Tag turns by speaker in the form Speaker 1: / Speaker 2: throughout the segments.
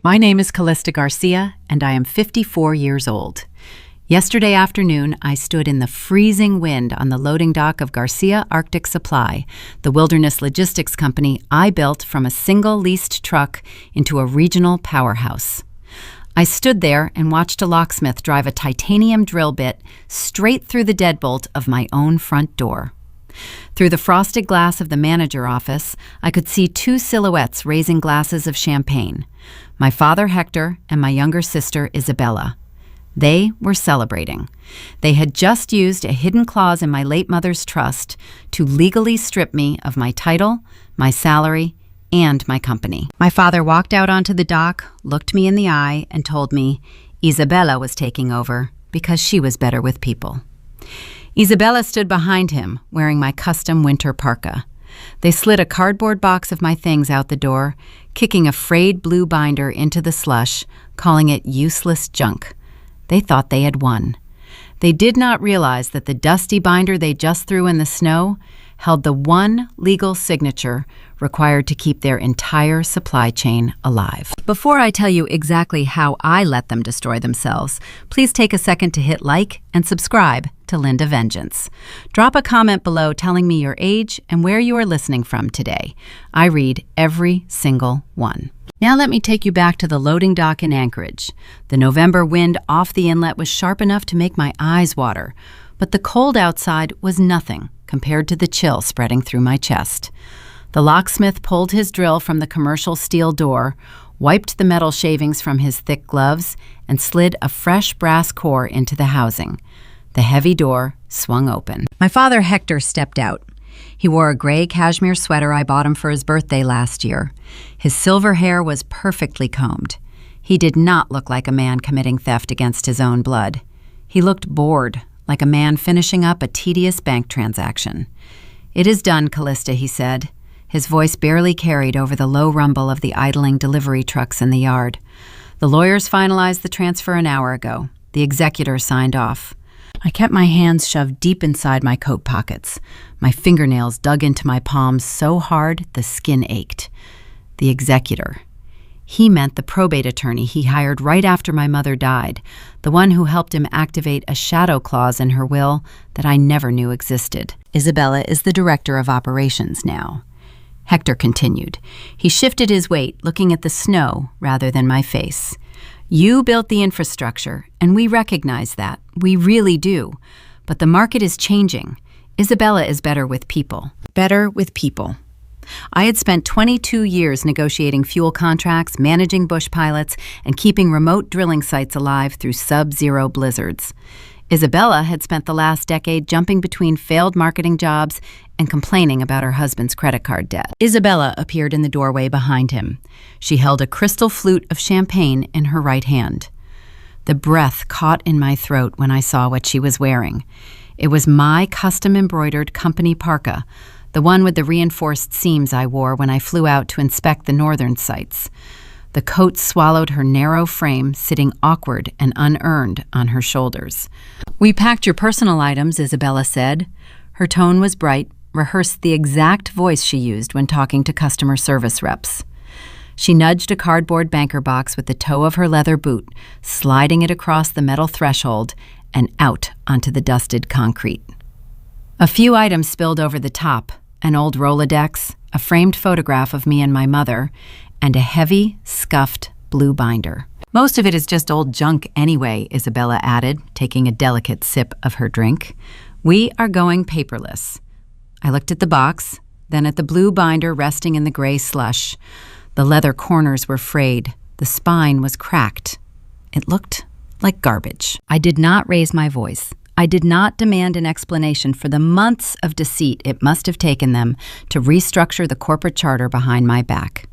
Speaker 1: My name is Callista Garcia, and I am 54 years old. Yesterday afternoon, I stood in the freezing wind on the loading dock of Garcia Arctic Supply, the wilderness logistics company I built from a single leased truck into a regional powerhouse. I stood there and watched a locksmith drive a titanium drill bit straight through the deadbolt of my own front door. Through the frosted glass of the manager office, I could see two silhouettes raising glasses of champagne, my father Hector and my younger sister Isabella. They were celebrating. They had just used a hidden clause in my late mother's trust to legally strip me of my title, my salary, and my company. My father walked out onto the dock, looked me in the eye, and told me Isabella was taking over because she was better with people. Isabella stood behind him, wearing my custom winter parka. They slid a cardboard box of my things out the door, kicking a frayed blue binder into the slush, calling it useless junk. They thought they had won. They did not realize that the dusty binder they just threw in the snow held the one legal signature required to keep their entire supply chain alive. Before I tell you exactly how I let them destroy themselves, please take a second to hit like and subscribe to Linda Vengeance. Drop a comment below telling me your age and where you are listening from today. I read every single one. Now let me take you back to the loading dock in Anchorage. The November wind off the inlet was sharp enough to make my eyes water, but the cold outside was nothing compared to the chill spreading through my chest. The locksmith pulled his drill from the commercial steel door, wiped the metal shavings from his thick gloves, and slid a fresh brass core into the housing. The heavy door swung open. My father Hector stepped out. He wore a gray cashmere sweater I bought him for his birthday last year. His silver hair was perfectly combed. He did not look like a man committing theft against his own blood. He looked bored, like a man finishing up a tedious bank transaction. "It is done, Callista," he said. His voice barely carried over the low rumble of the idling delivery trucks in the yard. "The lawyers finalized the transfer an hour ago. The executor signed off." I kept my hands shoved deep inside my coat pockets. My fingernails dug into my palms so hard the skin ached. The executor. He meant the probate attorney he hired right after my mother died, the one who helped him activate a shadow clause in her will that I never knew existed. Isabella is the director of operations now. Hector continued. He shifted his weight, looking at the snow rather than my face. "You built the infrastructure, and we recognize that. We really do. But the market is changing. Isabella is better with people. Better with people." I had spent 22 years negotiating fuel contracts, managing bush pilots, and keeping remote drilling sites alive through sub-zero blizzards. Isabella had spent the last decade jumping between failed marketing jobs and complaining about her husband's credit card debt. Isabella appeared in the doorway behind him. She held a crystal flute of champagne in her right hand. The breath caught in my throat when I saw what she was wearing. It was my custom-embroidered company parka, the one with the reinforced seams I wore when I flew out to inspect the northern sites. The coat swallowed her narrow frame, sitting awkward and unearned on her shoulders. "We packed your personal items," Isabella said. Her tone was bright, rehearsed the exact voice she used when talking to customer service reps. She nudged a cardboard banker box with the toe of her leather boot, sliding it across the metal threshold and out onto the dusted concrete. A few items spilled over the top, an old Rolodex, a framed photograph of me and my mother, and a heavy, scuffed blue binder. "Most of it is just old junk anyway," Isabella added, taking a delicate sip of her drink. "We are going paperless." I looked at the box, then at the blue binder resting in the gray slush. The leather corners were frayed. The spine was cracked. It looked like garbage. I did not raise my voice. I did not demand an explanation for the months of deceit it must have taken them to restructure the corporate charter behind my back.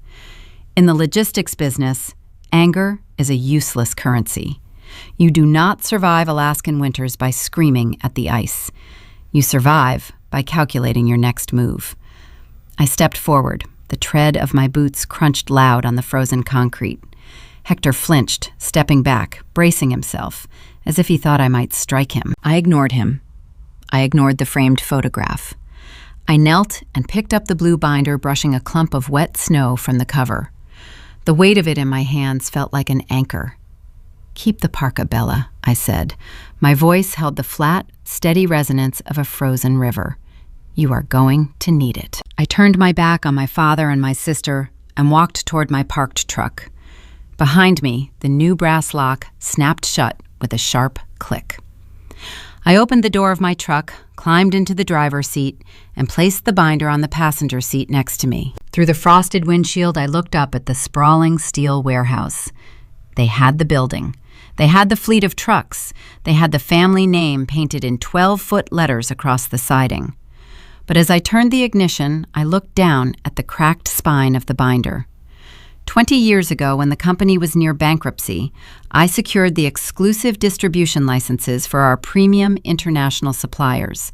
Speaker 1: In the logistics business, anger is a useless currency. You do not survive Alaskan winters by screaming at the ice. You survive by calculating your next move. I stepped forward. The tread of my boots crunched loud on the frozen concrete. Hector flinched, stepping back, bracing himself, as if he thought I might strike him. I ignored him. I ignored the framed photograph. I knelt and picked up the blue binder, brushing a clump of wet snow from the cover. The weight of it in my hands felt like an anchor. "Keep the parka, Bella," I said. My voice held the flat, steady resonance of a frozen river. "You are going to need it." I turned my back on my father and my sister and walked toward my parked truck. Behind me, the new brass lock snapped shut with a sharp click. I opened the door of my truck, climbed into the driver's seat, and placed the binder on the passenger seat next to me. Through the frosted windshield, I looked up at the sprawling steel warehouse. They had the building. They had the fleet of trucks. They had the family name painted in 12-foot letters across the siding. But as I turned the ignition, I looked down at the cracked spine of the binder. 20 years ago, when the company was near bankruptcy, I secured the exclusive distribution licenses for our premium international suppliers.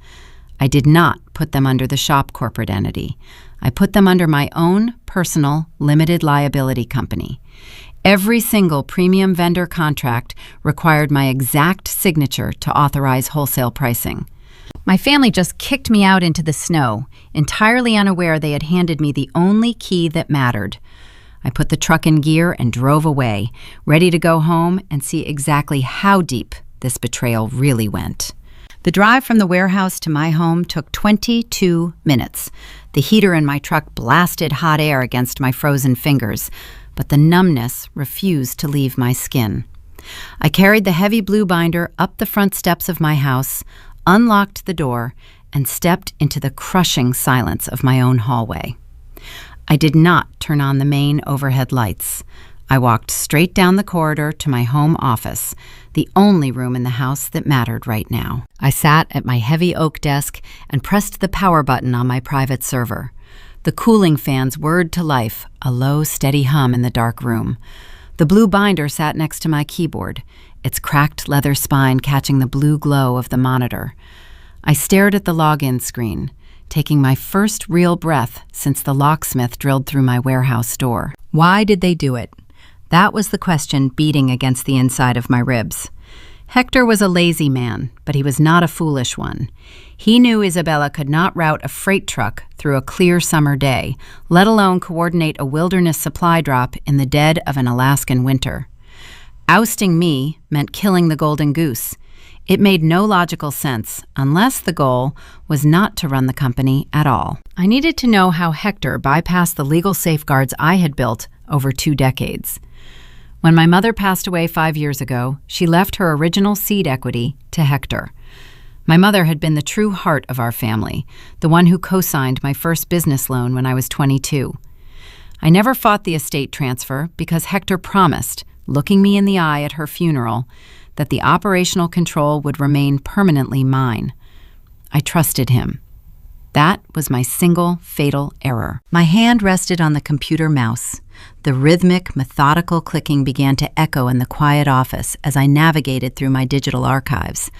Speaker 1: I did not put them under the shop corporate entity. I put them under my own personal limited liability company. Every single premium vendor contract required my exact signature to authorize wholesale pricing. My family just kicked me out into the snow, entirely unaware they had handed me the only key that mattered. I put the truck in gear and drove away, ready to go home and see exactly how deep this betrayal really went. The drive from the warehouse to my home took 22 minutes. The heater in my truck blasted hot air against my frozen fingers, but the numbness refused to leave my skin. I carried the heavy blue binder up the front steps of my house, unlocked the door, and stepped into the crushing silence of my own hallway. I did not turn on the main overhead lights. I walked straight down the corridor to my home office, the only room in the house that mattered right now. I sat at my heavy oak desk and pressed the power button on my private server. The cooling fans whirred to life, a low, steady hum in the dark room. The blue binder sat next to my keyboard, its cracked leather spine catching the blue glow of the monitor. I stared at the login screen, taking my first real breath since the locksmith drilled through my warehouse door. Why did they do it? That was the question beating against the inside of my ribs. Hector was a lazy man, but he was not a foolish one. He knew Isabella could not route a freight truck through a clear summer day, let alone coordinate a wilderness supply drop in the dead of an Alaskan winter. Ousting me meant killing the golden goose. It made no logical sense unless the goal was not to run the company at all. I needed to know how Hector bypassed the legal safeguards I had built over 2 decades. When my mother passed away 5 years ago, she left her original seed equity to Hector. My mother had been the true heart of our family, the one who co-signed my first business loan when I was 22. I never fought the estate transfer because Hector promised, looking me in the eye at her funeral, that the operational control would remain permanently mine. I trusted him. That was my single fatal error. My hand rested on the computer mouse. The rhythmic, methodical clicking began to echo in the quiet office as I navigated through my digital archives.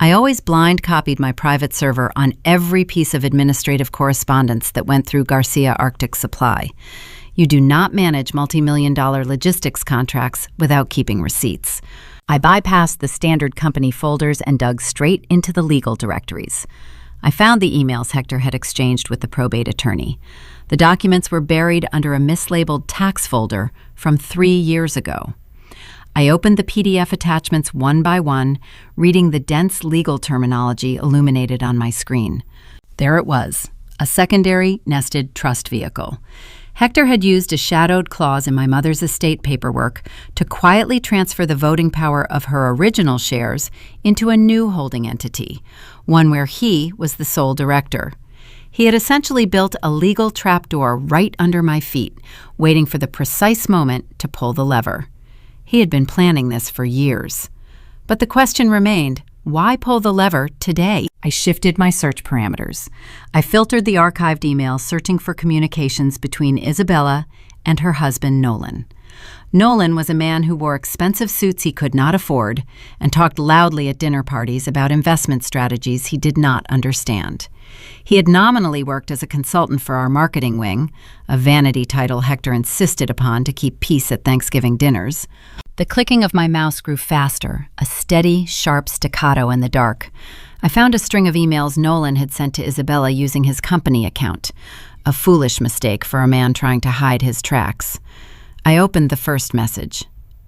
Speaker 1: I always blind copied my private server on every piece of administrative correspondence that went through Garcia Arctic Supply. You do not manage multi-million-dollar logistics contracts without keeping receipts. I bypassed the standard company folders and dug straight into the legal directories. I found the emails Hector had exchanged with the probate attorney. The documents were buried under a mislabeled tax folder from 3 years ago. I opened the PDF attachments one by one, reading the dense legal terminology illuminated on my screen. There it was, a secondary nested trust vehicle. Hector had used a shadowed clause in my mother's estate paperwork to quietly transfer the voting power of her original shares into a new holding entity, one where he was the sole director. He had essentially built a legal trapdoor right under my feet, waiting for the precise moment to pull the lever. He had been planning this for years. But the question remained, why pull the lever today? I shifted my search parameters. I filtered the archived emails, searching for communications between Isabella and her husband, Nolan. Nolan was a man who wore expensive suits he could not afford and talked loudly at dinner parties about investment strategies he did not understand. He had nominally worked as a consultant for our marketing wing, a vanity title Hector insisted upon to keep peace at Thanksgiving dinners. The clicking of my mouse grew faster, a steady, sharp staccato in the dark. I found a string of emails Nolan had sent to Isabella using his company account, a foolish mistake for a man trying to hide his tracks. I opened the first message,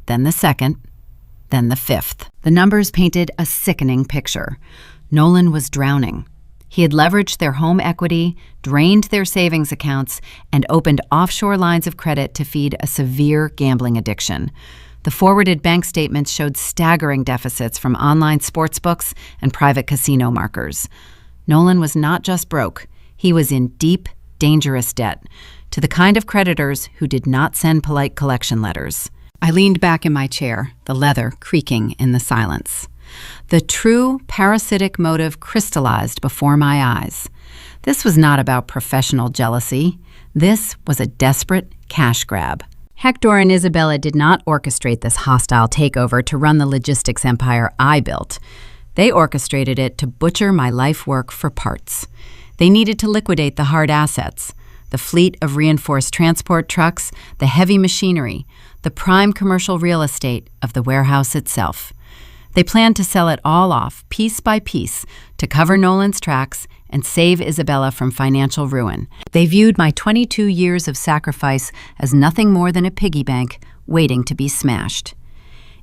Speaker 1: then the second, then the fifth. The numbers painted a sickening picture. Nolan was drowning. He had leveraged their home equity, drained their savings accounts, and opened offshore lines of credit to feed a severe gambling addiction. The forwarded bank statements showed staggering deficits from online sportsbooks and private casino markers. Nolan was not just broke, he was in deep, dangerous debt to the kind of creditors who did not send polite collection letters. I leaned back in my chair, the leather creaking in the silence. The true parasitic motive crystallized before my eyes. This was not about professional jealousy. This was a desperate cash grab. Hector and Isabella did not orchestrate this hostile takeover to run the logistics empire I built. They orchestrated it to butcher my life work for parts. They needed to liquidate the hard assets, the fleet of reinforced transport trucks, the heavy machinery, the prime commercial real estate of the warehouse itself. They planned to sell it all off, piece by piece, to cover Nolan's tracks and save Isabella from financial ruin. They viewed my 22 years of sacrifice as nothing more than a piggy bank waiting to be smashed.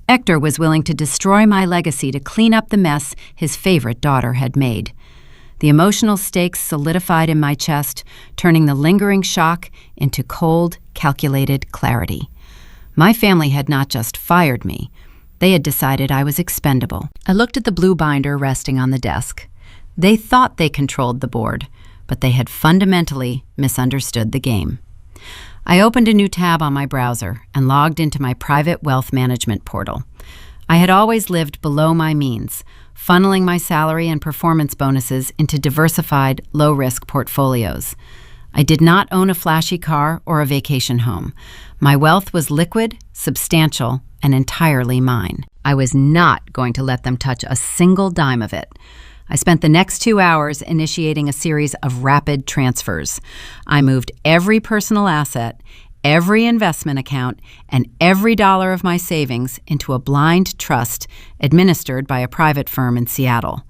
Speaker 1: Hector was willing to destroy my legacy to clean up the mess his favorite daughter had made. The emotional stakes solidified in my chest, turning the lingering shock into cold, calculated clarity. My family had not just fired me. They had decided I was expendable. I looked at the blue binder resting on the desk. They thought they controlled the board, but they had fundamentally misunderstood the game. I opened a new tab on my browser and logged into my private wealth management portal. I had always lived below my means, funneling my salary and performance bonuses into diversified, low-risk portfolios. I did not own a flashy car or a vacation home. My wealth was liquid, substantial, and entirely mine. I was not going to let them touch a single dime of it. I spent the next 2 hours initiating a series of rapid transfers. I moved every personal asset, every investment account, and every dollar of my savings into a blind trust administered by a private firm in Seattle.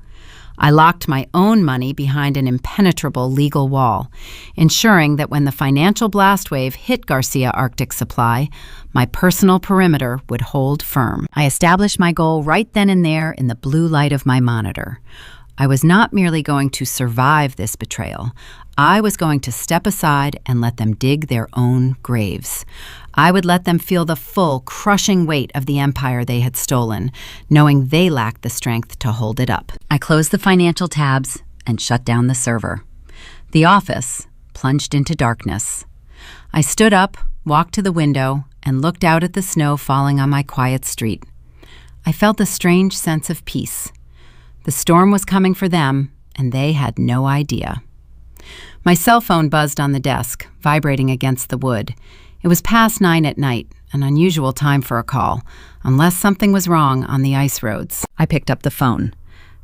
Speaker 1: I locked my own money behind an impenetrable legal wall, ensuring that when the financial blast wave hit Garcia Arctic Supply, my personal perimeter would hold firm. I established my goal right then and there in the blue light of my monitor. I was not merely going to survive this betrayal. I was going to step aside and let them dig their own graves. I would let them feel the full, crushing weight of the empire they had stolen, knowing they lacked the strength to hold it up. I closed the financial tabs and shut down the server. The office plunged into darkness. I stood up, walked to the window, and looked out at the snow falling on my quiet street. I felt a strange sense of peace. The storm was coming for them, and they had no idea. My cell phone buzzed on the desk, vibrating against the wood. It was past 9 at night, an unusual time for a call, unless something was wrong on the ice roads. I picked up the phone.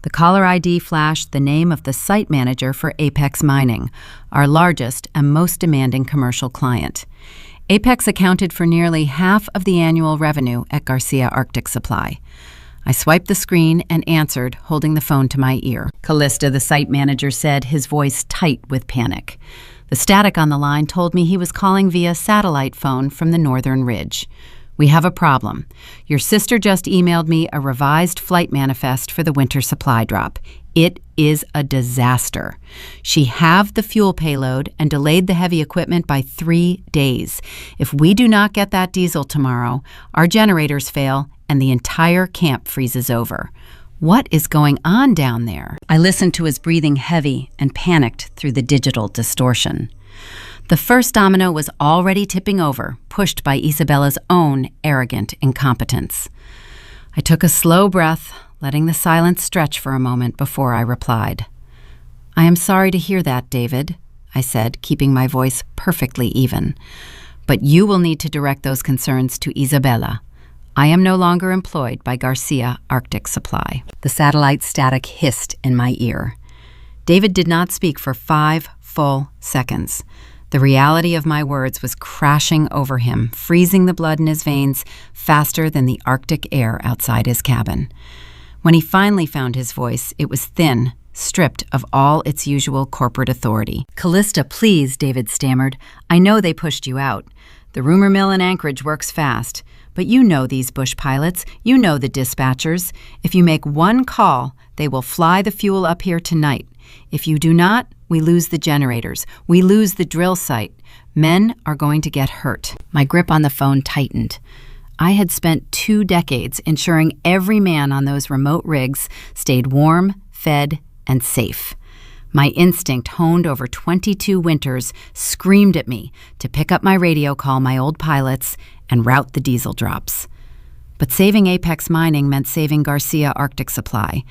Speaker 1: The caller ID flashed the name of the site manager for Apex Mining, our largest and most demanding commercial client. Apex accounted for nearly half of the annual revenue at Garcia Arctic Supply. I swiped the screen and answered, holding the phone to my ear. Callista, the site manager said, his voice tight with panic. The static on the line told me he was calling via satellite phone from the Northern Ridge. We have a problem. Your sister just emailed me a revised flight manifest for the winter supply drop. It is a disaster. She halved the fuel payload and delayed the heavy equipment by 3 days. If we do not get that diesel tomorrow, our generators fail and the entire camp freezes over. What is going on down there? I listened to his breathing heavy and panicked through the digital distortion. The first domino was already tipping over, pushed by Isabella's own arrogant incompetence. I took a slow breath, letting the silence stretch for a moment before I replied. I am sorry to hear that, David, I said, keeping my voice perfectly even. But you will need to direct those concerns to Isabella. I am no longer employed by Garcia Arctic Supply. The satellite static hissed in my ear. David did not speak for 5 full seconds. The reality of my words was crashing over him, freezing the blood in his veins faster than the Arctic air outside his cabin. When he finally found his voice, it was thin, stripped of all its usual corporate authority. Callista, please, David stammered. I know they pushed you out. The rumor mill in Anchorage works fast, but you know these bush pilots, you know the dispatchers. If you make one call, they will fly the fuel up here tonight. If you do not, we lose the generators. We lose the drill site. Men are going to get hurt. My grip on the phone tightened. I had spent 2 decades ensuring every man on those remote rigs stayed warm, fed, and safe. My instinct, honed over 22 winters, screamed at me to pick up my radio, call my old pilots, and route the diesel drops. But saving Apex Mining meant saving Garcia Arctic Supply.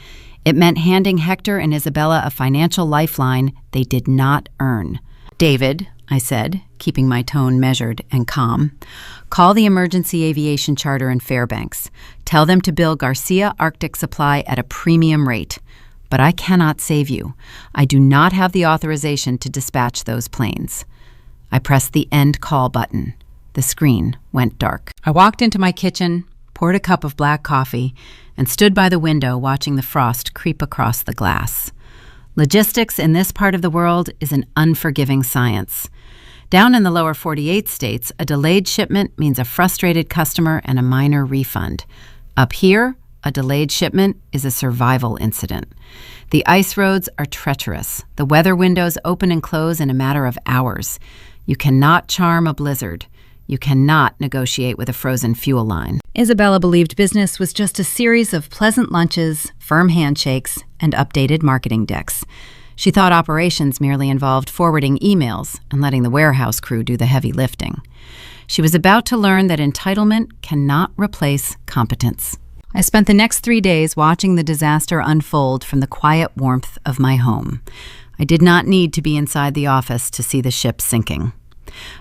Speaker 1: It meant handing Hector and Isabella a financial lifeline they did not earn. "David," I said, keeping my tone measured and calm, "call the emergency aviation charter in Fairbanks. Tell them to bill Garcia Arctic Supply at a premium rate. But I cannot save you. I do not have the authorization to dispatch those planes." I pressed the end call button. The screen went dark. I walked into my kitchen, poured a cup of black coffee, and stood by the window watching the frost creep across the glass. Logistics in this part of the world is an unforgiving science. Down in the lower 48 states, a delayed shipment means a frustrated customer and a minor refund. Up here, a delayed shipment is a survival incident. The ice roads are treacherous. The weather windows open and close in a matter of hours. You cannot charm a blizzard. You cannot negotiate with a frozen fuel line. Isabella believed business was just a series of pleasant lunches, firm handshakes, and updated marketing decks. She thought operations merely involved forwarding emails and letting the warehouse crew do the heavy lifting. She was about to learn that entitlement cannot replace competence. I spent the next 3 days watching the disaster unfold from the quiet warmth of my home. I did not need to be inside the office to see the ship sinking.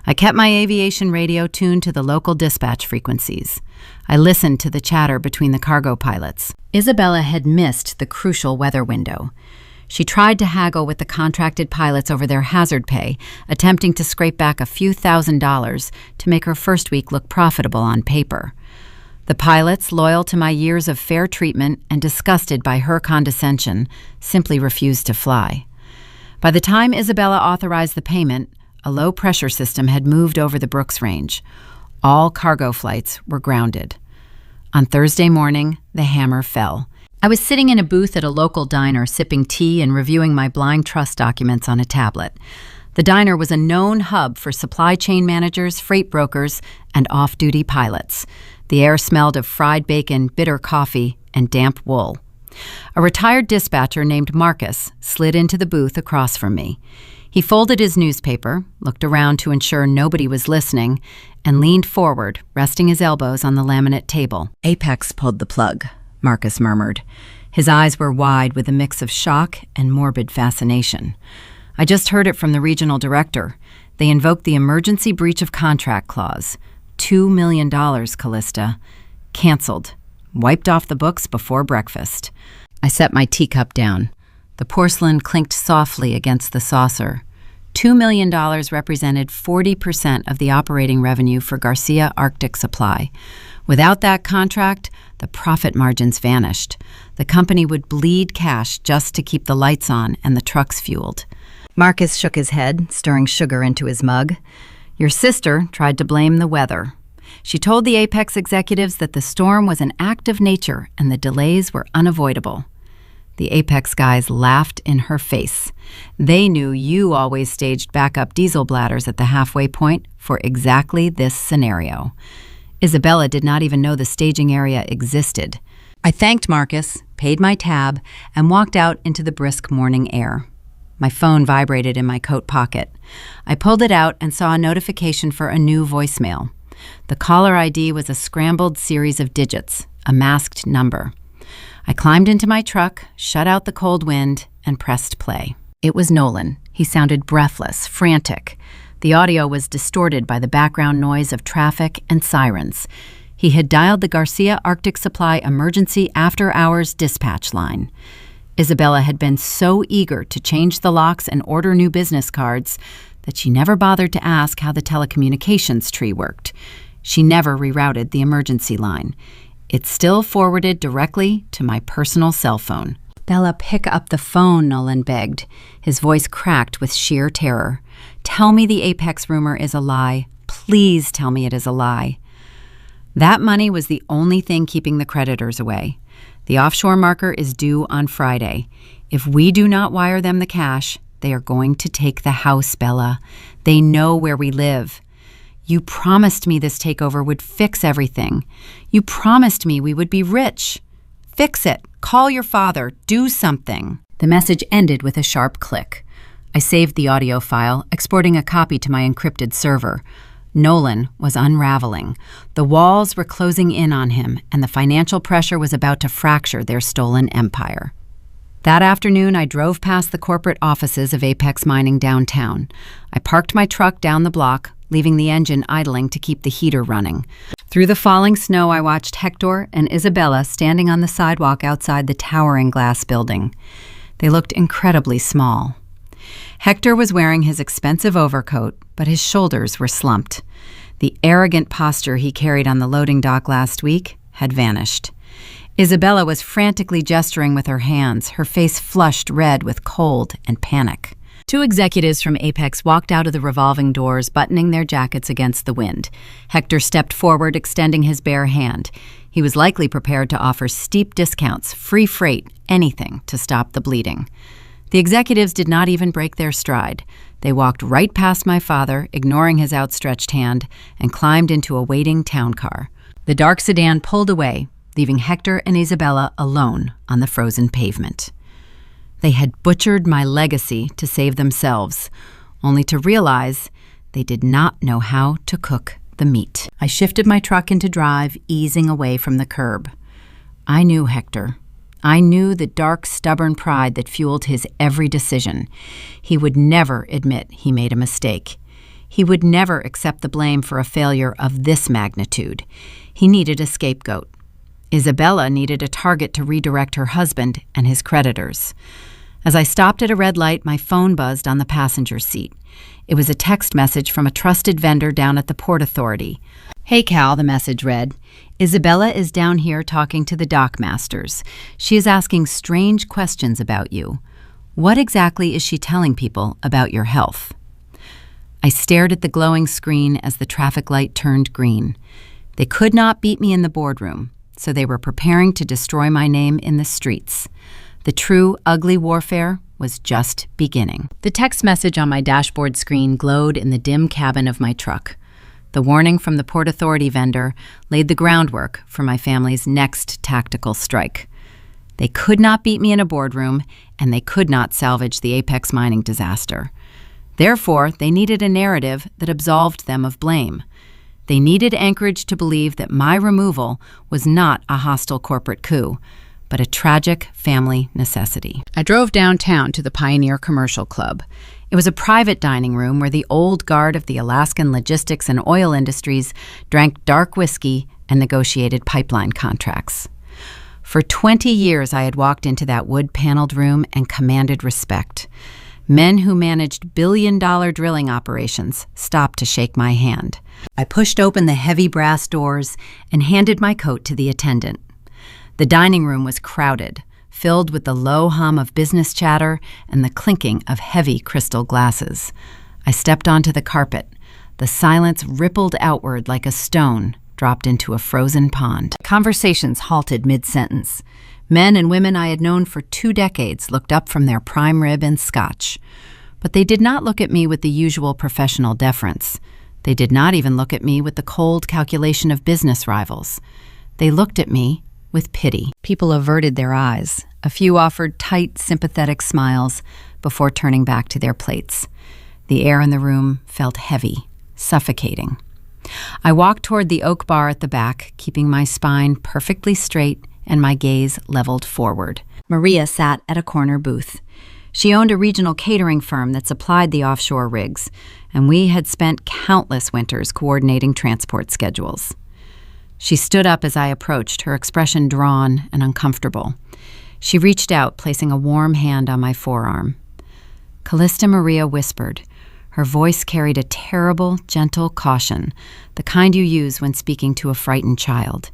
Speaker 1: I kept my aviation radio tuned to the local dispatch frequencies. I listened to the chatter between the cargo pilots. Isabella had missed the crucial weather window. She tried to haggle with the contracted pilots over their hazard pay, attempting to scrape back a few $1,000s to make her first week look profitable on paper. The pilots, loyal to my years of fair treatment and disgusted by her condescension, simply refused to fly. By the time Isabella authorized the payment, a low-pressure system had moved over the Brooks Range. All cargo flights were grounded. On Thursday morning, the hammer fell. I was sitting in a booth at a local diner, sipping tea and reviewing my blind trust documents on a tablet. The diner was a known hub for supply chain managers, freight brokers, and off-duty pilots. The air smelled of fried bacon, bitter coffee, and damp wool. A retired dispatcher named Marcus slid into the booth across from me. He folded his newspaper, looked around to ensure nobody was listening, and leaned forward, resting his elbows on the laminate table. "Apex pulled the plug," Marcus murmured. His eyes were wide with a mix of shock and morbid fascination. "I just heard it from the regional director. They invoked the emergency breach of contract clause. $2 million, Callista. Canceled. Wiped off the books before breakfast." I set my teacup down. The porcelain clinked softly against the saucer. $2 million represented 40% of the operating revenue for Garcia Arctic Supply. Without that contract, the profit margins vanished. The company would bleed cash just to keep the lights on and the trucks fueled. Marcus shook his head, stirring sugar into his mug. "Your sister tried to blame the weather. She told the Apex executives that the storm was an act of nature and the delays were unavoidable." The Apex guys laughed in her face. They knew you always staged backup diesel bladders at the halfway point for exactly this scenario. Isabella did not even know the staging area existed. I thanked Marcus, paid my tab, and walked out into the brisk morning air. My phone vibrated in my coat pocket. I pulled it out and saw a notification for a new voicemail. The caller ID was a scrambled series of digits, a masked number. I climbed into my truck, shut out the cold wind, and pressed play. It was Nolan. He sounded breathless, frantic. The audio was distorted by the background noise of traffic and sirens. He had dialed the Garcia Arctic Supply emergency after-hours dispatch line. Isabella had been so eager to change the locks and order new business cards that she never bothered to ask how the telecommunications tree worked. She never rerouted the emergency line. It still forwarded directly to my personal cell phone. "Bella, pick up the phone," Nolan begged. His voice cracked with sheer terror. "Tell me the Apex rumor is a lie, Please tell me it is a lie. That money was the only thing keeping the creditors away. The offshore marker is due on Friday. If we do not wire them the cash, they are going to take the house, Bella. They know where we live. You promised me this takeover would fix everything. You promised me we would be rich. Fix it. Call your father. Do something. The message ended with a sharp click. I saved the audio file, exporting a copy to my encrypted server. Nolan was unraveling. The walls were closing in on him, and the financial pressure was about to fracture their stolen empire. That afternoon, I drove past the corporate offices of Apex Mining downtown. I parked my truck down the block, leaving the engine idling to keep the heater running. Through the falling snow, I watched Hector and Isabella standing on the sidewalk outside the towering glass building. They looked incredibly small. Hector was wearing his expensive overcoat, but his shoulders were slumped. The arrogant posture he carried on the loading dock last week had vanished. Isabella was frantically gesturing with her hands, her face flushed red with cold and panic. Two executives from Apex walked out of the revolving doors, buttoning their jackets against the wind. Hector stepped forward, extending his bare hand. He was likely prepared to offer steep discounts, free freight, anything to stop the bleeding. The executives did not even break their stride. They walked right past my father, ignoring his outstretched hand, and climbed into a waiting town car. The dark sedan pulled away, leaving Hector and Isabella alone on the frozen pavement. They had butchered my legacy to save themselves, only to realize they did not know how to cook the meat. I shifted my truck into drive, easing away from the curb. I knew Hector. I knew the dark, stubborn pride that fueled his every decision. He would never admit he made a mistake. He would never accept the blame for a failure of this magnitude. He needed a scapegoat. Isabella needed a target to redirect her husband and his creditors. As I stopped at a red light, my phone buzzed on the passenger seat. It was a text message from a trusted vendor down at the Port Authority. "Hey Cal," the message read. "Isabella is down here talking to the dockmasters. She is asking strange questions about you. What exactly is she telling people about your health?" I stared at the glowing screen as the traffic light turned green. They could not beat me in the boardroom, so they were preparing to destroy my name in the streets. The true, ugly warfare was just beginning. The text message on my dashboard screen glowed in the dim cabin of my truck. The warning from the Port Authority vendor laid the groundwork for my family's next tactical strike. They could not beat me in a boardroom, and they could not salvage the Apex Mining disaster. Therefore, they needed a narrative that absolved them of blame. They needed Anchorage to believe that my removal was not a hostile corporate coup, but a tragic family necessity. I drove downtown to the Pioneer Commercial Club. It was a private dining room where the old guard of the Alaskan logistics and oil industries drank dark whiskey and negotiated pipeline contracts. For 20 years, I had walked into that wood-paneled room and commanded respect. Men who managed billion-dollar drilling operations stopped to shake my hand. I pushed open the heavy brass doors and handed my coat to the attendant. The dining room was crowded, filled with the low hum of business chatter and the clinking of heavy crystal glasses. I stepped onto the carpet. The silence rippled outward like a stone dropped into a frozen pond. Conversations halted mid-sentence. Men and women I had known for 2 decades looked up from their prime rib and scotch. But they did not look at me with the usual professional deference. They did not even look at me with the cold calculation of business rivals. They looked at me with pity. People averted their eyes. A few offered tight, sympathetic smiles before turning back to their plates. The air in the room felt heavy, suffocating. I walked toward the oak bar at the back, keeping my spine perfectly straight and my gaze leveled forward. Maria sat at a corner booth. She owned a regional catering firm that supplied the offshore rigs, and we had spent countless winters coordinating transport schedules. She stood up as I approached, her expression drawn and uncomfortable. She reached out, placing a warm hand on my forearm. Callista Maria whispered. Her voice carried a terrible, gentle caution, the kind you use when speaking to a frightened child.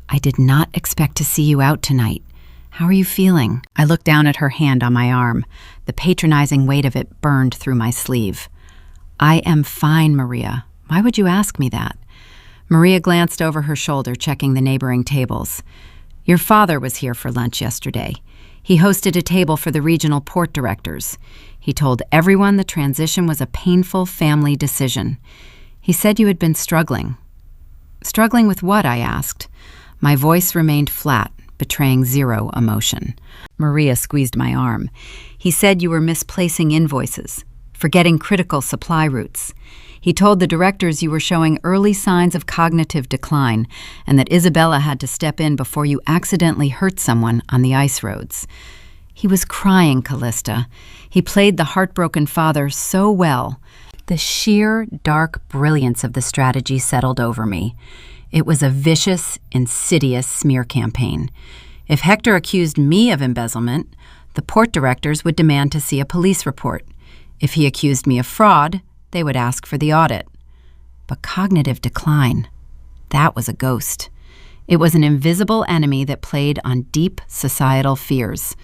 Speaker 1: "I did not expect to see you out tonight. How are you feeling?" I looked down at her hand on my arm. The patronizing weight of it burned through my sleeve. "I am fine, Maria. Why would you ask me that? Maria glanced over her shoulder, checking the neighboring tables. Your father was here for lunch yesterday. He hosted a table for the regional port directors. He told everyone the transition was a painful family decision. He said you had been struggling. Struggling with what? I asked. My voice remained flat, betraying zero emotion. Maria squeezed my arm. He said you were misplacing invoices, forgetting critical supply routes. He told the directors you were showing early signs of cognitive decline and that Isabella had to step in before you accidentally hurt someone on the ice roads. He was crying, Callista. He played the heartbroken father so well. The sheer, dark brilliance of the strategy settled over me. It was a vicious, insidious smear campaign. If Hector accused me of embezzlement, the port directors would demand to see a police report. If he accused me of fraud, they would ask for the audit. But cognitive decline, that was a ghost. It was an invisible enemy that played on deep societal fears.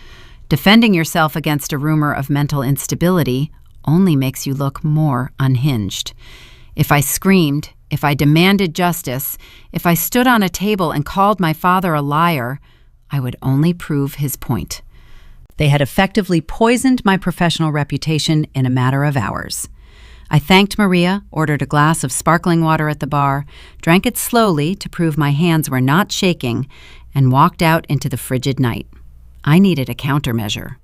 Speaker 1: Defending yourself against a rumor of mental instability only makes you look more unhinged. If I screamed, if I demanded justice, if I stood on a table and called my father a liar, I would only prove his point. They had effectively poisoned my professional reputation in a matter of hours. I thanked Maria, ordered a glass of sparkling water at the bar, drank it slowly to prove my hands were not shaking, and walked out into the frigid night. I needed a countermeasure.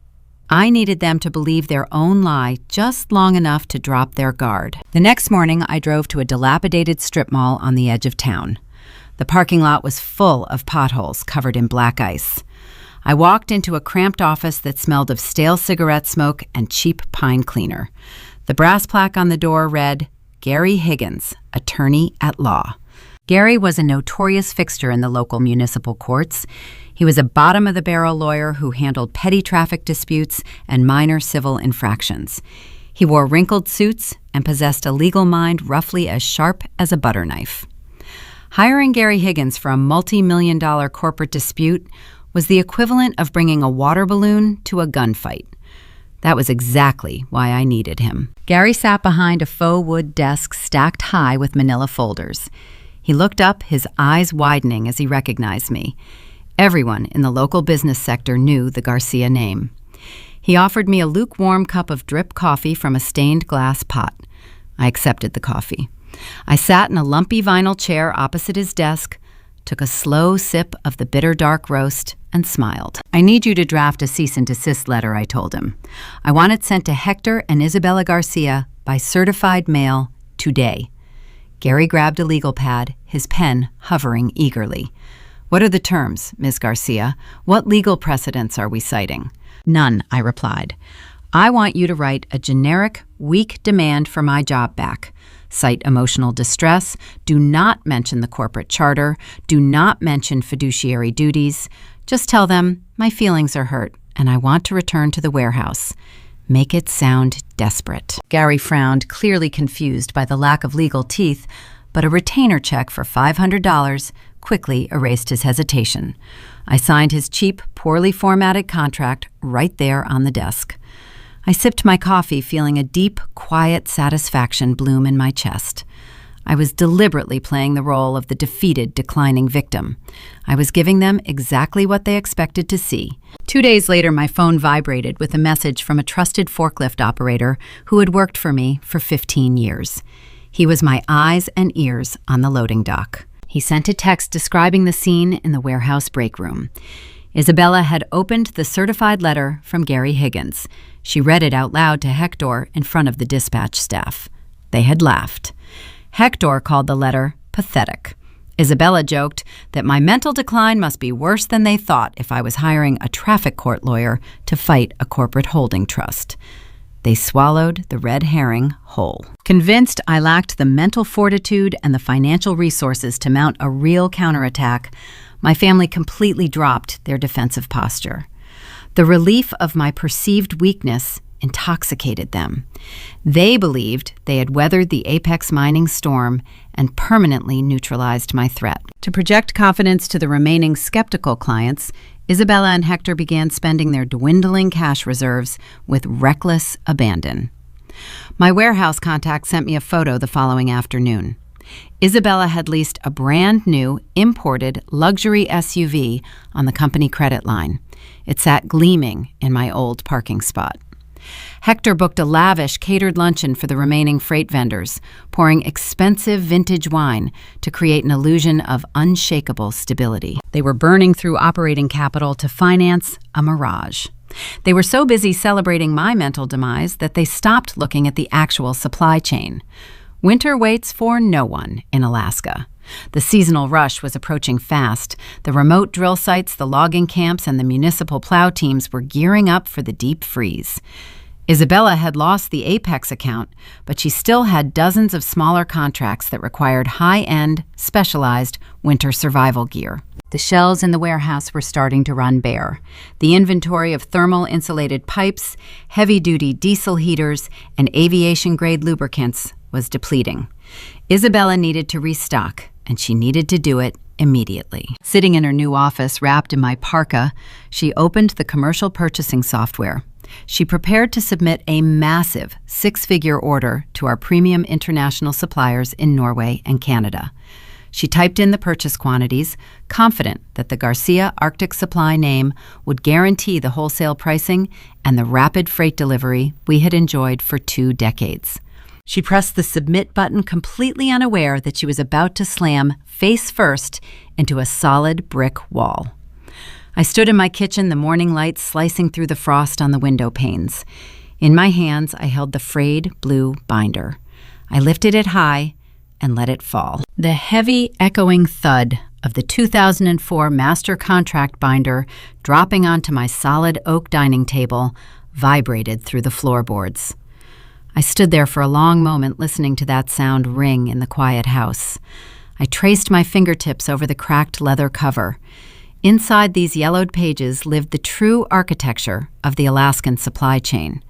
Speaker 1: I needed them to believe their own lie just long enough to drop their guard. The next morning, I drove to a dilapidated strip mall on the edge of town. The parking lot was full of potholes covered in black ice. I walked into a cramped office that smelled of stale cigarette smoke and cheap pine cleaner. The brass plaque on the door read, Gary Higgins, Attorney at Law. Gary was a notorious fixture in the local municipal courts. He was a bottom-of-the-barrel lawyer who handled petty traffic disputes and minor civil infractions. He wore wrinkled suits and possessed a legal mind roughly as sharp as a butter knife. Hiring Gary Higgins for a multi-million-dollar corporate dispute was the equivalent of bringing a water balloon to a gunfight. That was exactly why I needed him. Gary sat behind a faux wood desk stacked high with manila folders. He looked up, his eyes widening as he recognized me. Everyone in the local business sector knew the Garcia name. He offered me a lukewarm cup of drip coffee from a stained glass pot. I accepted the coffee. I sat in a lumpy vinyl chair opposite his desk, took a slow sip of the bitter dark roast, and smiled. I need you to draft a cease and desist letter, I told him. I want it sent to Hector and Isabella Garcia by certified mail today. Gary grabbed a legal pad, his pen hovering eagerly. What are the terms, Ms. Garcia? What legal precedents are we citing? None, I replied. I want you to write a generic, weak demand for my job back. Cite emotional distress. Do not mention the corporate charter. Do not mention fiduciary duties. Just tell them, my feelings are hurt, and I want to return to the warehouse. Make it sound desperate. Gary frowned, clearly confused by the lack of legal teeth, but a retainer check for $500 quickly erased his hesitation. I signed his cheap, poorly formatted contract right there on the desk. I sipped my coffee, feeling a deep, quiet satisfaction bloom in my chest. I was deliberately playing the role of the defeated, declining victim. I was giving them exactly what they expected to see. 2 days later, my phone vibrated with a message from a trusted forklift operator who had worked for me for 15 years. He was my eyes and ears on the loading dock. He sent a text describing the scene in the warehouse break room. Isabella had opened the certified letter from Gary Higgins. She read it out loud to Hector in front of the dispatch staff. They had laughed. Hector called the letter pathetic. Isabella joked that my mental decline must be worse than they thought if I was hiring a traffic court lawyer to fight a corporate holding trust. They swallowed the red herring whole. Convinced I lacked the mental fortitude and the financial resources to mount a real counterattack, my family completely dropped their defensive posture. The relief of my perceived weakness intoxicated them. They believed they had weathered the Apex mining storm and permanently neutralized my threat. To project confidence to the remaining skeptical clients, Isabella and Hector began spending their dwindling cash reserves with reckless abandon. My warehouse contact sent me a photo the following afternoon. Isabella had leased a brand new, imported luxury SUV on the company credit line. It sat gleaming in my old parking spot. Hector booked a lavish catered luncheon for the remaining freight vendors, pouring expensive vintage wine to create an illusion of unshakable stability. They were burning through operating capital to finance a mirage. They were so busy celebrating my mental demise that they stopped looking at the actual supply chain. Winter waits for no one in Alaska. The seasonal rush was approaching fast. The remote drill sites, the logging camps, and the municipal plow teams were gearing up for the deep freeze. Isabella had lost the Apex account, but she still had dozens of smaller contracts that required high-end, specialized winter survival gear. The shelves in the warehouse were starting to run bare. The inventory of thermal insulated pipes, heavy-duty diesel heaters, and aviation-grade lubricants was depleting. Isabella needed to restock, and she needed to do it immediately. Sitting in her new office, wrapped in my parka, she opened the commercial purchasing software. She prepared to submit a massive six-figure order to our premium international suppliers in Norway and Canada. She typed in the purchase quantities, confident that the Garcia Arctic Supply name would guarantee the wholesale pricing and the rapid freight delivery we had enjoyed for 2 decades. She pressed the submit button completely unaware that she was about to slam face first into a solid brick wall. I stood in my kitchen, the morning light slicing through the frost on the window panes. In my hands, I held the frayed blue binder. I lifted it high and let it fall. The heavy, echoing thud of the 2004 master contract binder dropping onto my solid oak dining table vibrated through the floorboards. I stood there for a long moment listening to that sound ring in the quiet house. I traced my fingertips over the cracked leather cover. Inside these yellowed pages lived the true architecture of the Alaskan supply chain.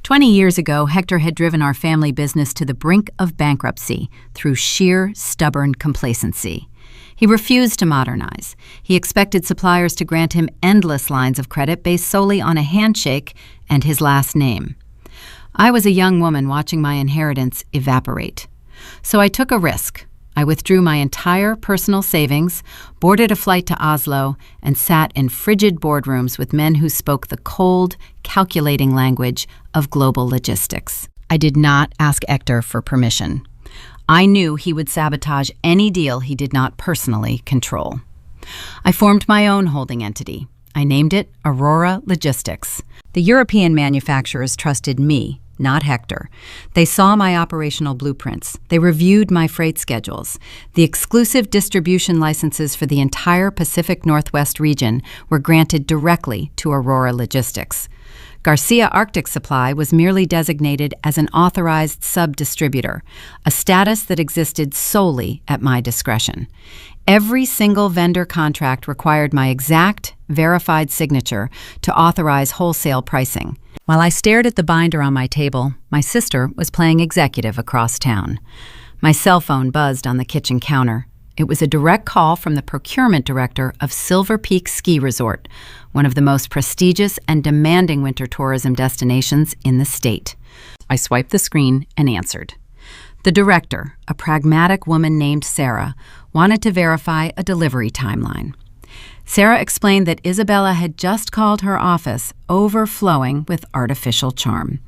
Speaker 1: 20 years ago, Hector had driven our family business to the brink of bankruptcy through sheer, stubborn complacency. He refused to modernize. He expected suppliers to grant him endless lines of credit based solely on a handshake and his last name. I was a young woman watching my inheritance evaporate. So I took a risk. I withdrew my entire personal savings, boarded a flight to Oslo, and sat in frigid boardrooms with men who spoke the cold, calculating language of global logistics. I did not ask Hector for permission. I knew he would sabotage any deal he did not personally control. I formed my own holding entity. I named it Aurora Logistics. The European manufacturers trusted me, not Hector. They saw my operational blueprints. They reviewed my freight schedules. The exclusive distribution licenses for the entire Pacific Northwest region were granted directly to Aurora Logistics. Garcia Arctic Supply was merely designated as an authorized sub-distributor, a status that existed solely at my discretion. Every single vendor contract required my exact, verified signature to authorize wholesale pricing. While I stared at the binder on my table, my sister was playing executive across town. My cell phone buzzed on the kitchen counter. It was a direct call from the procurement director of Silver Peak Ski Resort, one of the most prestigious and demanding winter tourism destinations in the state. I swiped the screen and answered. The director, a pragmatic woman named Sarah, wanted to verify a delivery timeline. Sarah explained that Isabella had just called her office overflowing with artificial charm.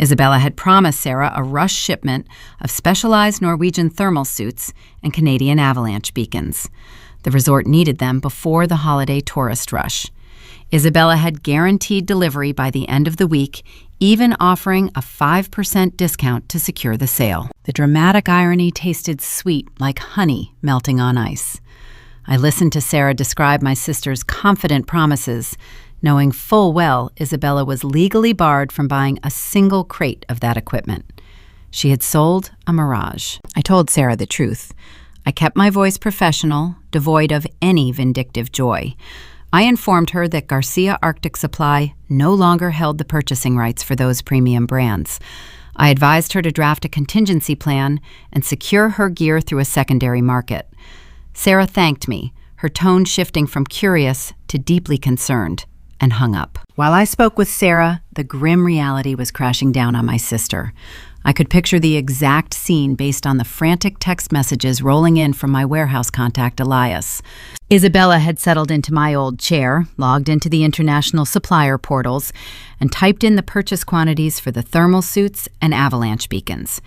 Speaker 1: Isabella had promised Sarah a rush shipment of specialized Norwegian thermal suits and Canadian avalanche beacons. The resort needed them before the holiday tourist rush. Isabella had guaranteed delivery by the end of the week, even offering a 5% discount to secure the sale. The dramatic irony tasted sweet like honey melting on ice. I listened to Sarah describe my sister's confident promises, knowing full well Isabella was legally barred from buying a single crate of that equipment. She had sold a mirage. I told Sarah the truth. I kept my voice professional, devoid of any vindictive joy. I informed her that Garcia Arctic Supply no longer held the purchasing rights for those premium brands. I advised her to draft a contingency plan and secure her gear through a secondary market. Sarah thanked me, her tone shifting from curious to deeply concerned, and hung up. While I spoke with Sarah, the grim reality was crashing down on my sister. I could picture the exact scene based on the frantic text messages rolling in from my warehouse contact, Elias. Isabella had settled into my old chair, logged into the international supplier portals, and typed in the purchase quantities for the thermal suits and avalanche beacons.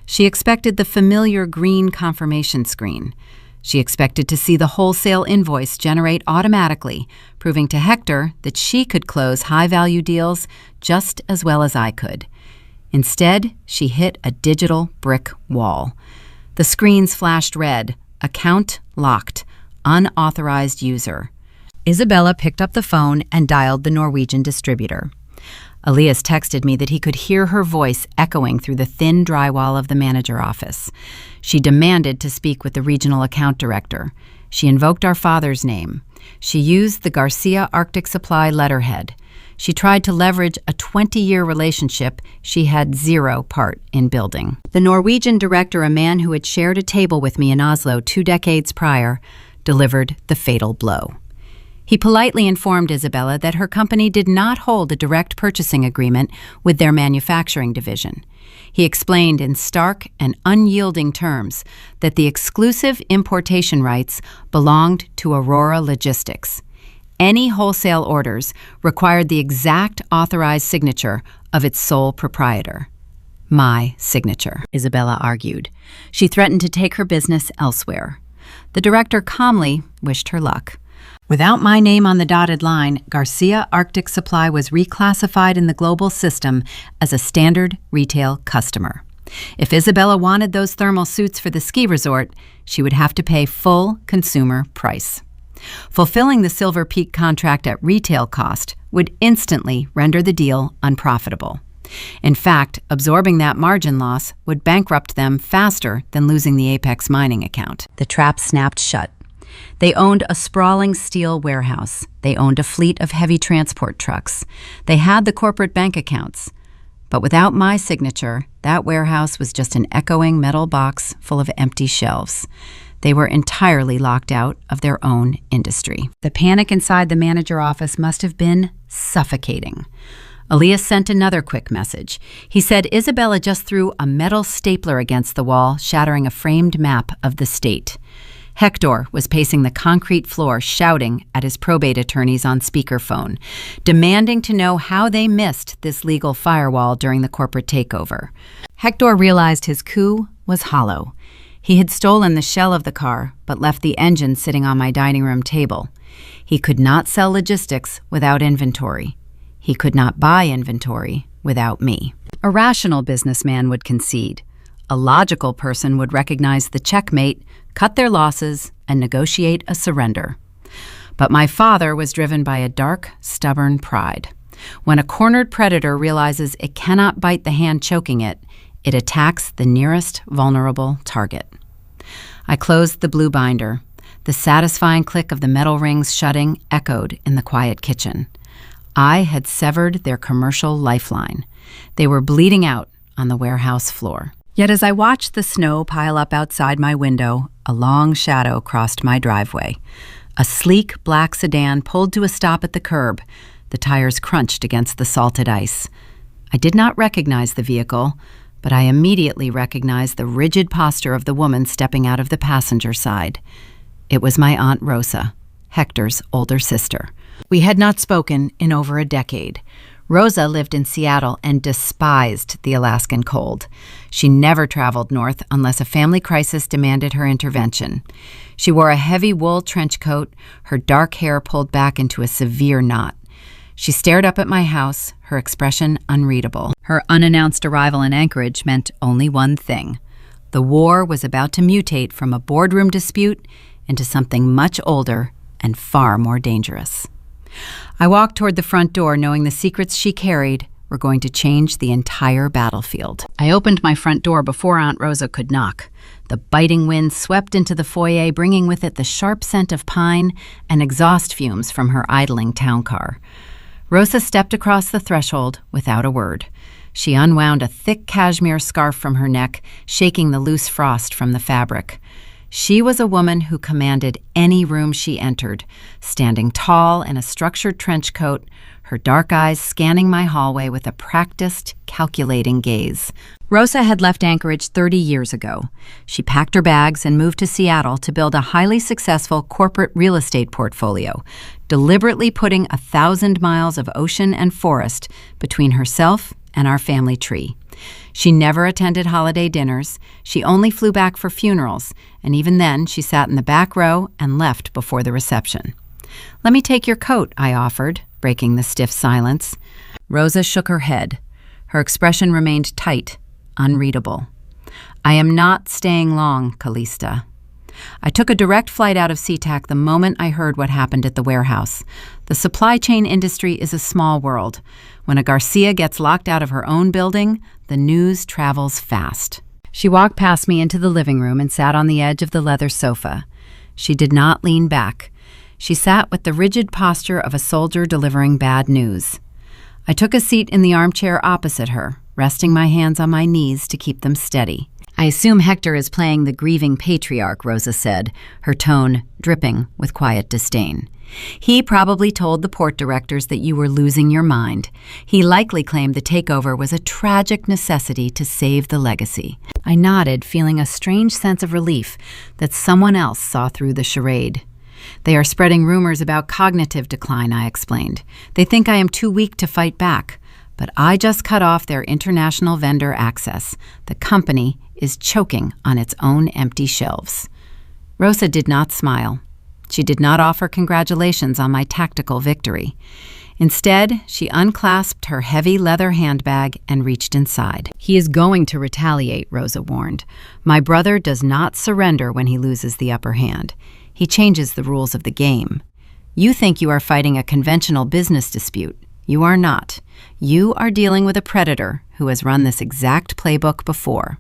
Speaker 1: She expected the familiar green confirmation screen. She expected to see the wholesale invoice generate automatically, proving to Hector that she could close high-value deals just as well as I could. Instead, she hit a digital brick wall. The screens flashed red, account locked, unauthorized user. Isabella picked up the phone and dialed the Norwegian distributor. Elias texted me that he could hear her voice echoing through the thin drywall of the manager office. She demanded to speak with the regional account director. She invoked our father's name. She used the Garcia Arctic Supply letterhead. She tried to leverage a 20-year relationship she had zero part in building. The Norwegian director, a man who had shared a table with me in Oslo 2 decades prior, delivered the fatal blow. He politely informed Isabella that her company did not hold a direct purchasing agreement with their manufacturing division. He explained in stark and unyielding terms that the exclusive importation rights belonged to Aurora Logistics. Any wholesale orders required the exact authorized signature of its sole proprietor. My signature, Isabella argued. She threatened to take her business elsewhere. The director calmly wished her luck. Without my name on the dotted line, Garcia Arctic Supply was reclassified in the global system as a standard retail customer. If Isabella wanted those thermal suits for the ski resort, she would have to pay full consumer price. Fulfilling the Silver Peak contract at retail cost would instantly render the deal unprofitable. In fact, absorbing that margin loss would bankrupt them faster than losing the Apex mining account. The trap snapped shut. They owned a sprawling steel warehouse. They owned a fleet of heavy transport trucks. They had the corporate bank accounts. But without my signature, that warehouse was just an echoing metal box full of empty shelves. They were entirely locked out of their own industry. The panic inside the manager office must have been suffocating. Elias sent another quick message. He said Isabella just threw a metal stapler against the wall, shattering a framed map of the state. Hector was pacing the concrete floor, shouting at his probate attorneys on speakerphone, demanding to know how they missed this legal firewall during the corporate takeover. Hector realized his coup was hollow. He had stolen the shell of the car, but left the engine sitting on my dining room table. He could not sell logistics without inventory. He could not buy inventory without me. A rational businessman would concede. A logical person would recognize the checkmate, cut their losses, and negotiate a surrender. But my father was driven by a dark, stubborn pride. When a cornered predator realizes it cannot bite the hand choking it, it attacks the nearest vulnerable target. I closed the blue binder. The satisfying click of the metal rings shutting echoed in the quiet kitchen. I had severed their commercial lifeline. They were bleeding out on the warehouse floor. Yet as I watched the snow pile up outside my window, a long shadow crossed my driveway. A sleek black sedan pulled to a stop at the curb. The tires crunched against the salted ice. I did not recognize the vehicle, but I immediately recognized the rigid posture of the woman stepping out of the passenger side. It was my Aunt Rosa, Hector's older sister. We had not spoken in over a decade. Rosa lived in Seattle and despised the Alaskan cold. She never traveled north unless a family crisis demanded her intervention. She wore a heavy wool trench coat, her dark hair pulled back into a severe knot. She stared up at my house, her expression unreadable. Her unannounced arrival in Anchorage meant only one thing. The war was about to mutate from a boardroom dispute into something much older and far more dangerous. I walked toward the front door knowing the secrets she carried were going to change the entire battlefield. I opened my front door before Aunt Rosa could knock. The biting wind swept into the foyer, bringing with it the sharp scent of pine and exhaust fumes from her idling town car. Rosa stepped across the threshold without a word. She unwound a thick cashmere scarf from her neck, shaking the loose frost from the fabric. She was a woman who commanded any room she entered, standing tall in a structured trench coat, her dark eyes scanning my hallway with a practiced, calculating gaze. Rosa had left Anchorage 30 years ago. She packed her bags and moved to Seattle to build a highly successful corporate real estate portfolio, deliberately putting 1,000 miles of ocean and forest between herself and our family tree. She never attended holiday dinners. She only flew back for funerals, and even then she sat in the back row and left before the reception. "Let me take your coat," I offered, breaking the stiff silence. Rosa shook her head. Her expression remained tight, unreadable. "I am not staying long, Callista." I took a direct flight out of SeaTac the moment I heard what happened at the warehouse. The supply chain industry is a small world. When a Garcia gets locked out of her own building, the news travels fast. She walked past me into the living room and sat on the edge of the leather sofa. She did not lean back. She sat with the rigid posture of a soldier delivering bad news. I took a seat in the armchair opposite her, resting my hands on my knees to keep them steady. "I assume Hector is playing the grieving patriarch," Rosa said, her tone dripping with quiet disdain. "He probably told the port directors that you were losing your mind. He likely claimed the takeover was a tragic necessity to save the legacy." I nodded, feeling a strange sense of relief that someone else saw through the charade. "They are spreading rumors about cognitive decline," I explained. "They think I am too weak to fight back. But I just cut off their international vendor access. The company is choking on its own empty shelves." Rosa did not smile. She did not offer congratulations on my tactical victory. Instead, she unclasped her heavy leather handbag and reached inside. "He is going to retaliate," Rosa warned. "My brother does not surrender when he loses the upper hand. He changes the rules of the game. You think you are fighting a conventional business dispute. You are not. You are dealing with a predator who has run this exact playbook before."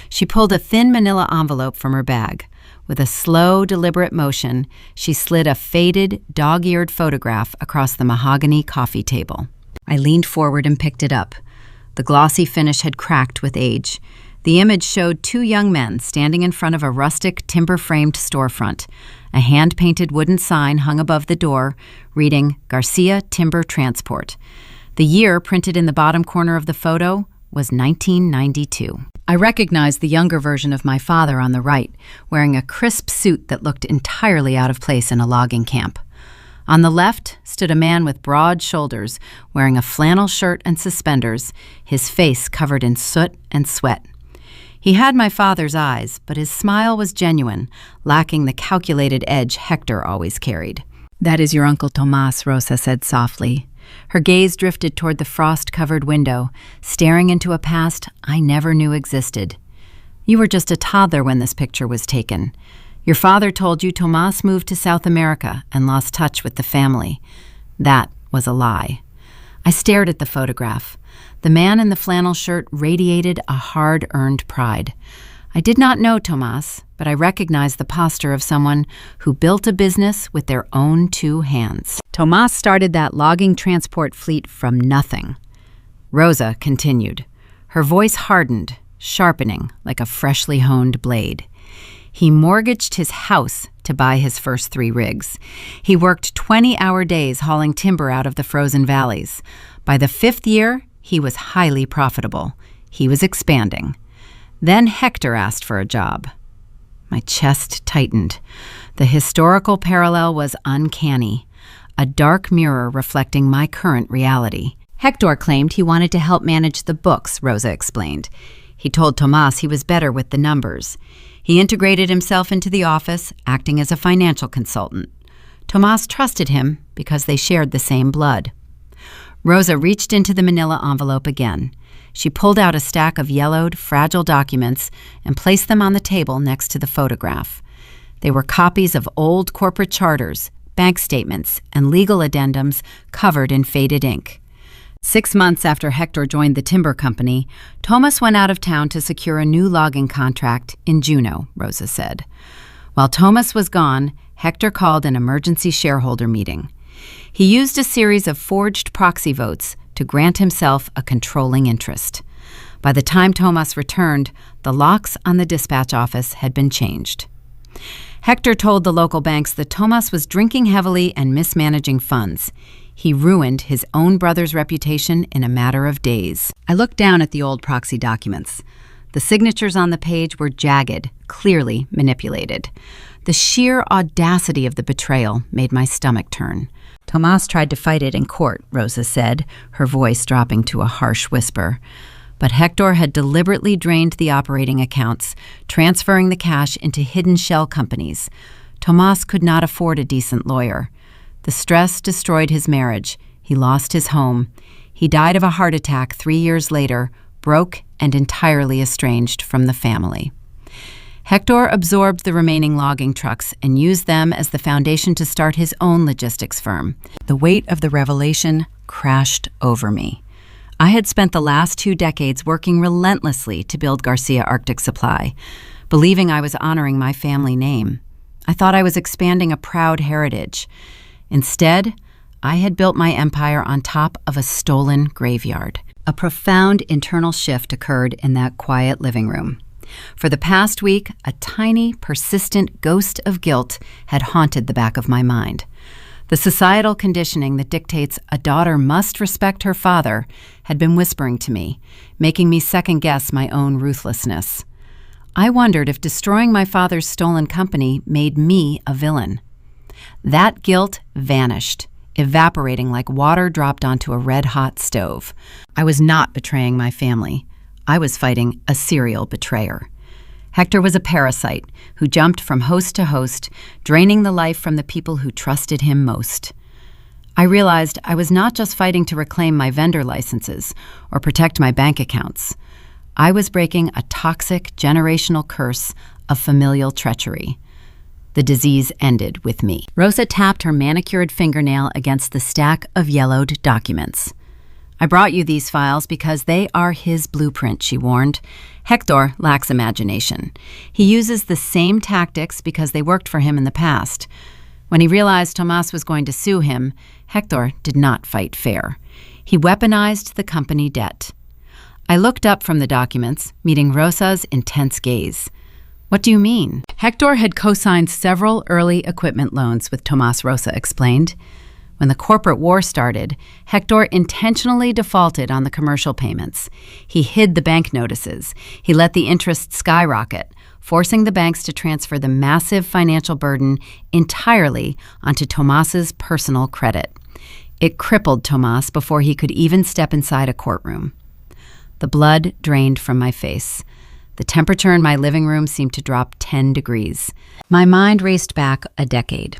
Speaker 1: She pulled a thin manila envelope from her bag. With a slow, deliberate motion, she slid a faded, dog-eared photograph across the mahogany coffee table. I leaned forward and picked it up. The glossy finish had cracked with age. The image showed two young men standing in front of a rustic, timber-framed storefront. A hand-painted wooden sign hung above the door, reading Garcia Timber Transport. The year printed in the bottom corner of the photo was 1992. I recognized the younger version of my father on the right, wearing a crisp suit that looked entirely out of place in a logging camp. On the left stood a man with broad shoulders, wearing a flannel shirt and suspenders, his face covered in soot and sweat. He had my father's eyes, but his smile was genuine, lacking the calculated edge Hector always carried. "That is your Uncle Tomas," Rosa said softly. Her gaze drifted toward the frost-covered window, staring into a past I never knew existed. "You were just a toddler when this picture was taken. Your father told you Tomas moved to South America and lost touch with the family. That was a lie." I stared at the photograph. The man in the flannel shirt radiated a hard-earned pride. I did not know Tomas, but I recognized the posture of someone who built a business with their own two hands. "Tomas started that logging transport fleet from nothing." Rosa continued. Her voice hardened, sharpening like a freshly honed blade. "He mortgaged his house to buy his first 3 rigs. He worked 20-hour days hauling timber out of the frozen valleys. By the 5th year, he was highly profitable. He was expanding. Then Hector asked for a job." My chest tightened. The historical parallel was uncanny, a dark mirror reflecting my current reality. "Hector claimed he wanted to help manage the books," Rosa explained. "He told Tomas he was better with the numbers. He integrated himself into the office, acting as a financial consultant. Tomas trusted him because they shared the same blood." Rosa reached into the manila envelope again. She pulled out a stack of yellowed, fragile documents and placed them on the table next to the photograph. They were copies of old corporate charters, bank statements, and legal addendums covered in faded ink. 6 months after Hector joined the timber company, Tomas went out of town to secure a new logging contract in Juneau, Rosa said. While Tomas was gone, Hector called an emergency shareholder meeting. He used a series of forged proxy votes to grant himself a controlling interest. By the time Tomas returned, the locks on the dispatch office had been changed. Hector told the local banks that Tomas was drinking heavily and mismanaging funds. He ruined his own brother's reputation in a matter of days. I looked down at the old proxy documents. The signatures on the page were jagged, clearly manipulated. The sheer audacity of the betrayal made my stomach turn. Tomas tried to fight it in court, Rosa said, her voice dropping to a harsh whisper. But Hector had deliberately drained the operating accounts, transferring the cash into hidden shell companies. Tomas could not afford a decent lawyer. The stress destroyed his marriage. He lost his home. He died of a heart attack 3 years later, broke and entirely estranged from the family. Hector absorbed the remaining logging trucks and used them as the foundation to start his own logistics firm. The weight of the revelation crashed over me. I had spent the last 2 decades working relentlessly to build Garcia Arctic Supply, believing I was honoring my family name. I thought I was expanding a proud heritage. Instead, I had built my empire on top of a stolen graveyard. A profound internal shift occurred in that quiet living room. For the past week, a tiny, persistent ghost of guilt had haunted the back of my mind. The societal conditioning that dictates a daughter must respect her father had been whispering to me, making me second-guess my own ruthlessness. I wondered if destroying my father's stolen company made me a villain. That guilt vanished, evaporating like water dropped onto a red-hot stove. I was not betraying my family. I was fighting a serial betrayer. Hector was a parasite who jumped from host to host, draining the life from the people who trusted him most. I realized I was not just fighting to reclaim my vendor licenses or protect my bank accounts. I was breaking a toxic generational curse of familial treachery. The disease ended with me. Rosa tapped her manicured fingernail against the stack of yellowed documents. I brought you these files because they are his blueprint, she warned. Hector lacks imagination. He uses the same tactics because they worked for him in the past. When he realized Tomas was going to sue him, Hector did not fight fair. He weaponized the company debt. I looked up from the documents, meeting Rosa's intense gaze. What do you mean? Hector had co-signed several early equipment loans with Tomas, Rosa explained. When the corporate war started, Hector intentionally defaulted on the commercial payments. He hid the bank notices. He let the interest skyrocket, forcing the banks to transfer the massive financial burden entirely onto Tomas's personal credit. It crippled Tomas before he could even step inside a courtroom. The blood drained from my face. The temperature in my living room seemed to drop 10 degrees. My mind raced back a decade.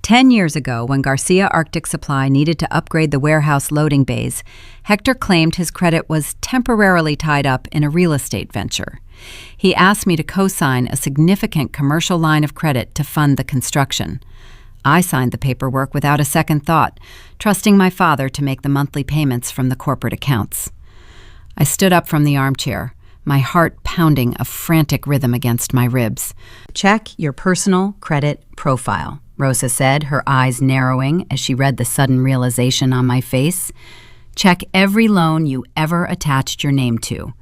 Speaker 1: 10 years ago, when Garcia Arctic Supply needed to upgrade the warehouse loading bays, Hector claimed his credit was temporarily tied up in a real estate venture. He asked me to co-sign a significant commercial line of credit to fund the construction. I signed the paperwork without a second thought, trusting my father to make the monthly payments from the corporate accounts. I stood up from the armchair, my heart pounding a frantic rhythm against my ribs. Check your personal credit profile, Rosa said, her eyes narrowing as she read the sudden realization on my face. Check every loan you ever attached your name to.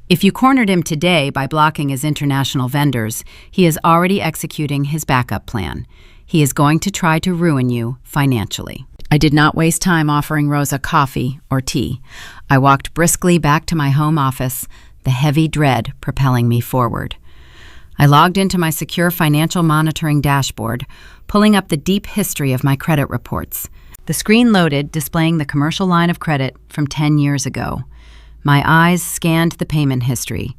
Speaker 1: If you cornered him today by blocking his international vendors, he is already executing his backup plan. He is going to try to ruin you financially. I did not waste time offering Rosa coffee or tea. I walked briskly back to my home office, the heavy dread propelling me forward. I logged into my secure financial monitoring dashboard, pulling up the deep history of my credit reports. The screen loaded, displaying the commercial line of credit from 10 years ago. My eyes scanned the payment history.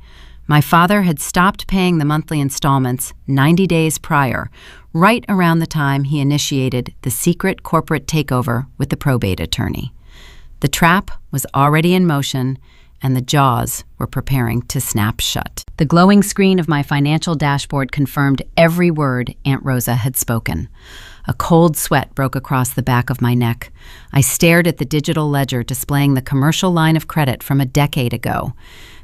Speaker 1: My father had stopped paying the monthly installments 90 days prior, right around the time he initiated the secret corporate takeover with the probate attorney. The trap was already in motion, and the jaws were preparing to snap shut. The glowing screen of my financial dashboard confirmed every word Aunt Rosa had spoken. A cold sweat broke across the back of my neck. I stared at the digital ledger displaying the commercial line of credit from a decade ago.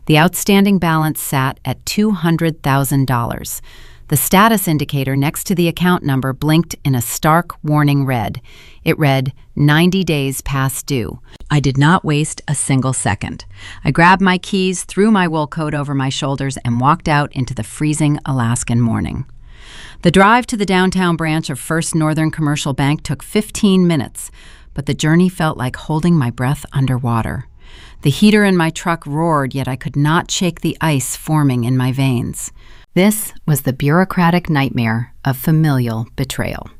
Speaker 1: The outstanding balance sat at $200,000. The status indicator next to the account number blinked in a stark warning red. It read, 90 days past due. I did not waste a single second. I grabbed my keys, threw my wool coat over my shoulders, and walked out into the freezing Alaskan morning. The drive to the downtown branch of First Northern Commercial Bank took 15 minutes, but the journey felt like holding my breath underwater. The heater in my truck roared, yet I could not shake the ice forming in my veins. This was the bureaucratic nightmare of familial betrayal.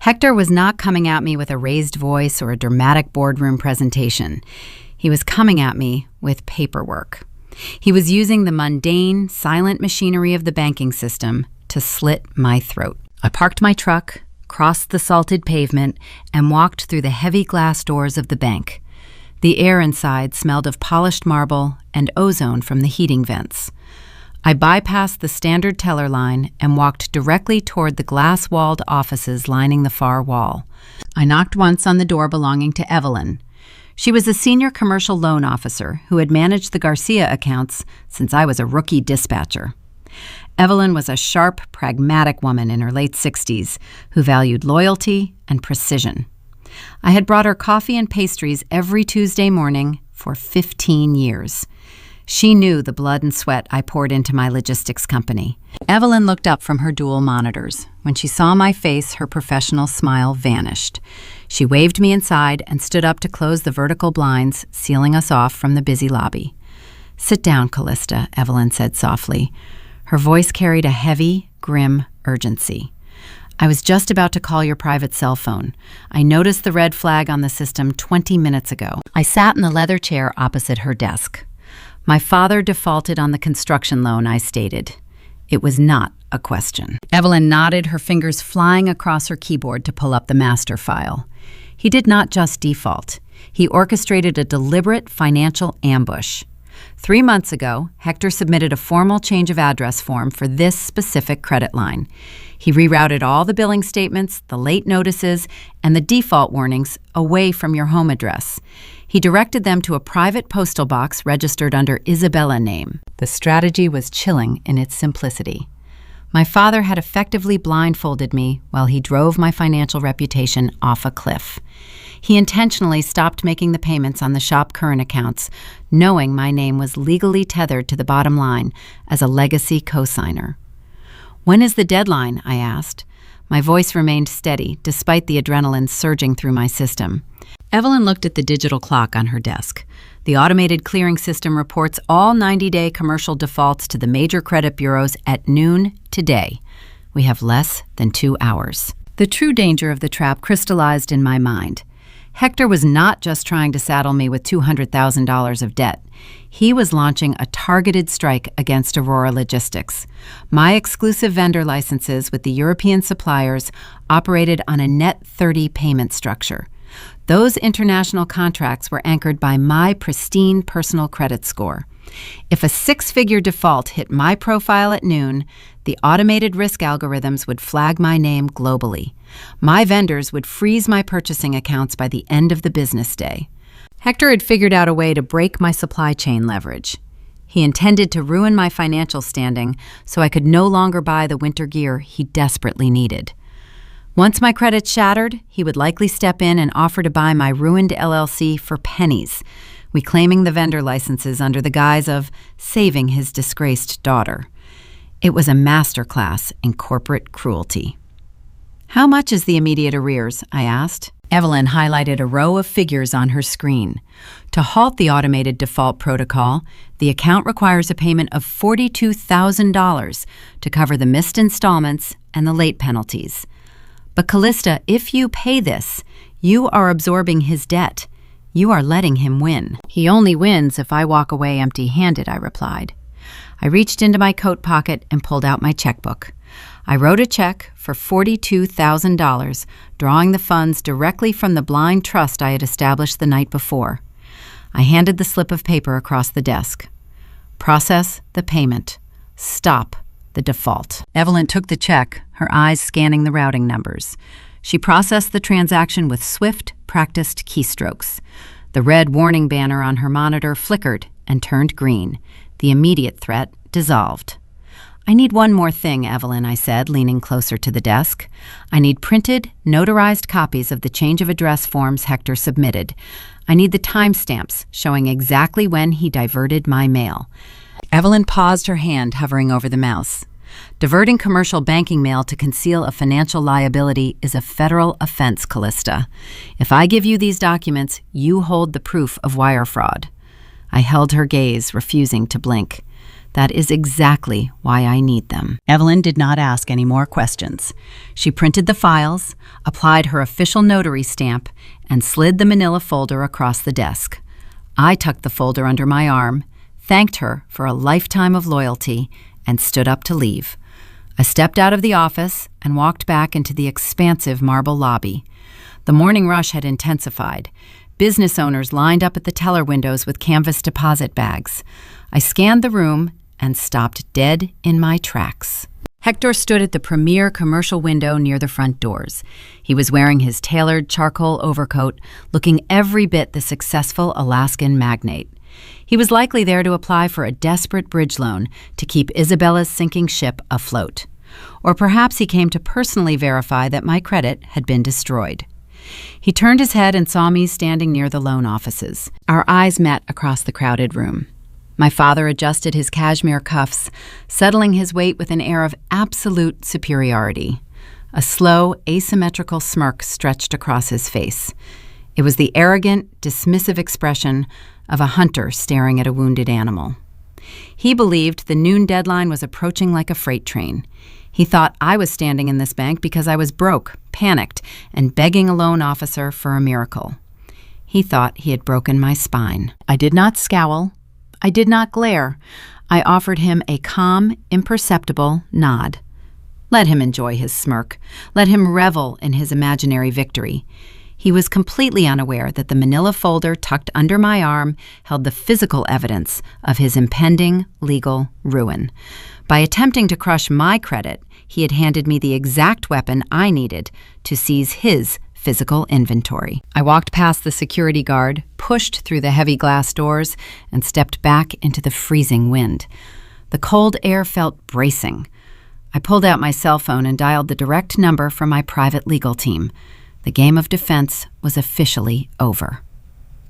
Speaker 1: Hector was not coming at me with a raised voice or a dramatic boardroom presentation. He was coming at me with paperwork. He was using the mundane, silent machinery of the banking system to slit my throat. I parked my truck, crossed the salted pavement, and walked through the heavy glass doors of the bank. The air inside smelled of polished marble and ozone from the heating vents. I bypassed the standard teller line and walked directly toward the glass-walled offices lining the far wall. I knocked once on the door belonging to Evelyn. She was a senior commercial loan officer who had managed the Garcia accounts since I was a rookie dispatcher. Evelyn was a sharp, pragmatic woman in her late 60s who valued loyalty and precision. I had brought her coffee and pastries every Tuesday morning for 15 years. She knew the blood and sweat I poured into my logistics company. Evelyn looked up from her dual monitors. When she saw my face, her professional smile vanished. She waved me inside and stood up to close the vertical blinds, sealing us off from the busy lobby. "Sit down, Callista," Evelyn said softly. Her voice carried a heavy, grim urgency. "I was just about to call your private cell phone. I noticed the red flag on the system 20 minutes ago." I sat in the leather chair opposite her desk. My father defaulted on the construction loan, I stated. It was not a question. Evelyn nodded, her fingers flying across her keyboard to pull up the master file. He did not just default. He orchestrated a deliberate financial ambush. 3 months ago, Hector submitted a formal change of address form for this specific credit line. He rerouted all the billing statements, the late notices, and the default warnings away from your home address. He directed them to a private postal box registered under Isabella name. The strategy was chilling in its simplicity. My father had effectively blindfolded me while he drove my financial reputation off a cliff. He intentionally stopped making the payments on the shop current accounts, knowing my name was legally tethered to the bottom line as a legacy cosigner. "When is the deadline?" I asked. My voice remained steady, despite the adrenaline surging through my system. Evelyn looked at the digital clock on her desk. The automated clearing system reports all 90-day commercial defaults to the major credit bureaus at noon today. We have less than 2 hours. The true danger of the trap crystallized in my mind. Hector was not just trying to saddle me with $200,000 of debt. He was launching a targeted strike against Aurora Logistics. My exclusive vendor licenses with the European suppliers operated on a net 30 payment structure. Those international contracts were anchored by my pristine personal credit score. If a 6-figure default hit my profile at noon, the automated risk algorithms would flag my name globally. My vendors would freeze my purchasing accounts by the end of the business day. Hector had figured out a way to break my supply chain leverage. He intended to ruin my financial standing so I could no longer buy the winter gear he desperately needed. Once my credit shattered, he would likely step in and offer to buy my ruined LLC for pennies, reclaiming the vendor licenses under the guise of saving his disgraced daughter. It was a masterclass in corporate cruelty. "How much is the immediate arrears?" I asked. Evelyn highlighted a row of figures on her screen. To halt the automated default protocol, the account requires a payment of $42,000 to cover the missed installments and the late penalties. "But Callista, if you pay this, you are absorbing his debt. You are letting him win." "He only wins if I walk away empty-handed," I replied. I reached into my coat pocket and pulled out my checkbook. I wrote a check for $42,000, drawing the funds directly from the blind trust I had established the night before. I handed the slip of paper across the desk. "Process the payment. Stop the default." Evelyn took the check, her eyes scanning the routing numbers. She processed the transaction with swift, practiced keystrokes. The red warning banner on her monitor flickered and turned green. The immediate threat dissolved. "I need one more thing, Evelyn," I said, leaning closer to the desk. "I need printed, notarized copies of the change of address forms Hector submitted. I need the timestamps showing exactly when he diverted my mail." Evelyn paused, her hand hovering over the mouse. Diverting commercial banking mail to conceal a financial liability is a federal offense, Callista. If I give you these documents, you hold the proof of wire fraud. I held her gaze, refusing to blink. That is exactly why I need them. Evelyn did not ask any more questions. She printed the files, applied her official notary stamp, and slid the manila folder across the desk. I tucked the folder under my arm, thanked her for a lifetime of loyalty, and stood up to leave. I stepped out of the office and walked back into the expansive marble lobby. The morning rush had intensified. Business owners lined up at the teller windows with canvas deposit bags. I scanned the room and stopped dead in my tracks. Hector stood at the premier commercial window near the front doors. He was wearing his tailored charcoal overcoat, looking every bit the successful Alaskan magnate. He was likely there to apply for a desperate bridge loan to keep Isabella's sinking ship afloat. Or perhaps he came to personally verify that my credit had been destroyed. He turned his head and saw me standing near the loan offices. Our eyes met across the crowded room. My father adjusted his cashmere cuffs, settling his weight with an air of absolute superiority. A slow, asymmetrical smirk stretched across his face. It was the arrogant, dismissive expression of a hunter staring at a wounded animal. He believed the noon deadline was approaching like a freight train. He thought I was standing in this bank because I was broke, panicked, and begging a loan officer for a miracle. He thought he had broken my spine. I did not scowl. I did not glare. I offered him a calm, imperceptible nod. Let him enjoy his smirk. Let him revel in his imaginary victory. He was completely unaware that the manila folder tucked under my arm held the physical evidence of his impending legal ruin. By attempting to crush my credit, he had handed me the exact weapon I needed to seize his physical inventory. I walked past the security guard, pushed through the heavy glass doors, and stepped back into the freezing wind. The cold air felt bracing. I pulled out my cell phone and dialed the direct number from my private legal team. The game of defense was officially over.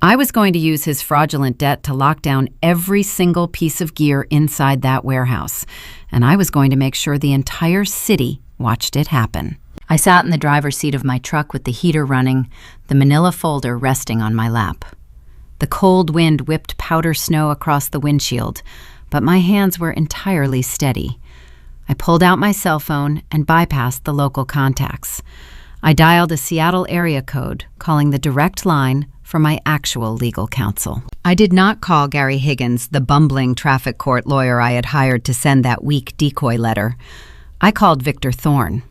Speaker 1: I was going to use his fraudulent debt to lock down every single piece of gear inside that warehouse, and I was going to make sure the entire city watched it happen. I sat in the driver's seat of my truck with the heater running, the manila folder resting on my lap. The cold wind whipped powder snow across the windshield, but my hands were entirely steady. I pulled out my cell phone and bypassed the local contacts. I dialed a Seattle area code, calling the direct line for my actual legal counsel. I did not call Gary Higgins, the bumbling traffic court lawyer I had hired to send that weak decoy letter. I called Victor Thorne.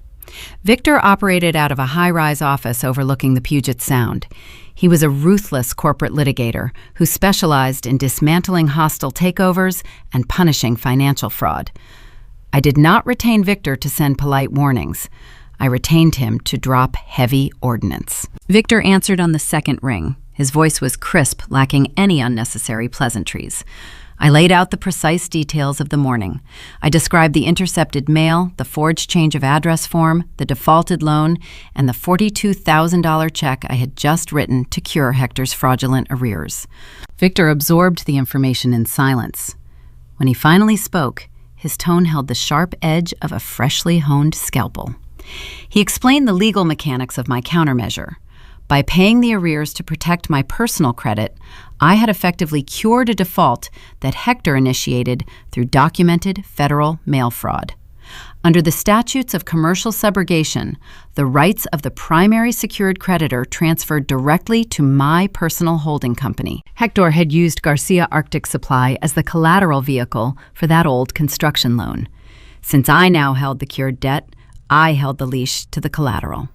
Speaker 1: Victor operated out of a high-rise office overlooking the Puget Sound. He was a ruthless corporate litigator who specialized in dismantling hostile takeovers and punishing financial fraud. I did not retain Victor to send polite warnings. I retained him to drop heavy ordnance. Victor answered on the second ring. His voice was crisp, lacking any unnecessary pleasantries. I laid out the precise details of the morning. I described the intercepted mail, the forged change of address form, the defaulted loan, and the $42,000 check I had just written to cure Hector's fraudulent arrears. Victor absorbed the information in silence. When he finally spoke, his tone held the sharp edge of a freshly honed scalpel. He explained the legal mechanics of my countermeasure. By paying the arrears to protect my personal credit, I had effectively cured a default that Hector initiated through documented federal mail fraud. Under the statutes of commercial subrogation, the rights of the primary secured creditor transferred directly to my personal holding company. Hector had used Garcia Arctic Supply as the collateral vehicle for that old construction loan. Since I now held the cured debt, I held the leash to the collateral.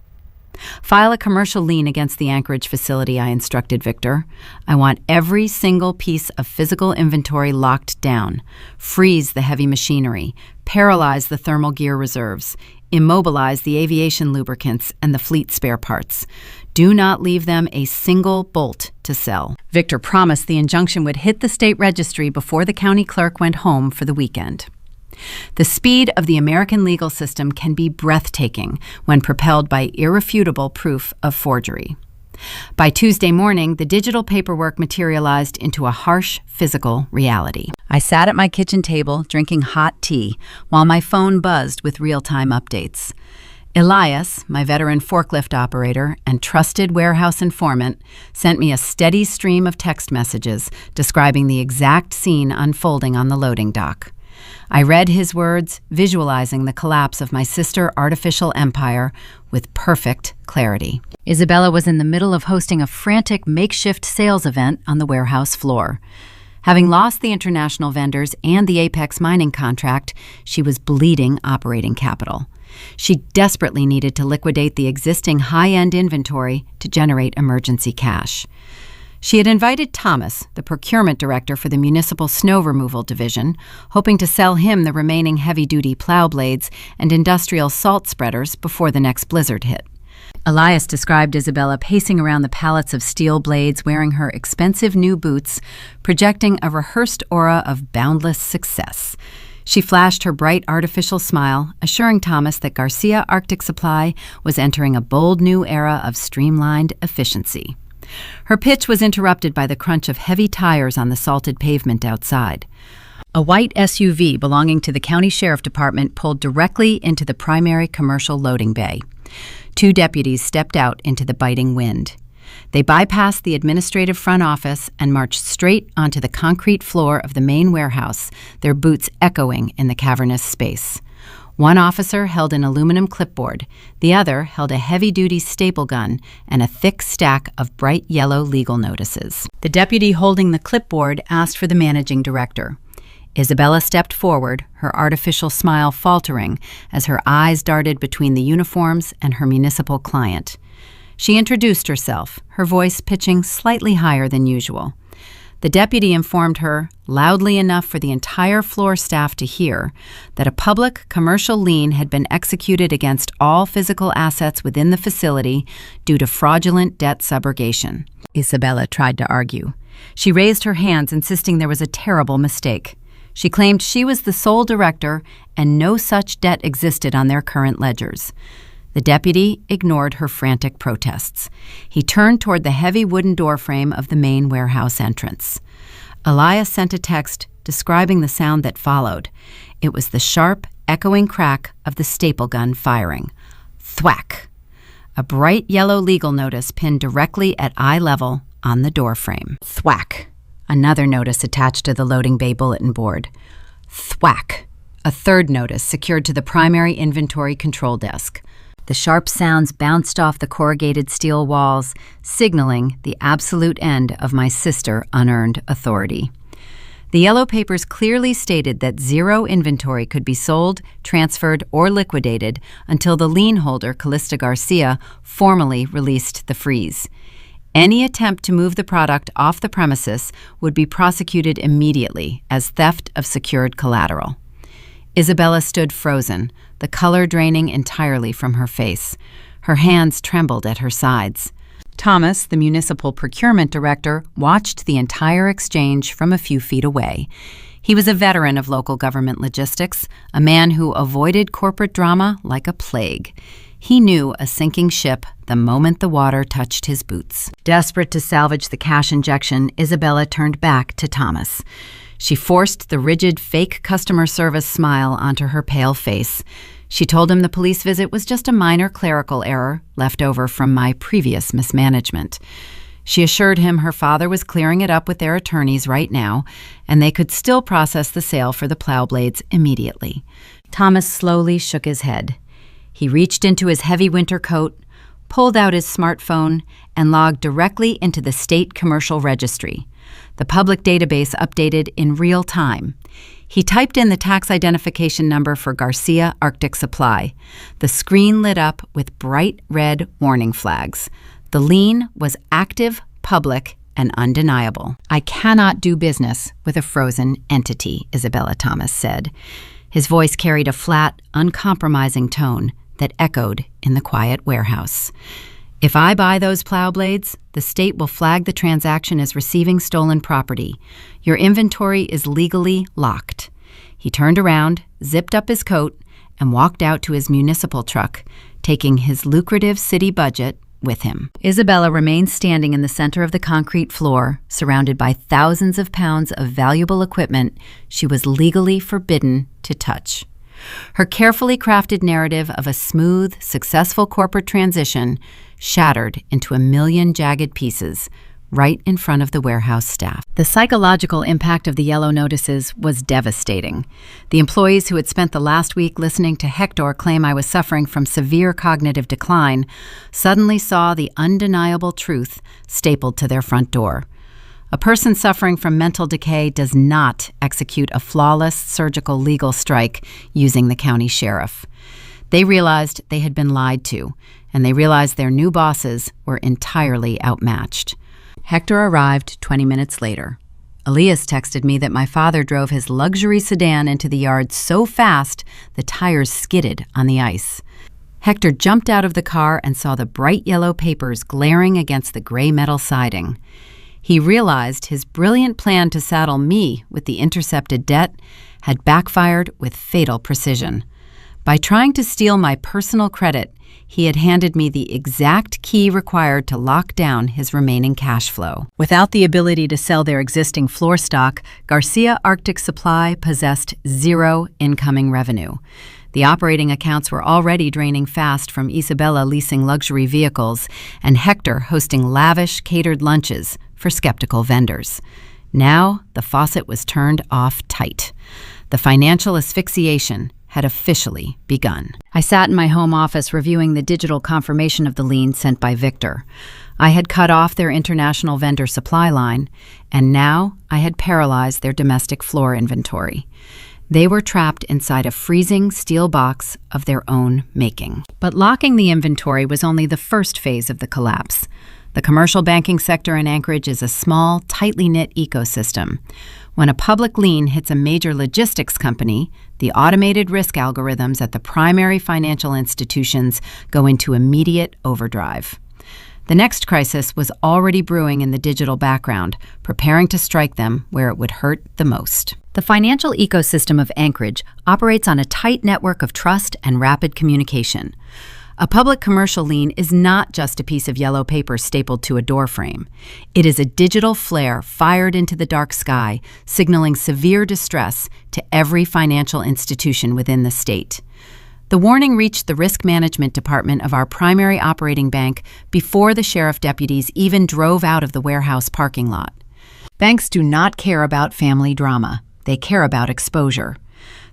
Speaker 1: File a commercial lien against the Anchorage facility, I instructed Victor. I want every single piece of physical inventory locked down. Freeze the heavy machinery. Paralyze the thermal gear reserves. Immobilize the aviation lubricants and the fleet spare parts. Do not leave them a single bolt to sell. Victor promised the injunction would hit the state registry before the county clerk went home for the weekend. The speed of the American legal system can be breathtaking when propelled by irrefutable proof of forgery. By Tuesday morning, the digital paperwork materialized into a harsh physical reality. I sat at my kitchen table drinking hot tea while my phone buzzed with real-time updates. Elias, my veteran forklift operator and trusted warehouse informant, sent me a steady stream of text messages describing the exact scene unfolding on the loading dock. I read his words, visualizing the collapse of my sister artificial empire with perfect clarity. Isabella was in the middle of hosting a frantic makeshift sales event on the warehouse floor. Having lost the international vendors and the Apex mining contract, she was bleeding operating capital. She desperately needed to liquidate the existing high-end inventory to generate emergency cash. She had invited Thomas, the procurement director for the municipal snow removal division, hoping to sell him the remaining heavy-duty plow blades and industrial salt spreaders before the next blizzard hit. Elias described Isabella pacing around the pallets of steel blades wearing her expensive new boots, projecting a rehearsed aura of boundless success. She flashed her bright artificial smile, assuring Thomas that Garcia Arctic Supply was entering a bold new era of streamlined efficiency. Her pitch was interrupted by the crunch of heavy tires on the salted pavement outside. A white SUV belonging to the county sheriff department pulled directly into the primary commercial loading bay. 2 deputies stepped out into the biting wind. They bypassed the administrative front office and marched straight onto the concrete floor of the main warehouse, their boots echoing in the cavernous space. One officer held an aluminum clipboard, the other held a heavy-duty staple gun and a thick stack of bright yellow legal notices. The deputy holding the clipboard asked for the managing director. Isabella stepped forward, her artificial smile faltering as her eyes darted between the uniforms and her municipal client. She introduced herself, her voice pitching slightly higher than usual. The deputy informed her, loudly enough for the entire floor staff to hear, that a public commercial lien had been executed against all physical assets within the facility due to fraudulent debt subrogation. Isabella tried to argue. She raised her hands, insisting there was a terrible mistake. She claimed she was the sole director and no such debt existed on their current ledgers. The deputy ignored her frantic protests. He turned toward the heavy wooden doorframe of the main warehouse entrance. Elias sent a text describing the sound that followed. It was the sharp, echoing crack of the staple gun firing. Thwack! A bright yellow legal notice pinned directly at eye level on the doorframe. Thwack! Another notice attached to the loading bay bulletin board. Thwack! A third notice secured to the primary inventory control desk. The sharp sounds bounced off the corrugated steel walls, signaling the absolute end of my sister unearned authority. The yellow papers clearly stated that 0 inventory could be sold, transferred, or liquidated until the lien holder, Callista Garcia, formally released the freeze. Any attempt to move the product off the premises would be prosecuted immediately as theft of secured collateral. Isabella stood frozen, the color draining entirely from her face. Her hands trembled at her sides. Thomas, the municipal procurement director, watched the entire exchange from a few feet away. He was a veteran of local government logistics, a man who avoided corporate drama like a plague. He knew a sinking ship the moment the water touched his boots. Desperate to salvage the cash injection, Isabella turned back to Thomas. She forced the rigid, fake customer service smile onto her pale face. She told him the police visit was just a minor clerical error left over from my previous mismanagement. She assured him her father was clearing it up with their attorneys right now, and they could still process the sale for the plow blades immediately. Thomas slowly shook his head. He reached into his heavy winter coat, pulled out his smartphone, and logged directly into the state commercial registry. The public database updated in real time. He typed in the tax identification number for Garcia Arctic Supply. The screen lit up with bright red warning flags. The lien was active, public, and undeniable. "I cannot do business with a frozen entity," Isabella Thomas said. His voice carried a flat, uncompromising tone that echoed in the quiet warehouse. "If I buy those plow blades, the state will flag the transaction as receiving stolen property. Your inventory is legally locked." He turned around, zipped up his coat, and walked out to his municipal truck, taking his lucrative city budget with him. Isabella remained standing in the center of the concrete floor, surrounded by thousands of pounds of valuable equipment she was legally forbidden to touch. Her carefully crafted narrative of a smooth, successful corporate transition shattered into a million jagged pieces right in front of the warehouse staff. The psychological impact of the yellow notices was devastating. The employees who had spent the last week listening to Hector claim I was suffering from severe cognitive decline suddenly saw the undeniable truth stapled to their front door. A person suffering from mental decay does not execute a flawless surgical legal strike using the county sheriff. They realized they had been lied to, and they realized their new bosses were entirely outmatched. Hector arrived 20 minutes later. Elias texted me that my father drove his luxury sedan into the yard so fast the tires skidded on the ice. Hector jumped out of the car and saw the bright yellow papers glaring against the gray metal siding. He realized his brilliant plan to saddle me with the intercepted debt had backfired with fatal precision. By trying to steal my personal credit, he had handed me the exact key required to lock down his remaining cash flow. Without the ability to sell their existing floor stock, Garcia Arctic Supply possessed zero incoming revenue. The operating accounts were already draining fast from Isabella leasing luxury vehicles and Hector hosting lavish catered lunches for skeptical vendors. Now, the faucet was turned off tight. The financial asphyxiation had officially begun. I sat in my home office reviewing the digital confirmation of the lien sent by Victor. I had cut off their international vendor supply line, and now I had paralyzed their domestic floor inventory. They were trapped inside a freezing steel box of their own making. But locking the inventory was only the first phase of the collapse. The commercial banking sector in Anchorage is a small, tightly knit ecosystem. When a public lien hits a major logistics company, the automated risk algorithms at the primary financial institutions go into immediate overdrive. The next crisis was already brewing in the digital background, preparing to strike them where it would hurt the most. The financial ecosystem of Anchorage operates on a tight network of trust and rapid communication. A public commercial lien is not just a piece of yellow paper stapled to a door frame. It is a digital flare fired into the dark sky, signaling severe distress to every financial institution within the state. The warning reached the risk management department of our primary operating bank before the sheriff deputies even drove out of the warehouse parking lot. Banks do not care about family drama. They care about exposure.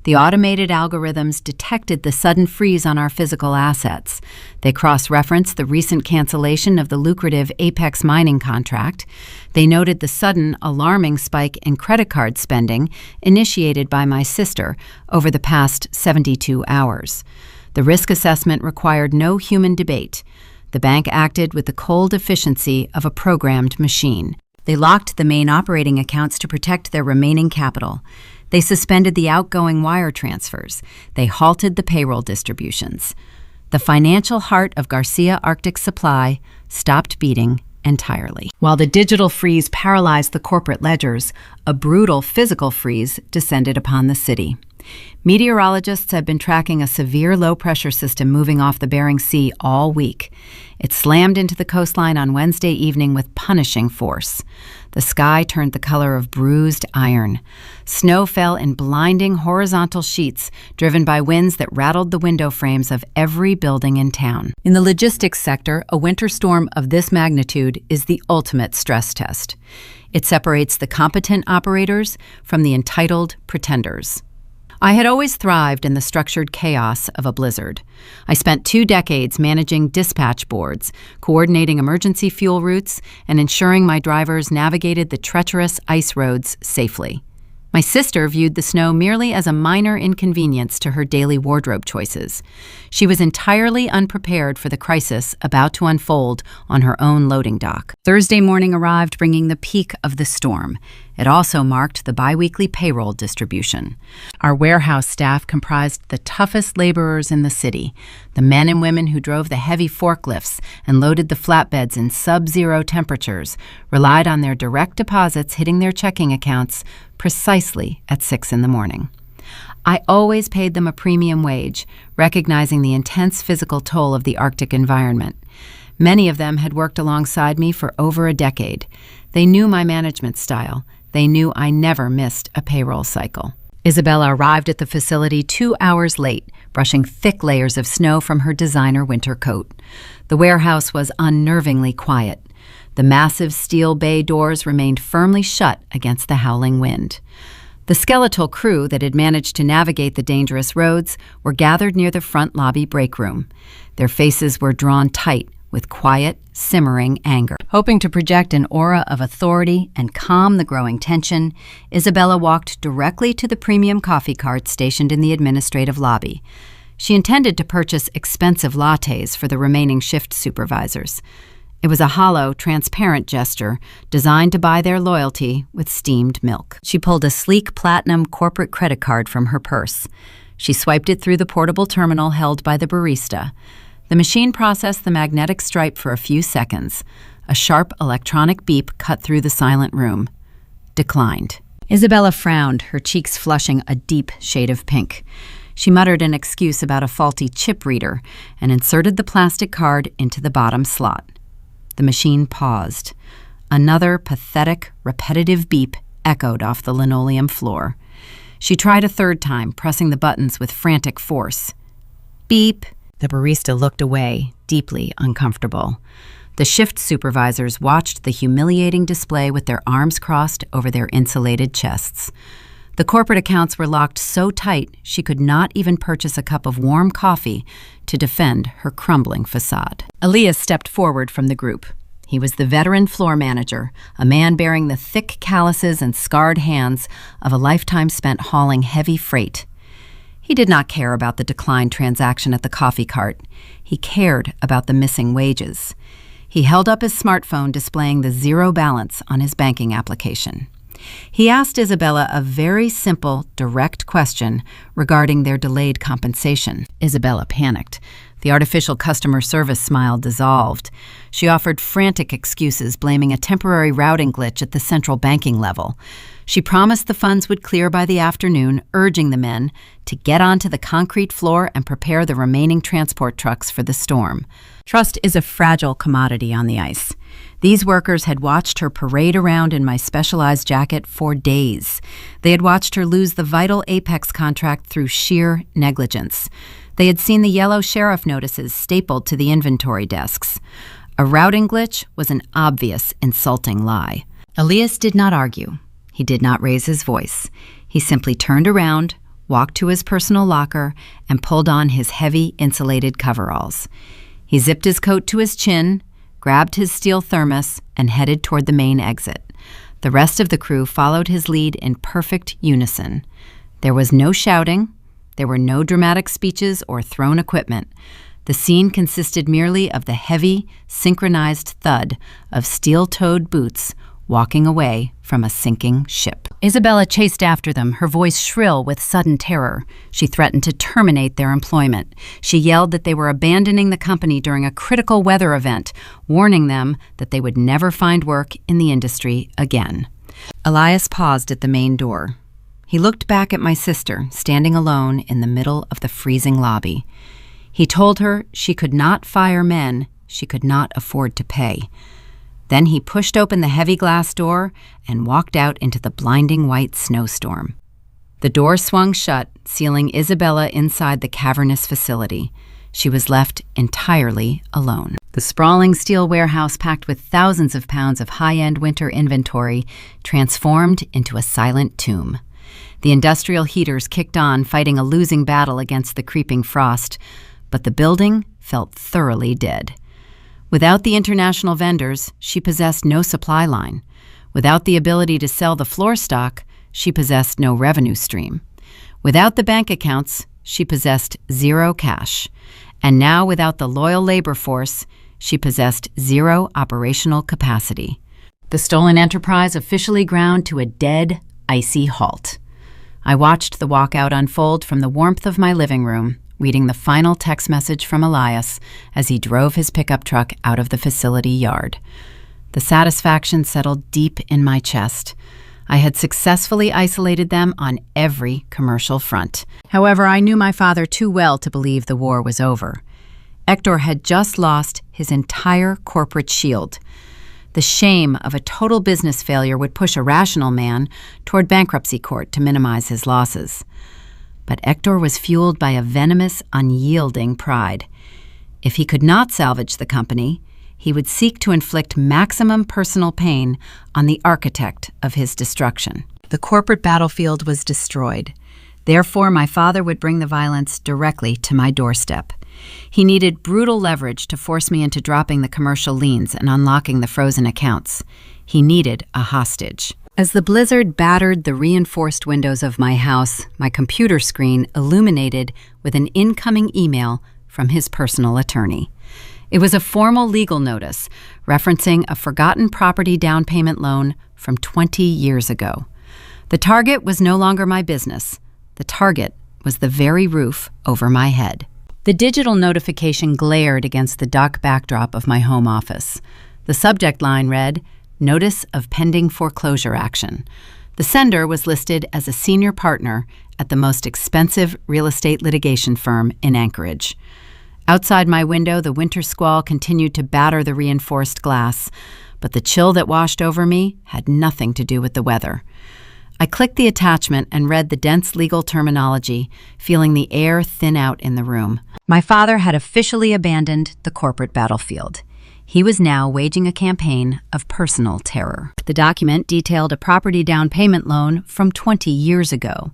Speaker 1: The automated algorithms detected the sudden freeze on our physical assets. They cross-referenced the recent cancellation of the lucrative Apex mining contract. They noted the sudden, alarming spike in credit card spending initiated by my sister over the past 72 hours. The risk assessment required no human debate. The bank acted with the cold efficiency of a programmed machine. They locked the main operating accounts to protect their remaining capital. They suspended the outgoing wire transfers. They halted the payroll distributions. The financial heart of Garcia Arctic Supply stopped beating entirely. While the digital freeze paralyzed the corporate ledgers, a brutal physical freeze descended upon the city. Meteorologists have been tracking a severe low-pressure system moving off the Bering Sea all week. It slammed into the coastline on Wednesday evening with punishing force. The sky turned the color of bruised iron. Snow fell in blinding horizontal sheets, driven by winds that rattled the window frames of every building in town. In the logistics sector, a winter storm of this magnitude is the ultimate stress test. It separates the competent operators from the entitled pretenders. I had always thrived in the structured chaos of a blizzard. I spent 2 decades managing dispatch boards, coordinating emergency fuel routes, and ensuring my drivers navigated the treacherous ice roads safely. My sister viewed the snow merely as a minor inconvenience to her daily wardrobe choices. She was entirely unprepared for the crisis about to unfold on her own loading dock. Thursday morning arrived, bringing the peak of the storm. It also marked the biweekly payroll distribution. Our warehouse staff comprised the toughest laborers in the city, the men and women who drove the heavy forklifts and loaded the flatbeds in sub-zero temperatures, relied on their direct deposits hitting their checking accounts precisely at 6 in the morning. I always paid them a premium wage, recognizing the intense physical toll of the Arctic environment. Many of them had worked alongside me for over a decade. They knew my management style. They knew I never missed a payroll cycle. Isabella arrived at the facility 2 hours late, brushing thick layers of snow from her designer winter coat. The warehouse was unnervingly quiet. The massive steel bay doors remained firmly shut against the howling wind. The skeletal crew that had managed to navigate the dangerous roads were gathered near the front lobby break room. Their faces were drawn tight with quiet, simmering anger. Hoping to project an aura of authority and calm the growing tension, Isabella walked directly to the premium coffee cart stationed in the administrative lobby. She intended to purchase expensive lattes for the remaining shift supervisors. It was a hollow, transparent gesture designed to buy their loyalty with steamed milk. She pulled a sleek platinum corporate credit card from her purse. She swiped it through the portable terminal held by the barista. The machine processed the magnetic stripe for a few seconds. A sharp electronic beep cut through the silent room. Declined. Isabella frowned, her cheeks flushing a deep shade of pink. She muttered an excuse about a faulty chip reader and inserted the plastic card into the bottom slot. The machine paused. Another pathetic, repetitive beep echoed off the linoleum floor. She tried a third time, pressing the buttons with frantic force. Beep. The barista looked away, deeply uncomfortable. The shift supervisors watched the humiliating display with their arms crossed over their insulated chests. The corporate accounts were locked so tight she could not even purchase a cup of warm coffee to defend her crumbling facade. Elias stepped forward from the group. He was the veteran floor manager, a man bearing the thick calluses and scarred hands of a lifetime spent hauling heavy freight. He did not care about the declined transaction at the coffee cart. He cared about the missing wages. He held up his smartphone displaying the zero balance on his banking application. He asked Isabella a very simple, direct question regarding their delayed compensation. Isabella panicked. The artificial customer service smile dissolved. She offered frantic excuses, blaming a temporary routing glitch at the central banking level. She promised the funds would clear by the afternoon, urging the men to get onto the concrete floor and prepare the remaining transport trucks for the storm. Trust is a fragile commodity on the ice. These workers had watched her parade around in my specialized jacket for days. They had watched her lose the vital Apex contract through sheer negligence. They had seen the yellow sheriff notices stapled to the inventory desks. A routing glitch was an obvious, insulting lie. Elias did not argue. He did not raise his voice. He simply turned around, walked to his personal locker, and pulled on his heavy, insulated coveralls. He zipped his coat to his chin, grabbed his steel thermos, and headed toward the main exit. The rest of the crew followed his lead in perfect unison. There was no shouting. There were no dramatic speeches or thrown equipment. The scene consisted merely of the heavy, synchronized thud of steel-toed boots walking away from a sinking ship. Isabella chased after them, her voice shrill with sudden terror. She threatened to terminate their employment. She yelled that they were abandoning the company during a critical weather event, warning them that they would never find work in the industry again. Elias paused at the main door. He looked back at my sister, standing alone in the middle of the freezing lobby. He told her she could not fire men she could not afford to pay. Then he pushed open the heavy glass door and walked out into the blinding white snowstorm. The door swung shut, sealing Isabella inside the cavernous facility. She was left entirely alone. The sprawling steel warehouse packed with thousands of pounds of high-end winter inventory transformed into a silent tomb. The industrial heaters kicked on, fighting a losing battle against the creeping frost, but the building felt thoroughly dead. Without the international vendors, she possessed no supply line. Without the ability to sell the floor stock, she possessed no revenue stream. Without the bank accounts, she possessed zero cash. And now, without the loyal labor force, she possessed zero operational capacity. The stolen enterprise officially ground to a dead, icy halt. I watched the walkout unfold from the warmth of my living room, reading the final text message from Elias as he drove his pickup truck out of the facility yard. The satisfaction settled deep in my chest. I had successfully isolated them on every commercial front. However, I knew my father too well to believe the war was over. Hector had just lost his entire corporate shield. The shame of a total business failure would push a rational man toward bankruptcy court to minimize his losses. But Hector was fueled by a venomous, unyielding pride. If he could not salvage the company, he would seek to inflict maximum personal pain on the architect of his destruction. The corporate battlefield was destroyed. Therefore, my father would bring the violence directly to my doorstep. He needed brutal leverage to force me into dropping the commercial liens and unlocking the frozen accounts. He needed a hostage. As the blizzard battered the reinforced windows of my house, my computer screen illuminated with an incoming email from his personal attorney. It was a formal legal notice referencing a forgotten property down payment loan from 20 years ago. The target was no longer my business. The target was the very roof over my head. The digital notification glared against the dark backdrop of my home office. The subject line read, "Notice of pending foreclosure action." The sender was listed as a senior partner at the most expensive real estate litigation firm in Anchorage. Outside my window, the winter squall continued to batter the reinforced glass, but the chill that washed over me had nothing to do with the weather. I clicked the attachment and read the dense legal terminology, feeling the air thin out in the room. My father had officially abandoned the corporate battlefield. He was now waging a campaign of personal terror. The document detailed a property down payment loan from 20 years ago.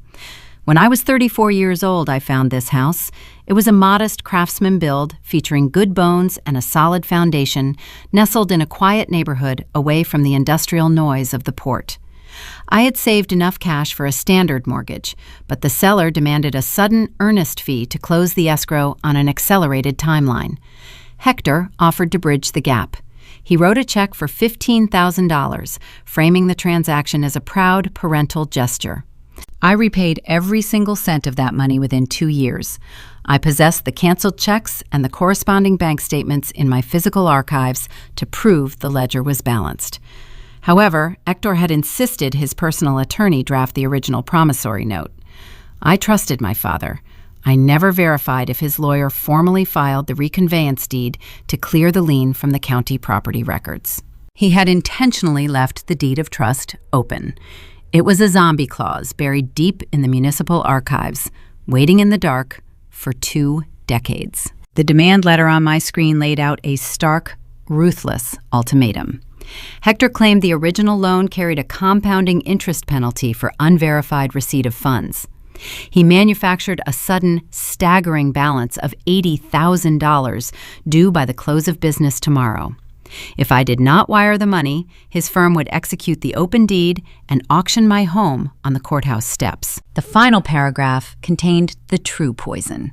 Speaker 1: When I was 34 years old, I found this house. It was a modest craftsman build featuring good bones and a solid foundation, nestled in a quiet neighborhood away from the industrial noise of the port. I had saved enough cash for a standard mortgage, but the seller demanded a sudden earnest fee to close the escrow on an accelerated timeline. Hector offered to bridge the gap. He wrote a check for $15,000, framing the transaction as a proud parental gesture. I repaid every single cent of that money within 2 years. I possessed the canceled checks and the corresponding bank statements in my physical archives to prove the ledger was balanced. However, Hector had insisted his personal attorney draft the original promissory note. I trusted my father. I never verified if his lawyer formally filed the reconveyance deed to clear the lien from the county property records. He had intentionally left the deed of trust open. It was a zombie clause buried deep in the municipal archives, waiting in the dark for 2 decades. The demand letter on my screen laid out a stark, ruthless ultimatum. Hector claimed the original loan carried a compounding interest penalty for unverified receipt of funds. He manufactured a sudden, staggering balance of $80,000 due by the close of business tomorrow. If I did not wire the money, his firm would execute the open deed and auction my home on the courthouse steps. The final paragraph contained the true poison.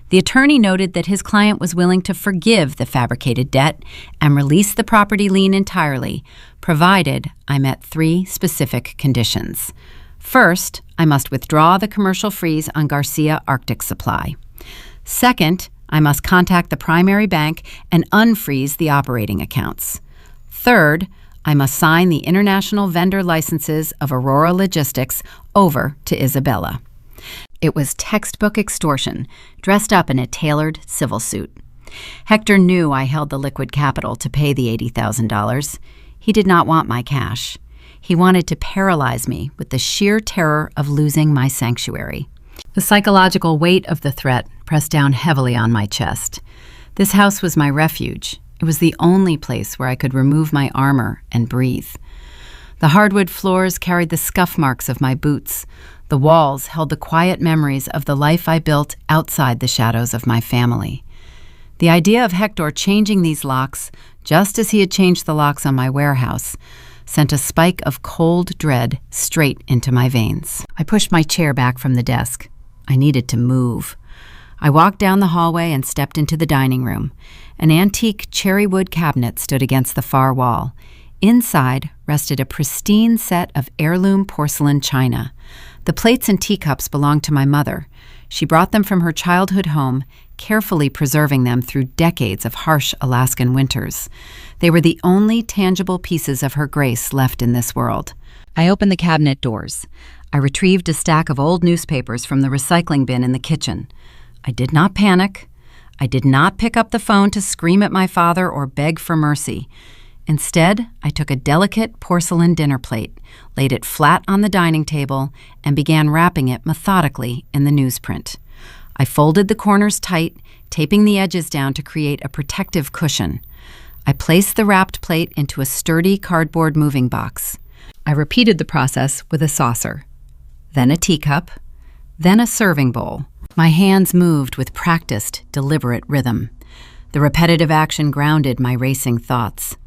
Speaker 1: The attorney noted that his client was willing to forgive the fabricated debt and release the property lien entirely, provided I met 3 specific conditions. First, I must withdraw the commercial freeze on Garcia Arctic Supply. Second, I must contact the primary bank and unfreeze the operating accounts. Third, I must sign the international vendor licenses of Aurora Logistics over to Isabella. It was textbook extortion, dressed up in a tailored civil suit. Hector knew I held the liquid capital to pay the $80,000. He did not want my cash. He wanted to paralyze me with the sheer terror of losing my sanctuary. The psychological weight of the threat pressed down heavily on my chest. This house was my refuge. It was the only place where I could remove my armor and breathe. The hardwood floors carried the scuff marks of my boots. The walls held the quiet memories of the life I built outside the shadows of my family. The idea of Hector changing these locks, just as he had changed the locks on my warehouse, sent a spike of cold dread straight into my veins. I pushed my chair back from the desk. I needed to move. I walked down the hallway and stepped into the dining room. An antique cherry wood cabinet stood against the far wall. Inside rested a pristine set of heirloom porcelain china. The plates and teacups belonged to my mother. She brought them from her childhood home, carefully preserving them through decades of harsh Alaskan winters. They were the only tangible pieces of her grace left in this world. I opened the cabinet doors. I retrieved a stack of old newspapers from the recycling bin in the kitchen. I did not panic. I did not pick up the phone to scream at my father or beg for mercy. Instead, I took a delicate porcelain dinner plate, laid it flat on the dining table, and began wrapping it methodically in the newsprint. I folded the corners tight, taping the edges down to create a protective cushion. I placed the wrapped plate into a sturdy cardboard moving box. I repeated the process with a saucer, then a teacup, then a serving bowl. My hands moved with practiced, deliberate rhythm. The repetitive action grounded my racing thoughts.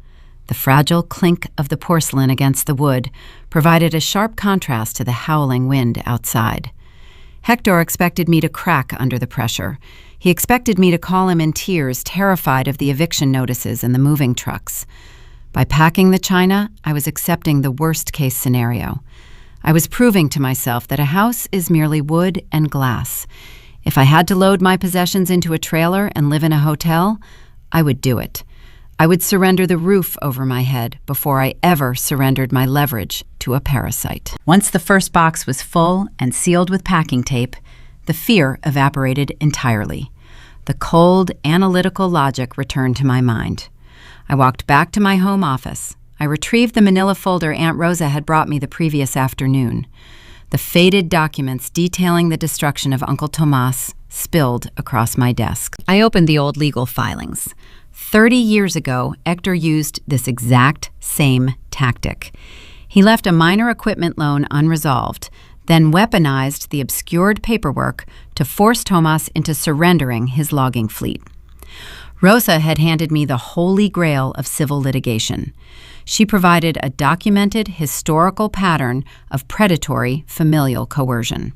Speaker 1: The fragile clink of the porcelain against the wood provided a sharp contrast to the howling wind outside. Hector expected me to crack under the pressure. He expected me to call him in tears, terrified of the eviction notices and the moving trucks. By packing the china, I was accepting the worst-case scenario. I was proving to myself that a house is merely wood and glass. If I had to load my possessions into a trailer and live in a hotel, I would do it. I would surrender the roof over my head before I ever surrendered my leverage to a parasite. Once the first box was full and sealed with packing tape, the fear evaporated entirely. The cold, analytical logic returned to my mind. I walked back to my home office. I retrieved the manila folder Aunt Rosa had brought me the previous afternoon. The faded documents detailing the destruction of Uncle Tomas spilled across my desk. I opened the old legal filings. 30 years ago, Hector used this exact same tactic. He left a minor equipment loan unresolved, then weaponized the obscured paperwork to force Tomas into surrendering his logging fleet. Rosa had handed me the holy grail of civil litigation. She provided a documented historical pattern of predatory familial coercion.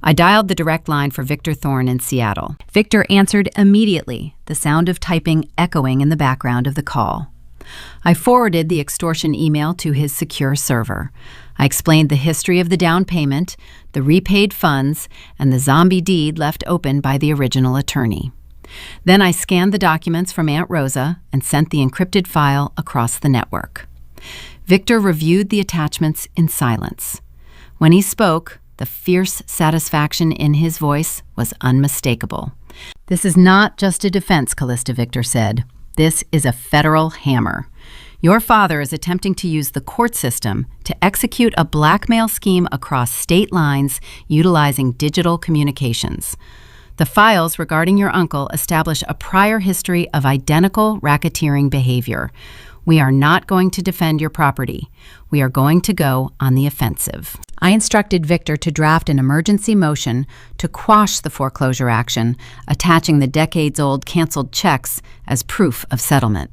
Speaker 1: I dialed the direct line for Victor Thorne in Seattle. Victor answered immediately, the sound of typing echoing in the background of the call. I forwarded the extortion email to his secure server. I explained the history of the down payment, the repaid funds, and the zombie deed left open by the original attorney. Then I scanned the documents from Aunt Rosa and sent the encrypted file across the network. Victor reviewed the attachments in silence. When he spoke, the fierce satisfaction in his voice was unmistakable. "This is not just a defense," Callista Victor said. "This is a federal hammer. Your father is attempting to use the court system to execute a blackmail scheme across state lines utilizing digital communications. The files regarding your uncle establish a prior history of identical racketeering behavior. We are not going to defend your property. We are going to go on the offensive." I instructed Victor to draft an emergency motion to quash the foreclosure action, attaching the decades-old canceled checks as proof of settlement.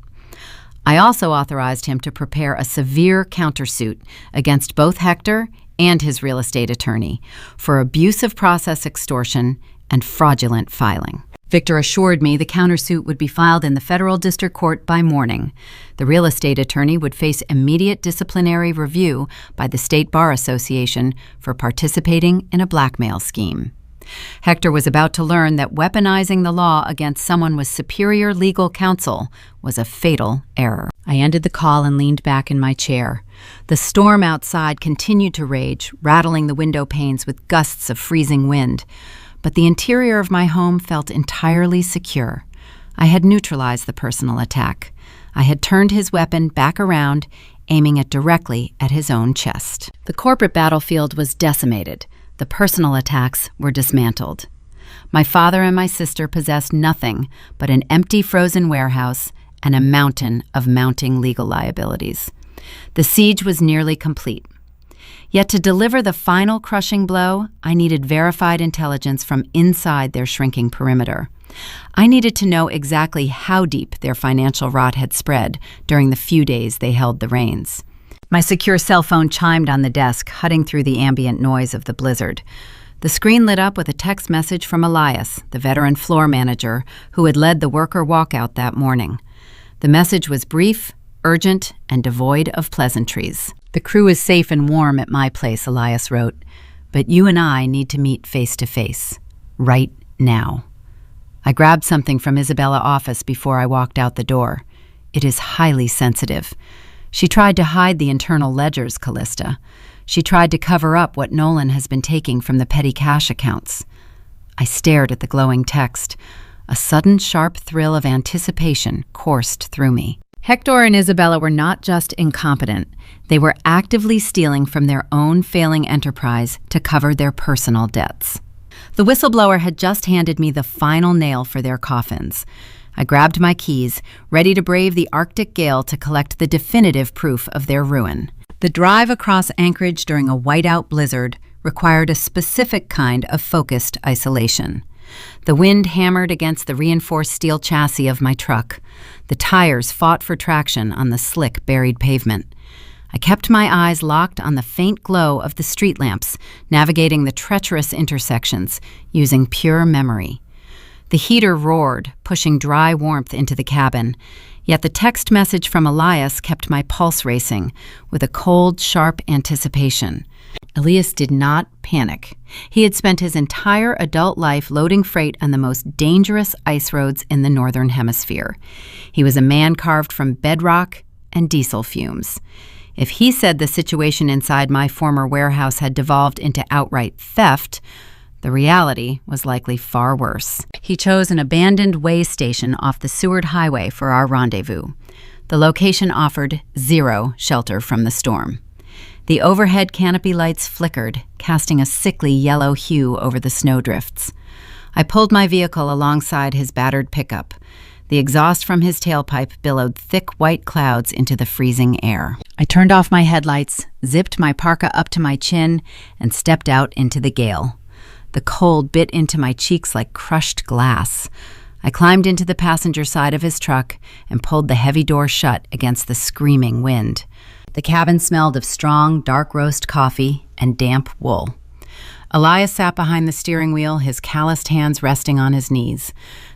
Speaker 1: I also authorized him to prepare a severe countersuit against both Hector and his real estate attorney for abuse of process extortion and fraudulent filing. Victor assured me the countersuit would be filed in the federal district court by morning. The real estate attorney would face immediate disciplinary review by the State Bar Association for participating in a blackmail scheme. Hector was about to learn that weaponizing the law against someone with superior legal counsel was a fatal error. I ended the call and leaned back in my chair. The storm outside continued to rage, rattling the window panes with gusts of freezing wind. But the interior of my home felt entirely secure. I had neutralized the personal attack. I had turned his weapon back around, aiming it directly at his own chest. The corporate battlefield was decimated. The personal attacks were dismantled. My father and my sister possessed nothing but an empty frozen warehouse and a mountain of mounting legal liabilities. The siege was nearly complete. Yet to deliver the final crushing blow, I needed verified intelligence from inside their shrinking perimeter. I needed to know exactly how deep their financial rot had spread during the few days they held the reins. My secure cell phone chimed on the desk, cutting through the ambient noise of the blizzard. The screen lit up with a text message from Elias, the veteran floor manager who had led the worker walkout that morning. The message was brief, urgent, and devoid of pleasantries. "The crew is safe and warm at my place," Elias wrote, "but you and I need to meet face to face, right now." I grabbed something from Isabella's office before I walked out the door. It is highly sensitive. She tried to hide the internal ledgers, Callista. She tried to cover up what Nolan has been taking from the petty cash accounts. I stared at the glowing text. A sudden sharp thrill of anticipation coursed through me. Hector and Isabella were not just incompetent, they were actively stealing from their own failing enterprise to cover their personal debts. The whistleblower had just handed me the final nail for their coffins. I grabbed my keys, ready to brave the Arctic gale to collect the definitive proof of their ruin. The drive across Anchorage during a whiteout blizzard required a specific kind of focused isolation. The wind hammered against the reinforced steel chassis of my truck. The tires fought for traction on the slick, buried pavement. I kept my eyes locked on the faint glow of the street lamps, navigating the treacherous intersections using pure memory. The heater roared, pushing dry warmth into the cabin, yet the text message from Elias kept my pulse racing with a cold, sharp anticipation. Elias did not panic. He had spent his entire adult life loading freight on the most dangerous ice roads in the Northern Hemisphere. He was a man carved from bedrock and diesel fumes. If he said the situation inside my former warehouse had devolved into outright theft, the reality was likely far worse. He chose an abandoned way station off the Seward Highway for our rendezvous. The location offered zero shelter from the storm. The overhead canopy lights flickered, casting a sickly yellow hue over the snowdrifts. I pulled my vehicle alongside his battered pickup. The exhaust from his tailpipe billowed thick white clouds into the freezing air. I turned off my headlights, zipped my parka up to my chin, and stepped out into the gale. The cold bit into my cheeks like crushed glass. I climbed into the passenger side of his truck and pulled the heavy door shut against the screaming wind. The cabin smelled of strong, dark roast coffee and damp wool. Elias sat behind the steering wheel, his calloused hands resting on his knees.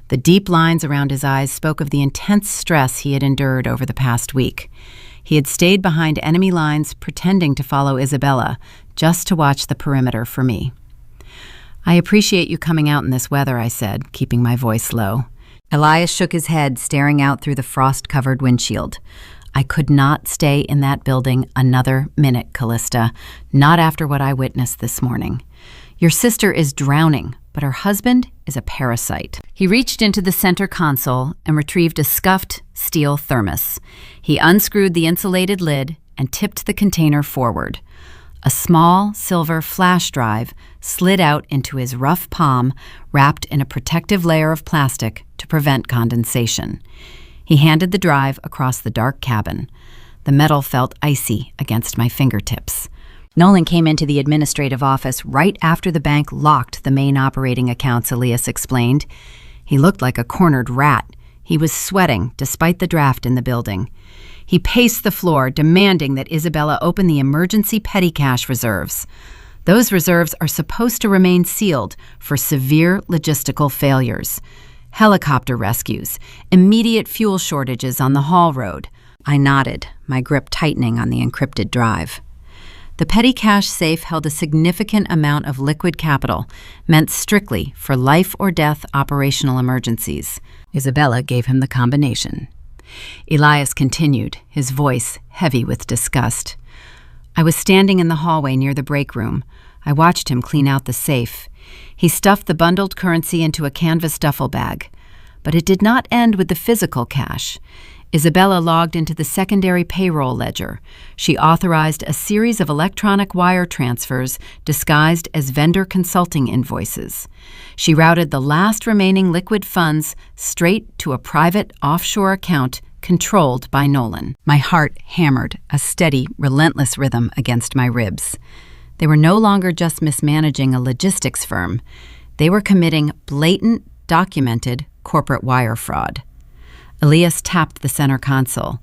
Speaker 1: The deep lines around his eyes spoke of the intense stress he had endured over the past week. He had stayed behind enemy lines, pretending to follow Isabella, just to watch the perimeter for me. "I appreciate you coming out in this weather," I said, keeping my voice low. Elias shook his head, staring out through the frost-covered windshield. "I could not stay in that building another minute, Callista, not after what I witnessed this morning. Your sister is drowning, but her husband is a parasite." He reached into the center console and retrieved a scuffed steel thermos. He unscrewed the insulated lid and tipped the container forward. A small silver flash drive slid out into his rough palm, wrapped in a protective layer of plastic to prevent condensation. He handed the drive across the dark cabin. The metal felt icy against my fingertips. Nolan came into the administrative office right after the bank locked the main operating accounts, Elias explained. He looked like a cornered rat. He was sweating despite the draft in the building. He paced the floor, demanding that Isabella open the emergency petty cash reserves. Those reserves are supposed to remain sealed for severe logistical failures. Helicopter rescues, immediate fuel shortages on the haul road. I nodded, my grip tightening on the encrypted drive. The petty cash safe held a significant amount of liquid capital, meant strictly for life-or-death operational emergencies. Isabella gave him the combination. Elias continued, his voice heavy with disgust. I was standing in the hallway near the break room. I watched him clean out the safe. He stuffed the bundled currency into a canvas duffel bag. But it did not end with the physical cash. Isabella logged into the secondary payroll ledger. She authorized a series of electronic wire transfers disguised as vendor consulting invoices. She routed the last remaining liquid funds straight to a private offshore account controlled by Nolan. My heart hammered, a steady, relentless rhythm against my ribs. They were no longer just mismanaging a logistics firm. They were committing blatant, documented corporate wire fraud. Elias tapped the center console.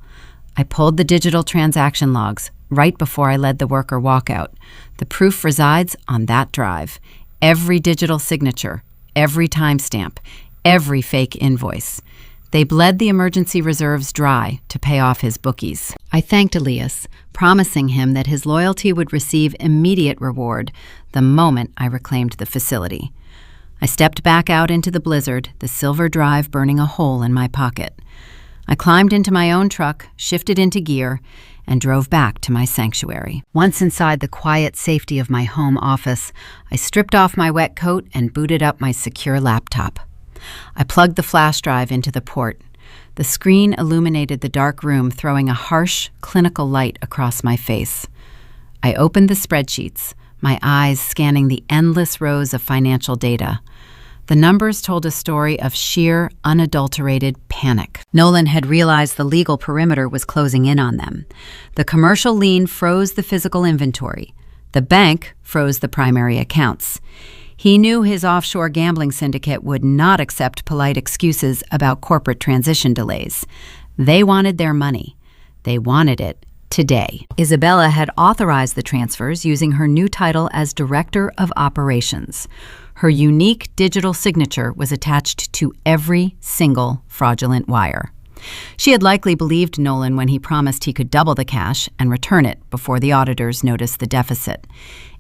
Speaker 1: I pulled the digital transaction logs right before I led the worker walkout. The proof resides on that drive. Every digital signature, every timestamp, every fake invoice. They bled the emergency reserves dry to pay off his bookies. I thanked Elias, promising him that his loyalty would receive immediate reward the moment I reclaimed the facility. I stepped back out into the blizzard, the silver drive burning a hole in my pocket. I climbed into my own truck, shifted into gear, and drove back to my sanctuary. Once inside the quiet safety of my home office, I stripped off my wet coat and booted up my secure laptop. I plugged the flash drive into the port. The screen illuminated the dark room, throwing a harsh, clinical light across my face. I opened the spreadsheets, my eyes scanning the endless rows of financial data. The numbers told a story of sheer, unadulterated panic. Nolan had realized the legal perimeter was closing in on them. The commercial lien froze the physical inventory. The bank froze the primary accounts. He knew his offshore gambling syndicate would not accept polite excuses about corporate transition delays. They wanted their money. They wanted it today. Isabella had authorized the transfers using her new title as Director of Operations. Her unique digital signature was attached to every single fraudulent wire. She had likely believed Nolan when he promised he could double the cash and return it before the auditors noticed the deficit.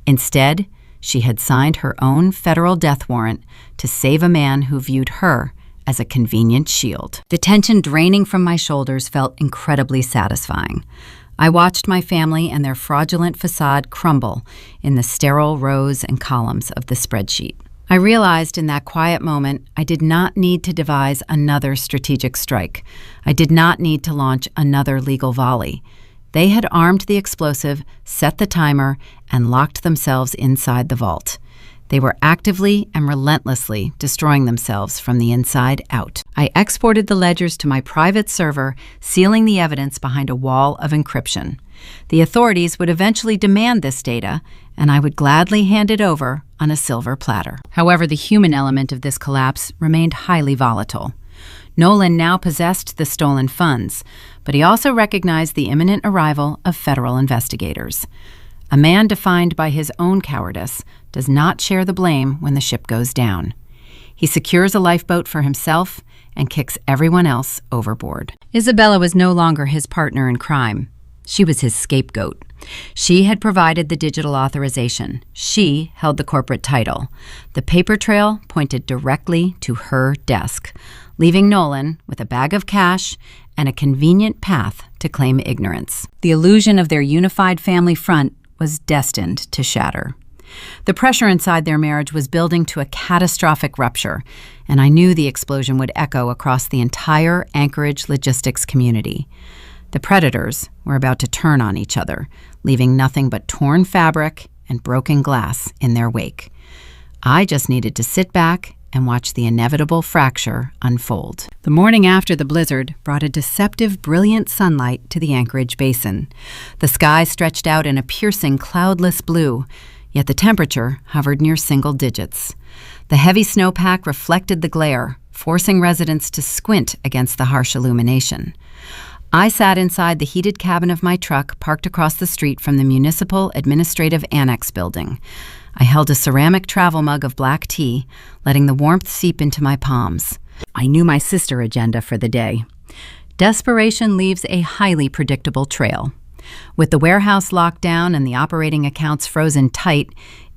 Speaker 1: Instead, she had signed her own federal death warrant to save a man who viewed her as a convenient shield. The tension draining from my shoulders felt incredibly satisfying. I watched my family and their fraudulent facade crumble in the sterile rows and columns of the spreadsheet. I realized in that quiet moment I did not need to devise another strategic strike. I did not need to launch another legal volley. They had armed the explosive, set the timer, and locked themselves inside the vault. They were actively and relentlessly destroying themselves from the inside out. I exported the ledgers to my private server, sealing the evidence behind a wall of encryption. The authorities would eventually demand this data, and I would gladly hand it over on a silver platter. However, the human element of this collapse remained highly volatile. Nolan now possessed the stolen funds, but he also recognized the imminent arrival of federal investigators. A man defined by his own cowardice does not share the blame when the ship goes down. He secures a lifeboat for himself and kicks everyone else overboard. Isabella was no longer his partner in crime. She was his scapegoat. She had provided the digital authorization. She held the corporate title. The paper trail pointed directly to her desk, leaving Nolan with a bag of cash and a convenient path to claim ignorance. The illusion of their unified family front was destined to shatter. The pressure inside their marriage was building to a catastrophic rupture, and I knew the explosion would echo across the entire Anchorage logistics community. The predators were about to turn on each other, leaving nothing but torn fabric and broken glass in their wake. I just needed to sit back and watch the inevitable fracture unfold. The morning after the blizzard brought a deceptive, brilliant sunlight to the Anchorage basin. The sky stretched out in a piercing, cloudless blue, yet the temperature hovered near single digits. The heavy snowpack reflected the glare, forcing residents to squint against the harsh illumination. I sat inside the heated cabin of my truck parked across the street from the Municipal Administrative Annex building. I held a ceramic travel mug of black tea, letting the warmth seep into my palms. I knew my sister agenda for the day. Desperation leaves a highly predictable trail. With the warehouse locked down and the operating accounts frozen tight,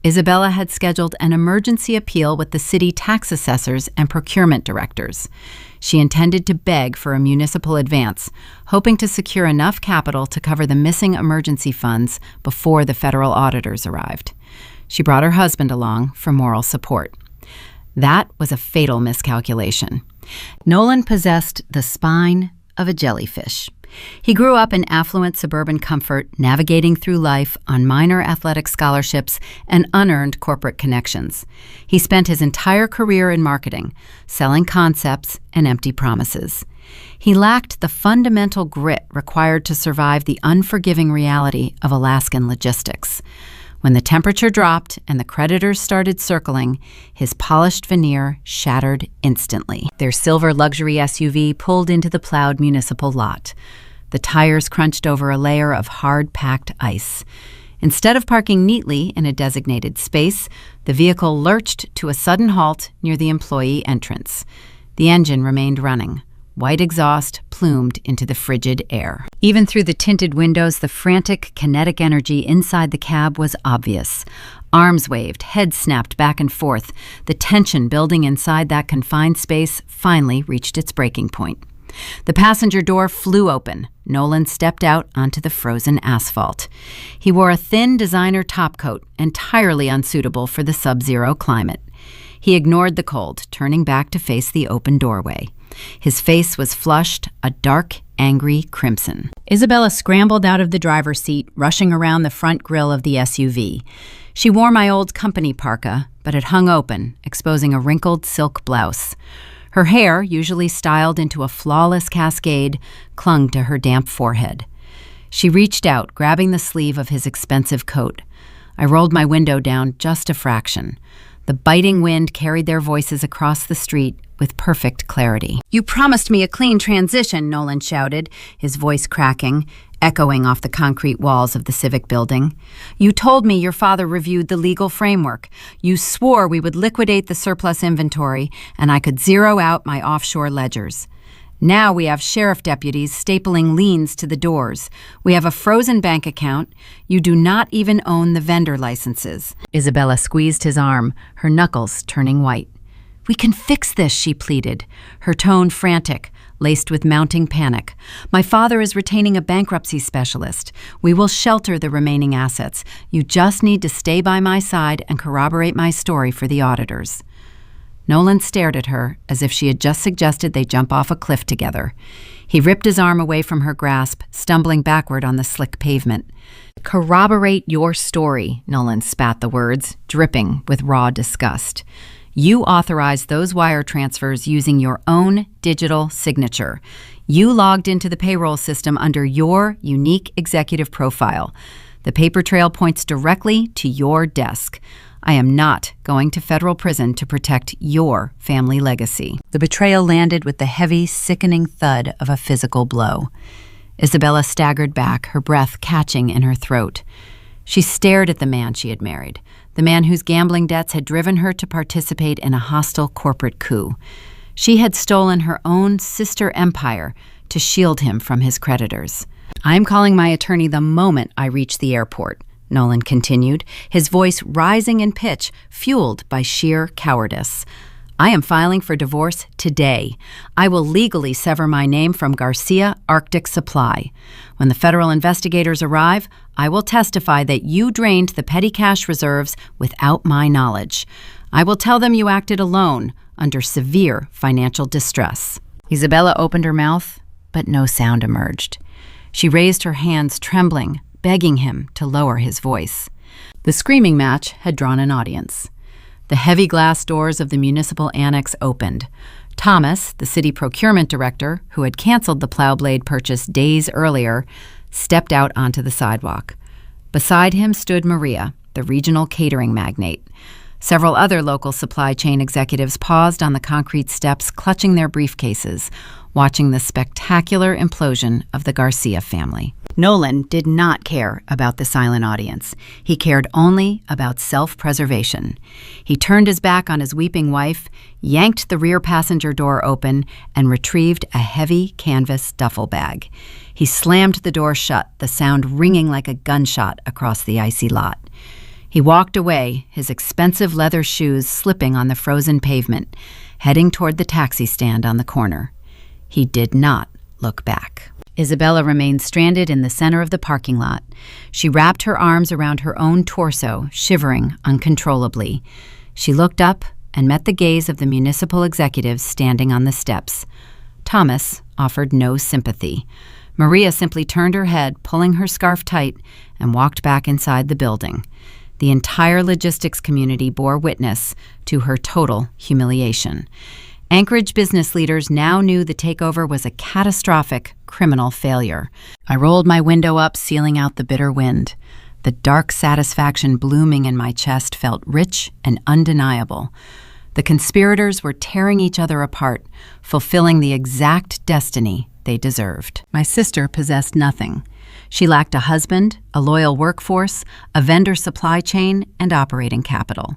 Speaker 1: Isabella had scheduled an emergency appeal with the city tax assessors and procurement directors. She intended to beg for a municipal advance, hoping to secure enough capital to cover the missing emergency funds before the federal auditors arrived. She brought her husband along for moral support. That was a fatal miscalculation. Nolan possessed the spine of a jellyfish. He grew up in affluent suburban comfort, navigating through life on minor athletic scholarships and unearned corporate connections. He spent his entire career in marketing, selling concepts and empty promises. He lacked the fundamental grit required to survive the unforgiving reality of Alaskan logistics. When the temperature dropped and the creditors started circling, his polished veneer shattered instantly. Their silver luxury SUV pulled into the plowed municipal lot. The tires crunched over a layer of hard-packed ice. Instead of parking neatly in a designated space, the vehicle lurched to a sudden halt near the employee entrance. The engine remained running. White exhaust plumed into the frigid air. Even through the tinted windows, the frantic kinetic energy inside the cab was obvious. Arms waved, heads snapped back and forth. The tension building inside that confined space finally reached its breaking point. The passenger door flew open. Nolan stepped out onto the frozen asphalt. He wore a thin designer topcoat, entirely unsuitable for the sub-zero climate. He ignored the cold, turning back to face the open doorway. His face was flushed, a dark, angry crimson. Isabella scrambled out of the driver's seat, rushing around the front grille of the SUV. She wore my old company parka, but it hung open, exposing a wrinkled silk blouse. Her hair, usually styled into a flawless cascade, clung to her damp forehead. She reached out, grabbing the sleeve of his expensive coat. I rolled my window down just a fraction. The biting wind carried their voices across the street with perfect clarity. "You promised me a clean transition," Nolan shouted, his voice cracking, echoing off the concrete walls of the Civic building. "You told me your father reviewed the legal framework. You swore we would liquidate the surplus inventory and I could zero out my offshore ledgers. Now we have sheriff deputies stapling liens to the doors. We have a frozen bank account. You do not even own the vendor licenses." Isabella squeezed his arm, her knuckles turning white. "We can fix this," she pleaded, her tone frantic, laced with mounting panic. "My father is retaining a bankruptcy specialist. We will shelter the remaining assets. You just need to stay by my side and corroborate my story for the auditors." Nolan stared at her as if she had just suggested they jump off a cliff together. He ripped his arm away from her grasp, stumbling backward on the slick pavement. "Corroborate your story," Nolan spat the words, dripping with raw disgust. "You authorized those wire transfers using your own digital signature. You logged into the payroll system under your unique executive profile. The paper trail points directly to your desk. I am not going to federal prison to protect your family legacy." The betrayal landed with the heavy, sickening thud of a physical blow. Isabella staggered back, her breath catching in her throat. She stared at the man she had married, the man whose gambling debts had driven her to participate in a hostile corporate coup. She had stolen her own sister empire to shield him from his creditors. "I'm calling my attorney the moment I reach the airport," Nolan continued, his voice rising in pitch, fueled by sheer cowardice. "I am filing for divorce today. I will legally sever my name from Garcia Arctic Supply. When the federal investigators arrive, I will testify that you drained the petty cash reserves without my knowledge. I will tell them you acted alone, under severe financial distress." Isabella opened her mouth, but no sound emerged. She raised her hands, trembling, begging him to lower his voice. The screaming match had drawn an audience. The heavy glass doors of the municipal annex opened. Thomas, the city procurement director, who had canceled the Plowblade purchase days earlier, stepped out onto the sidewalk. Beside him stood Maria, the regional catering magnate. Several other local supply chain executives paused on the concrete steps, clutching their briefcases, watching the spectacular implosion of the Garcia family. Nolan did not care about the silent audience. He cared only about self-preservation. He turned his back on his weeping wife, yanked the rear passenger door open, and retrieved a heavy canvas duffel bag. He slammed the door shut, the sound ringing like a gunshot across the icy lot. He walked away, his expensive leather shoes slipping on the frozen pavement, heading toward the taxi stand on the corner. He did not look back. Isabella remained stranded in the center of the parking lot. She wrapped her arms around her own torso, shivering uncontrollably. She looked up and met the gaze of the municipal executives standing on the steps. Thomas offered no sympathy. Maria simply turned her head, pulling her scarf tight, and walked back inside the building. The entire logistics community bore witness to her total humiliation. Anchorage business leaders now knew the takeover was a catastrophic criminal failure. I rolled my window up, sealing out the bitter wind. The dark satisfaction blooming in my chest felt rich and undeniable. The conspirators were tearing each other apart, fulfilling the exact destiny they deserved. My sister possessed nothing. She lacked a husband, a loyal workforce, a vendor supply chain, and operating capital.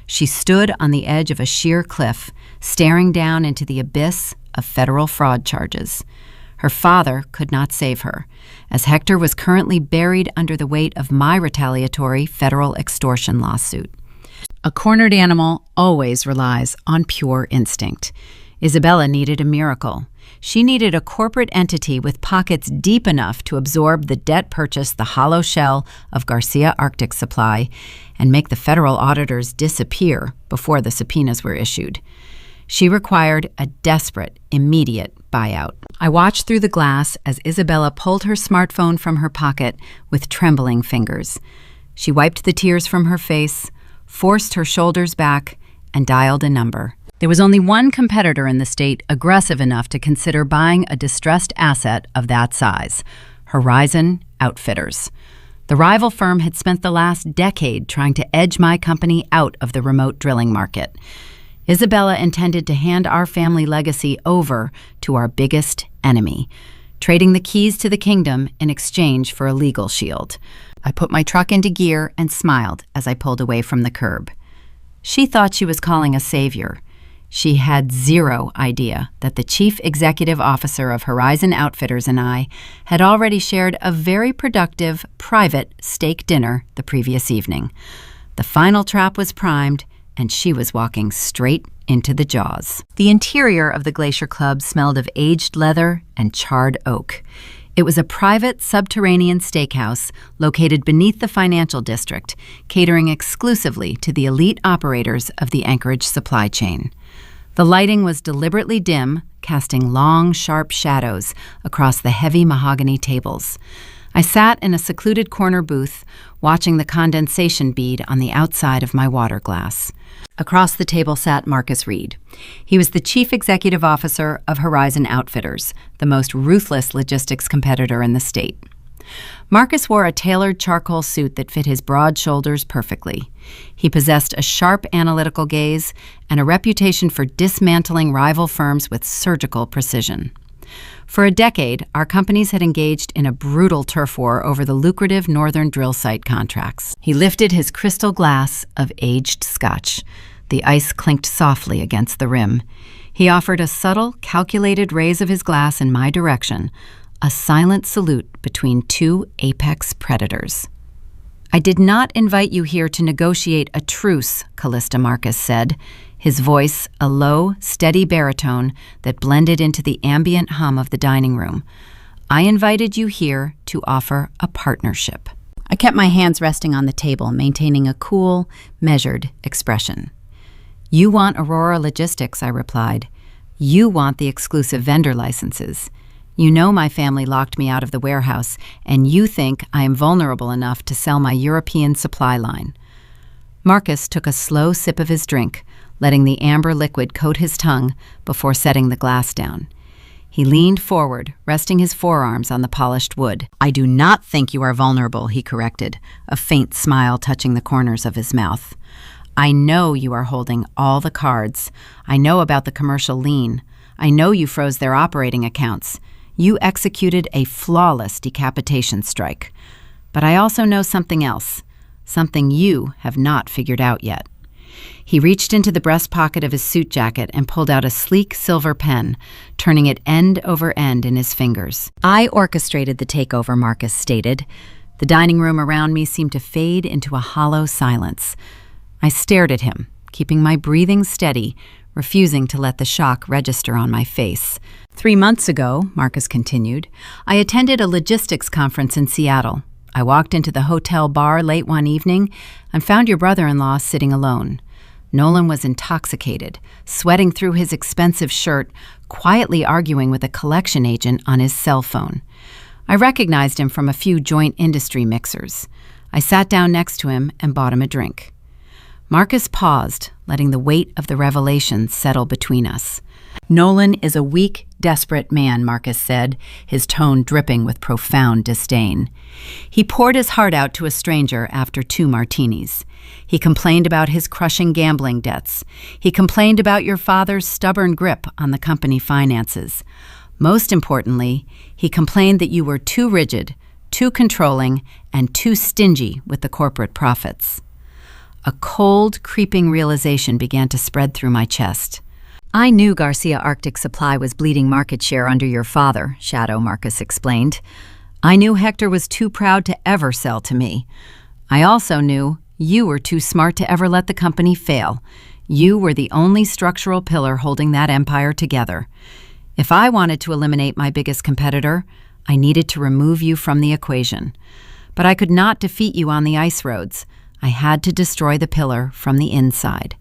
Speaker 1: She stood on the edge of a sheer cliff, staring down into the abyss of federal fraud charges. Her father could not save her, as Hector was currently buried under the weight of my retaliatory federal extortion lawsuit. A cornered animal always relies on pure instinct. Isabella needed a miracle. She needed a corporate entity with pockets deep enough to absorb the debt purchase the hollow shell of Garcia Arctic Supply and make the federal auditors disappear before the subpoenas were issued. She required a desperate, immediate buyout. I watched through the glass as Isabella pulled her smartphone from her pocket with trembling fingers. She wiped the tears from her face, forced her shoulders back, and dialed a number. There was only one competitor in the state aggressive enough to consider buying a distressed asset of that size: Horizon Outfitters. The rival firm had spent the last decade trying to edge my company out of the remote drilling market. Isabella intended to hand our family legacy over to our biggest enemy, trading the keys to the kingdom in exchange for a legal shield. I put my truck into gear and smiled as I pulled away from the curb. She thought she was calling a savior. She had zero idea that the chief executive officer of Horizon Outfitters and I had already shared a very productive, private steak dinner the previous evening. The final trap was primed, and she was walking straight into the jaws. The interior of the Glacier Club smelled of aged leather and charred oak. It was a private subterranean steakhouse located beneath the financial district, catering exclusively to the elite operators of the Anchorage supply chain. The lighting was deliberately dim, casting long, sharp shadows across the heavy mahogany tables. I sat in a secluded corner booth, watching the condensation bead on the outside of my water glass. Across the table sat Marcus Reed. He was the chief executive officer of Horizon Outfitters, the most ruthless logistics competitor in the state. Marcus wore a tailored charcoal suit that fit his broad shoulders perfectly. He possessed a sharp analytical gaze and a reputation for dismantling rival firms with surgical precision. For a decade, our companies had engaged in a brutal turf war over the lucrative northern drill site contracts. He lifted his crystal glass of aged scotch. The ice clinked softly against the rim. He offered a subtle, calculated raise of his glass in my direction, a silent salute between two apex predators. "I did not invite you here to negotiate a truce," Callista Marcus said, his voice a low, steady baritone that blended into the ambient hum of the dining room. "I invited you here to offer a partnership." I kept my hands resting on the table, maintaining a cool, measured expression. "You want Aurora Logistics," I replied. "You want the exclusive vendor licenses. You know my family locked me out of the warehouse, and you think I am vulnerable enough to sell my European supply line." Marcus took a slow sip of his drink, letting the amber liquid coat his tongue before setting the glass down. He leaned forward, resting his forearms on the polished wood. "I do not think you are vulnerable," he corrected, a faint smile touching the corners of his mouth. "I know you are holding all the cards. I know about the commercial lien. I know you froze their operating accounts. You executed a flawless decapitation strike. But I also know something else, something you have not figured out yet." He reached into the breast pocket of his suit jacket and pulled out a sleek silver pen, turning it end over end in his fingers. "I orchestrated the takeover," Marcus stated. The dining room around me seemed to fade into a hollow silence. I stared at him, keeping my breathing steady, refusing to let the shock register on my face. 3 months ago," Marcus continued, "I attended a logistics conference in Seattle. I walked into the hotel bar late one evening and found your brother-in-law sitting alone. Nolan was intoxicated, sweating through his expensive shirt, quietly arguing with a collection agent on his cell phone. I recognized him from a few joint industry mixers. I sat down next to him and bought him a drink." Marcus paused, letting the weight of the revelation settle between us. "Nolan is a weak, desperate man," Marcus said, his tone dripping with profound disdain. "He poured his heart out to a stranger after 2 martinis. He complained about his crushing gambling debts. He complained about your father's stubborn grip on the company finances. Most importantly, he complained that you were too rigid, too controlling, and too stingy with the corporate profits." A cold, creeping realization began to spread through my chest. "I knew Garcia Arctic Supply was bleeding market share under your father," Shadow Marcus explained. "I knew Hector was too proud to ever sell to me. I also knew you were too smart to ever let the company fail. You were the only structural pillar holding that empire together. If I wanted to eliminate my biggest competitor, I needed to remove you from the equation. But I could not defeat you on the ice roads. I had to destroy the pillar from the inside.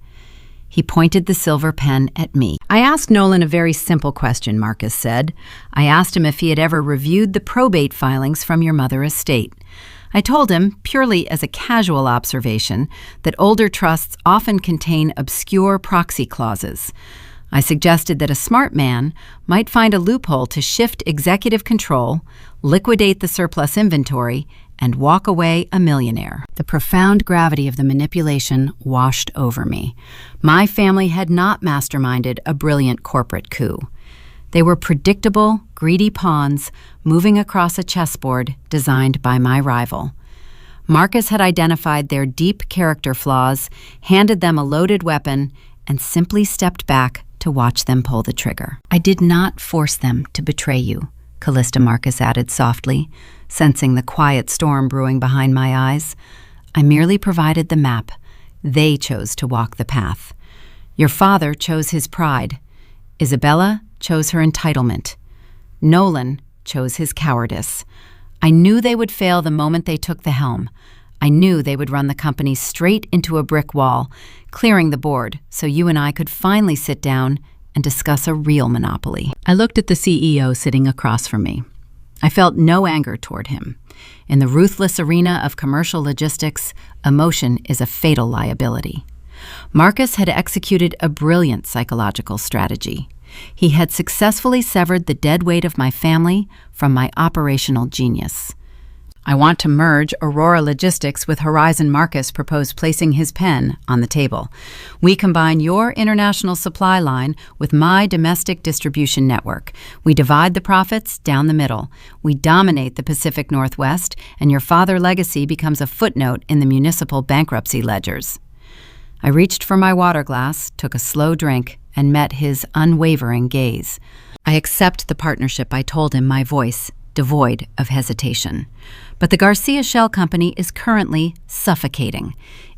Speaker 1: He pointed the silver pen at me. I asked Nolan a very simple question, Marcus said. I asked him if he had ever reviewed the probate filings from your mother's estate. I told him, purely as a casual observation, that older trusts often contain obscure proxy clauses. I suggested that a smart man might find a loophole to shift executive control, liquidate the surplus inventory, and walk away a millionaire. The profound gravity of the manipulation washed over me. My family had not masterminded a brilliant corporate coup. They were predictable, greedy pawns moving across a chessboard designed by my rival. Marcus had identified their deep character flaws, handed them a loaded weapon, and simply stepped back to watch them pull the trigger. I did not force them to betray you, Callista Marcus added softly, sensing the quiet storm brewing behind my eyes. I merely provided the map. They chose to walk the path. Your father chose his pride. Isabella chose her entitlement. Nolan chose his cowardice. I knew they would fail the moment they took the helm. I knew they would run the company straight into a brick wall, clearing the board so you and I could finally sit down and discuss a real monopoly. I looked at the CEO sitting across from me. I felt no anger toward him. In the ruthless arena of commercial logistics, emotion is a fatal liability. Marcus had executed a brilliant psychological strategy. He had successfully severed the dead weight of my family from my operational genius. I want to merge Aurora Logistics with Horizon. Marcus proposed, placing his pen on the table. We combine your international supply line with my domestic distribution network. We divide the profits down the middle. We dominate the Pacific Northwest, and your father legacy becomes a footnote in the municipal bankruptcy ledgers. I reached for my water glass, took a slow drink, and met his unwavering gaze. I accept the partnership, I told him, my voice devoid of hesitation. But the Garcia Shell Company is currently suffocating.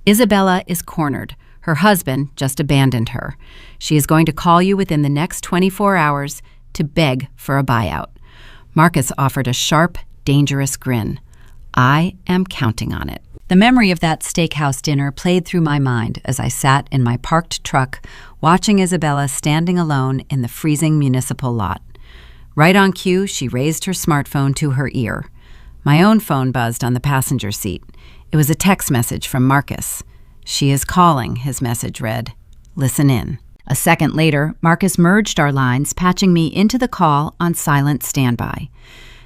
Speaker 1: Isabella is cornered. Her husband just abandoned her. She is going to call you within the next 24 hours to beg for a buyout. Marcus offered a sharp, dangerous grin. I am counting on it. The memory of that steakhouse dinner played through my mind as I sat in my parked truck, watching Isabella standing alone in the freezing municipal lot. Right on cue, she raised her smartphone to her ear. My own phone buzzed on the passenger seat. It was a text message from Marcus. "She is calling," his message read. "Listen in." A second later, Marcus merged our lines, patching me into the call on silent standby.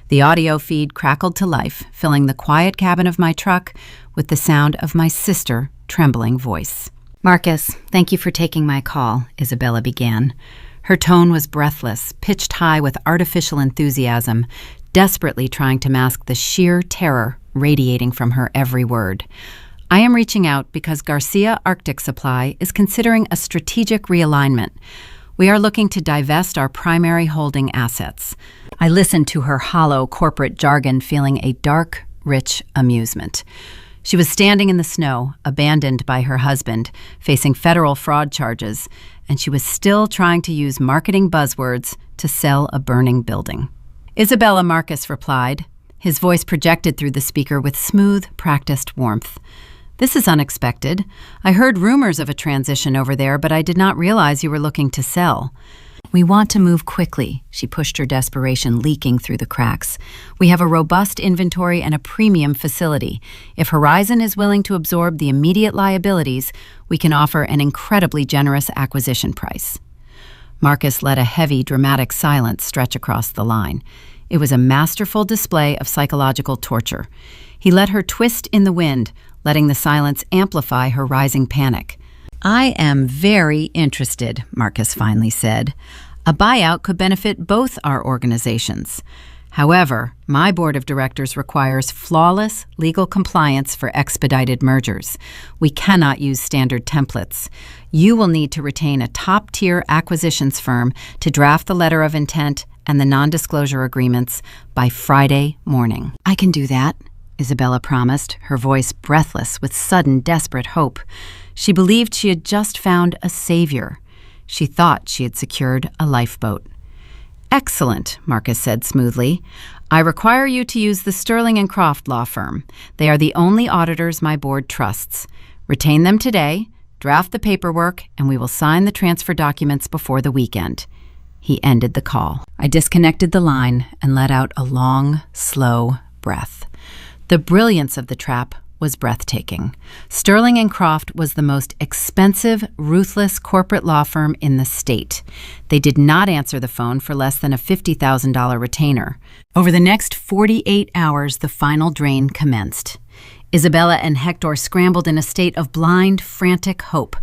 Speaker 1: The audio feed crackled to life, filling the quiet cabin of my truck with the sound of my sister's trembling voice. "Marcus, thank you for taking my call," Isabella began. Her tone was breathless, pitched high with artificial enthusiasm, desperately trying to mask the sheer terror radiating from her every word. "I am reaching out because Garcia Arctic Supply is considering a strategic realignment. We are looking to divest our primary holding assets." I listened to her hollow corporate jargon, feeling a dark, rich amusement. She was standing in the snow, abandoned by her husband, facing federal fraud charges, and she was still trying to use marketing buzzwords to sell a burning building. "Isabella," Marcus replied, his voice projected through the speaker with smooth, practiced warmth. "This is unexpected. I heard rumors of a transition over there, but I did not realize you were looking to sell." "We want to move quickly," she pushed, her desperation leaking through the cracks. "We have a robust inventory and a premium facility. If Horizon is willing to absorb the immediate liabilities, we can offer an incredibly generous acquisition price." Marcus let a heavy, dramatic silence stretch across the line. It was a masterful display of psychological torture. He let her twist in the wind, letting the silence amplify her rising panic. "I am very interested," Marcus finally said. "A buyout could benefit both our organizations. However, my board of directors requires flawless legal compliance for expedited mergers. We cannot use standard templates. You will need to retain a top-tier acquisitions firm to draft the letter of intent and the non-disclosure agreements by Friday morning." "I can do that," Isabella promised, her voice breathless with sudden, desperate hope. She believed she had just found a savior. She thought she had secured a lifeboat. "Excellent," Marcus said smoothly. I require you to use the Sterling and Croft law firm. They are the only auditors my board trusts. Retain them today, draft the paperwork, and we will sign the transfer documents before the weekend." He ended the call. I disconnected the line and let out a long, slow breath. The brilliance of the trap was breathtaking. Sterling and Croft was the most expensive, ruthless corporate law firm in the state. They did not answer the phone for less than a $50,000 retainer. Over the next 48 hours, the final drain commenced. Isabella and Hector scrambled in a state of blind, frantic hope.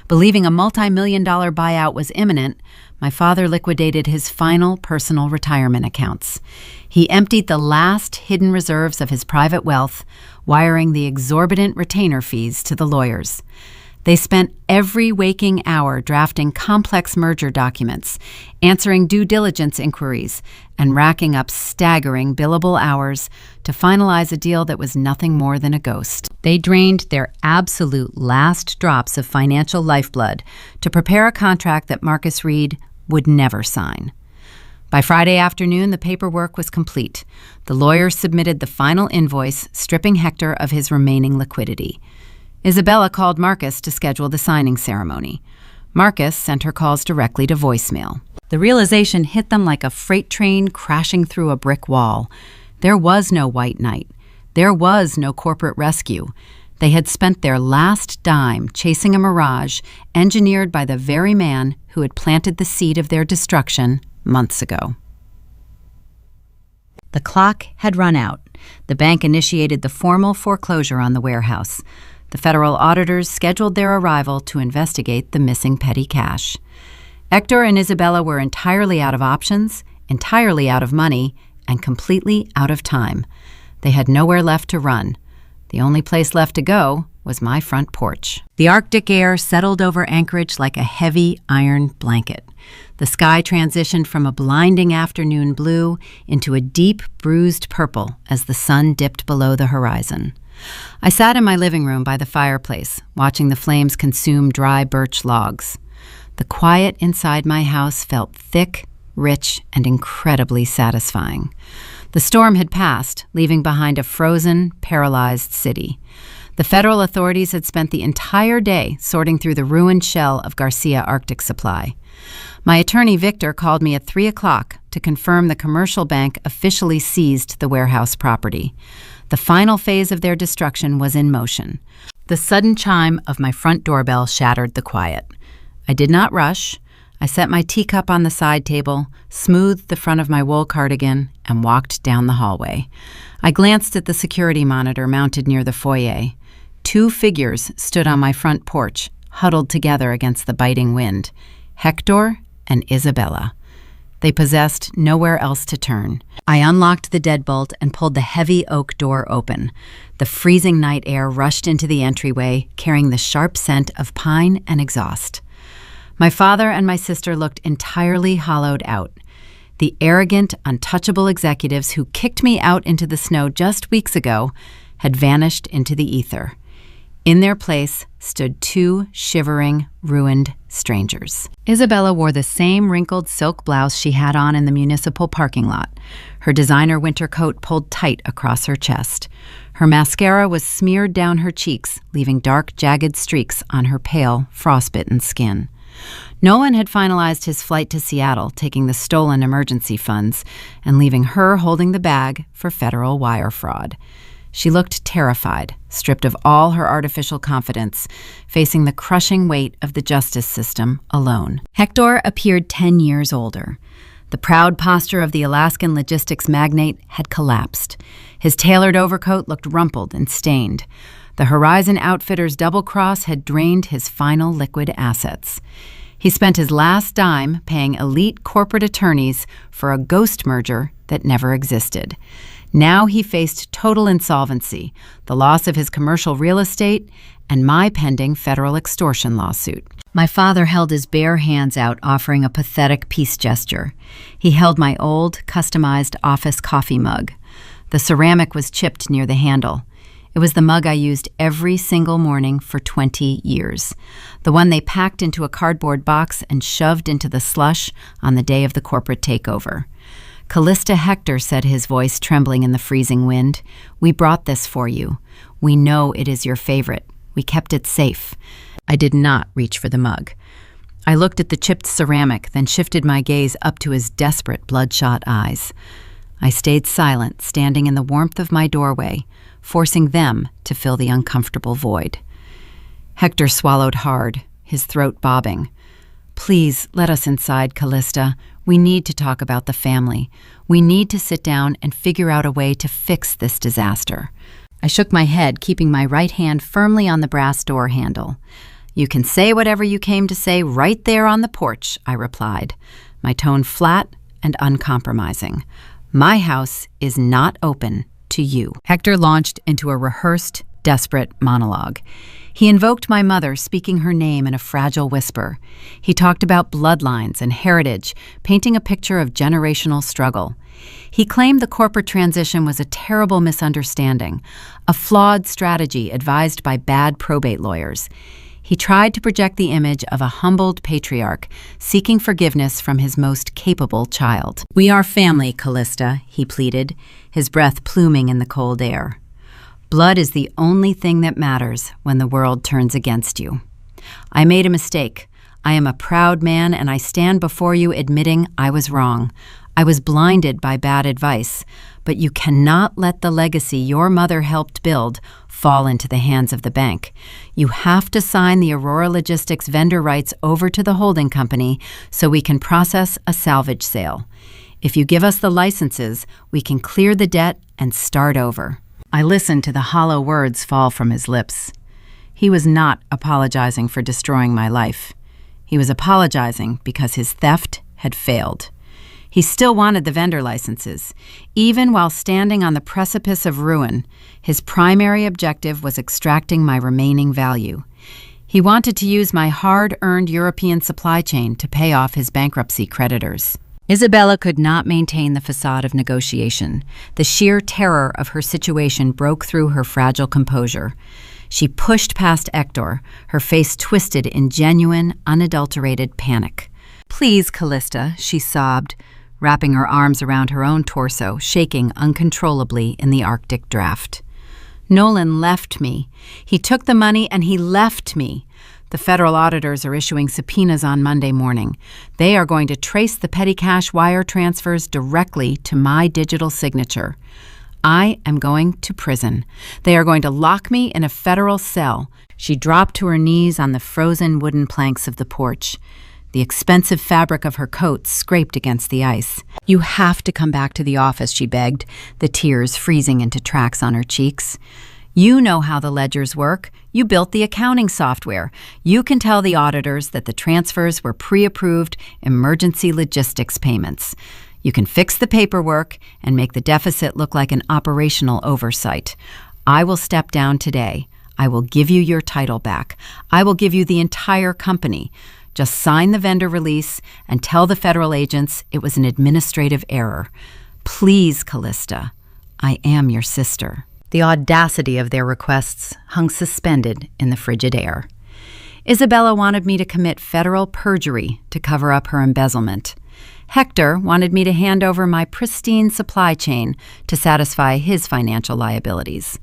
Speaker 1: Believing a multi-million-dollar buyout was imminent, my father liquidated his final personal retirement accounts. He emptied the last hidden reserves of his private wealth, wiring the exorbitant retainer fees to the lawyers. They spent every waking hour drafting complex merger documents, answering due diligence inquiries, and racking up staggering billable hours to finalize a deal that was nothing more than a ghost. They drained their absolute last drops of financial lifeblood to prepare a contract that Marcus Reed would never sign. By Friday afternoon, the paperwork was complete. The lawyers submitted the final invoice, stripping Hector of his remaining liquidity. Isabella called Marcus to schedule the signing ceremony. Marcus sent her calls directly to voicemail. The realization hit them like a freight train crashing through a brick wall. There was no white knight. There was no corporate rescue. They had spent their last dime chasing a mirage engineered by the very man who had planted the seed of their destruction months ago. The clock had run out. The bank initiated the formal foreclosure on the warehouse. The federal auditors scheduled their arrival to investigate the missing petty cash. Hector and Isabella were entirely out of options, entirely out of money, and completely out of time. They had nowhere left to run. The only place left to go was my front porch. The Arctic air settled over Anchorage like a heavy iron blanket. The sky transitioned from a blinding afternoon blue into a deep, bruised purple as the sun dipped below the horizon. I sat in my living room by the fireplace, watching the flames consume dry birch logs. The quiet inside my house felt thick, rich, and incredibly satisfying. The storm had passed, leaving behind a frozen, paralyzed city. The federal authorities had spent the entire day sorting through the ruined shell of Garcia Arctic Supply. My attorney, Victor, called me at 3 o'clock to confirm the commercial bank officially seized the warehouse property. The final phase of their destruction was in motion. The sudden chime of my front doorbell shattered the quiet. I did not rush. I set my teacup on the side table, smoothed the front of my wool cardigan, and walked down the hallway. I glanced at the security monitor mounted near the foyer. 2 figures stood on my front porch, huddled together against the biting wind: Hector and Isabella. They possessed nowhere else to turn. I unlocked the deadbolt and pulled the heavy oak door open. The freezing night air rushed into the entryway, carrying the sharp scent of pine and exhaust. My father and my sister looked entirely hollowed out. The arrogant, untouchable executives who kicked me out into the snow just weeks ago had vanished into the ether. In their place stood 2 shivering, ruined strangers. Isabella wore the same wrinkled silk blouse she had on in the municipal parking lot. Her designer winter coat pulled tight across her chest. Her mascara was smeared down her cheeks, leaving dark, jagged streaks on her pale, frostbitten skin. Nolan had finalized his flight to Seattle, taking the stolen emergency funds and leaving her holding the bag for federal wire fraud. She looked terrified, stripped of all her artificial confidence, facing the crushing weight of the justice system alone. Hector appeared 10 years older. The proud posture of the Alaskan logistics magnate had collapsed. His tailored overcoat looked rumpled and stained. The Horizon Outfitters double cross had drained his final liquid assets. He spent his last dime paying elite corporate attorneys for a ghost merger that never existed. Now he faced total insolvency, the loss of his commercial real estate, and my pending federal extortion lawsuit. My father held his bare hands out, offering a pathetic peace gesture. He held my old, customized office coffee mug. The ceramic was chipped near the handle. It was the mug I used every single morning for 20 years, the one they packed into a cardboard box and shoved into the slush on the day of the corporate takeover. "Callista Hector," said his voice, trembling in the freezing wind. "We brought this for you. We know it is your favorite. We kept it safe." I did not reach for the mug. I looked at the chipped ceramic, then shifted my gaze up to his desperate, bloodshot eyes. I stayed silent, standing in the warmth of my doorway, forcing them to fill the uncomfortable void. Hector swallowed hard, his throat bobbing. "Please, let us inside, Callista. We need to talk about the family. We need to sit down and figure out a way to fix this disaster." I shook my head, keeping my right hand firmly on the brass door handle. "You can say whatever you came to say right there on the porch," I replied, my tone flat and uncompromising. "My house is not open to you." Hector launched into a rehearsed, desperate monologue. He invoked my mother, speaking her name in a fragile whisper. He talked about bloodlines and heritage, painting a picture of generational struggle. He claimed the corporate transition was a terrible misunderstanding, a flawed strategy advised by bad probate lawyers. He tried to project the image of a humbled patriarch seeking forgiveness from his most capable child. "We are family, Callista," he pleaded, his breath pluming in the cold air. "Blood is the only thing that matters when the world turns against you. I made a mistake. I am a proud man, and I stand before you admitting I was wrong. I was blinded by bad advice, but you cannot let the legacy your mother helped build fall into the hands of the bank. You have to sign the Aurora Logistics vendor rights over to the holding company so we can process a salvage sale. If you give us the licenses, we can clear the debt and start over." I listened to the hollow words fall from his lips. He was not apologizing for destroying my life. He was apologizing because his theft had failed. He still wanted the vendor licenses. Even while standing on the precipice of ruin, his primary objective was extracting my remaining value. He wanted to use my hard-earned European supply chain to pay off his bankruptcy creditors. Isabella could not maintain the facade of negotiation. The sheer terror of her situation broke through her fragile composure. She pushed past Hector, her face twisted in genuine, unadulterated panic. "Please, Callista," she sobbed, wrapping her arms around her own torso, shaking uncontrollably in the Arctic draft. "Nolan left me. He took the money and he left me. The federal auditors are issuing subpoenas on Monday morning. They are going to trace the petty cash wire transfers directly to my digital signature. I am going to prison. They are going to lock me in a federal cell." She dropped to her knees on the frozen wooden planks of the porch. The expensive fabric of her coat scraped against the ice. "You have to come back to the office," she begged, the tears freezing into tracks on her cheeks. "You know how the ledgers work. You built the accounting software. You can tell the auditors that the transfers were pre-approved emergency logistics payments. You can fix the paperwork and make the deficit look like an operational oversight. I will step down today. I will give you your title back. I will give you the entire company. Just sign the vendor release and tell the federal agents it was an administrative error. Please, Callista, I am your sister." The audacity of their requests hung suspended in the frigid air. Isabella wanted me to commit federal perjury to cover up her embezzlement. Hector wanted me to hand over my pristine supply chain to satisfy his financial liabilities.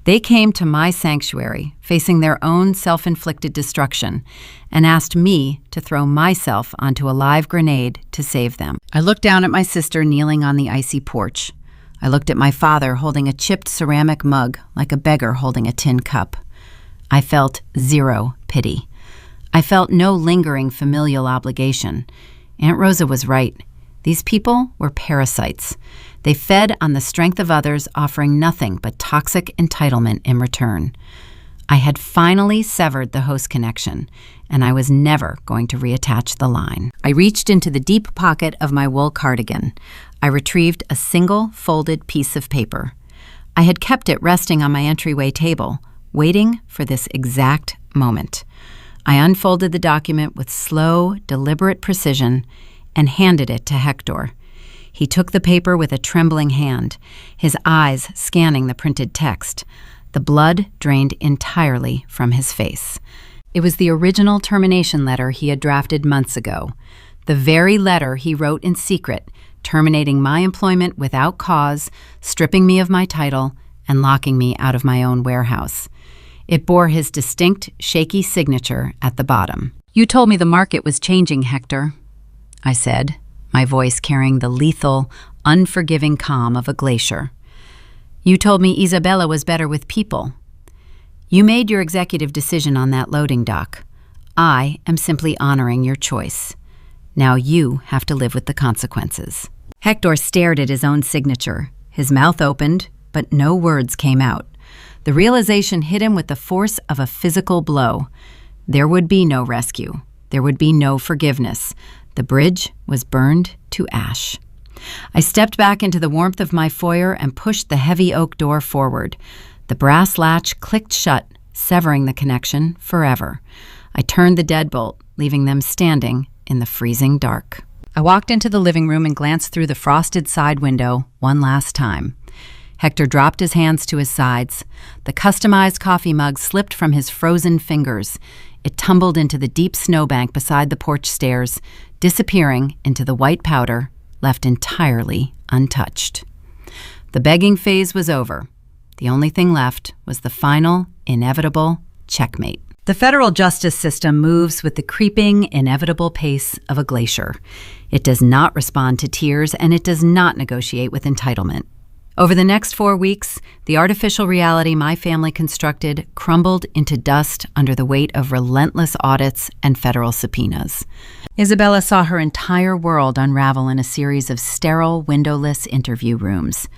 Speaker 1: They came to my sanctuary, facing their own self-inflicted destruction, and asked me to throw myself onto a live grenade to save them. I looked down at my sister kneeling on the icy porch. I looked at my father holding a chipped ceramic mug like a beggar holding a tin cup. I felt zero pity. I felt no lingering familial obligation. Aunt Rosa was right. These people were parasites. They fed on the strength of others, offering nothing but toxic entitlement in return. I had finally severed the host connection, and I was never going to reattach the line. I reached into the deep pocket of my wool cardigan. I retrieved a single folded piece of paper. I had kept it resting on my entryway table, waiting for this exact moment. I unfolded the document with slow, deliberate precision and handed it to Hector. He took the paper with a trembling hand, his eyes scanning the printed text. The blood drained entirely from his face. It was the original termination letter he had drafted months ago, the very letter he wrote in secret terminating my employment without cause, stripping me of my title, and locking me out of my own warehouse. It bore his distinct, shaky signature at the bottom. "You told me the market was changing, Hector," I said, my voice carrying the lethal, unforgiving calm of a glacier. "You told me Isabella was better with people. You made your executive decision on that loading dock. I am simply honoring your choice. Now you have to live with the consequences." Hector stared at his own signature. His mouth opened, but no words came out. The realization hit him with the force of a physical blow. There would be no rescue. There would be no forgiveness. The bridge was burned to ash. I stepped back into the warmth of my foyer and pushed the heavy oak door forward. The brass latch clicked shut, severing the connection forever. I turned the deadbolt, leaving them standing in the freezing dark. I walked into the living room and glanced through the frosted side window one last time. Hector dropped his hands to his sides. The customized coffee mug slipped from his frozen fingers. It tumbled into the deep snowbank beside the porch stairs, disappearing into the white powder, left entirely untouched. The begging phase was over. The only thing left was the final, inevitable checkmate. The federal justice system moves with the creeping, inevitable pace of a glacier. It does not respond to tears, and it does not negotiate with entitlement. Over the next 4 weeks, the artificial reality my family constructed crumbled into dust under the weight of relentless audits and federal subpoenas. Isabella saw her entire world unravel in a series of sterile, windowless interview rooms.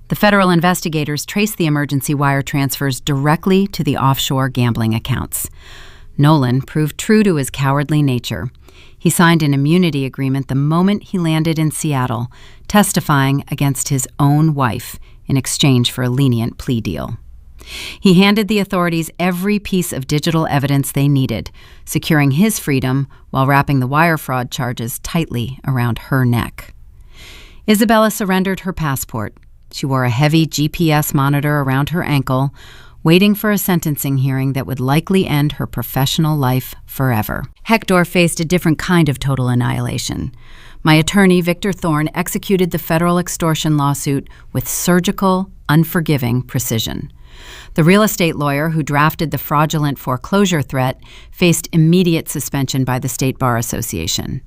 Speaker 1: The federal investigators traced the emergency wire transfers directly to the offshore gambling accounts. Nolan proved true to his cowardly nature. He signed an immunity agreement the moment he landed in Seattle, testifying against his own wife in exchange for a lenient plea deal. He handed the authorities every piece of digital evidence they needed, securing his freedom while wrapping the wire fraud charges tightly around her neck. Isabella surrendered her passport. She wore a heavy GPS monitor around her ankle, waiting for a sentencing hearing that would likely end her professional life forever. Hector faced a different kind of total annihilation. My attorney, Victor Thorne, executed the federal extortion lawsuit with surgical, unforgiving precision. The real estate lawyer who drafted the fraudulent foreclosure threat faced immediate suspension by the State Bar Association.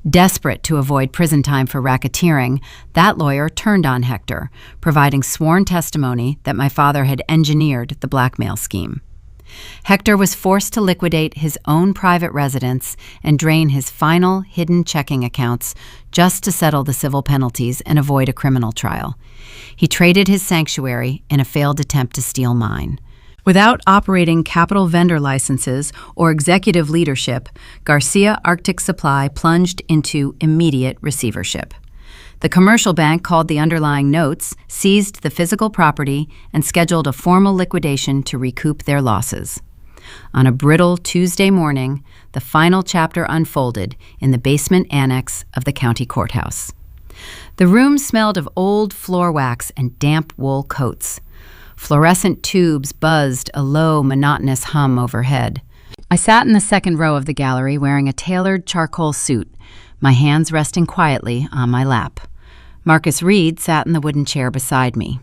Speaker 1: Desperate to avoid prison time for racketeering, that lawyer turned on Hector, providing sworn testimony that my father had engineered the blackmail scheme. Hector was forced to liquidate his own private residence and drain his final hidden checking accounts just to settle the civil penalties and avoid a criminal trial. He traded his sanctuary in a failed attempt to steal mine. Without operating capital vendor licenses or executive leadership, Garcia Arctic Supply plunged into immediate receivership. The commercial bank called the underlying notes, seized the physical property, and scheduled a formal liquidation to recoup their losses. On a brittle Tuesday morning, the final chapter unfolded in the basement annex of the county courthouse. The room smelled of old floor wax and damp wool coats. Fluorescent tubes buzzed a low, monotonous hum overhead. I sat in the second row of the gallery wearing a tailored charcoal suit, my hands resting quietly on my lap. Marcus Reed sat in the wooden chair beside me.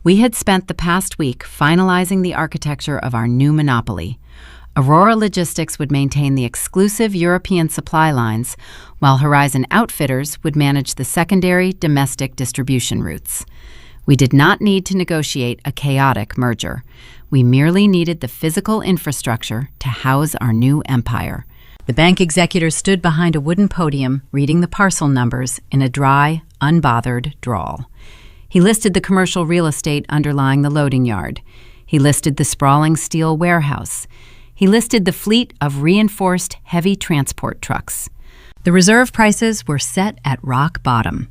Speaker 1: We had spent the past week finalizing the architecture of our new monopoly. Aurora Logistics would maintain the exclusive European supply lines, while Horizon Outfitters would manage the secondary domestic distribution routes. We did not need to negotiate a chaotic merger. We merely needed the physical infrastructure to house our new empire. The bank executor stood behind a wooden podium, reading the parcel numbers in a dry, unbothered drawl. He listed the commercial real estate underlying the loading yard. He listed the sprawling steel warehouse. He listed the fleet of reinforced heavy transport trucks. The reserve prices were set at rock bottom.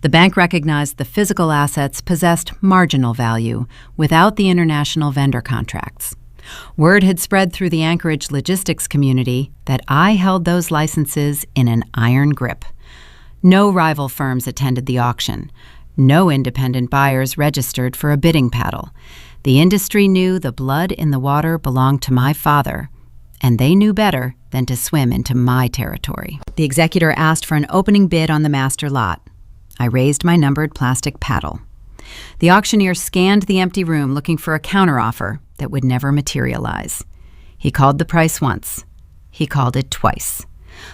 Speaker 1: The bank recognized the physical assets possessed marginal value without the international vendor contracts. Word had spread through the Anchorage logistics community that I held those licenses in an iron grip. No rival firms attended the auction. No independent buyers registered for a bidding paddle. The industry knew the blood in the water belonged to my father, and they knew better than to swim into my territory. The executor asked for an opening bid on the master lot. I raised my numbered plastic paddle. The auctioneer scanned the empty room looking for a counteroffer that would never materialize. He called the price once. He called it twice.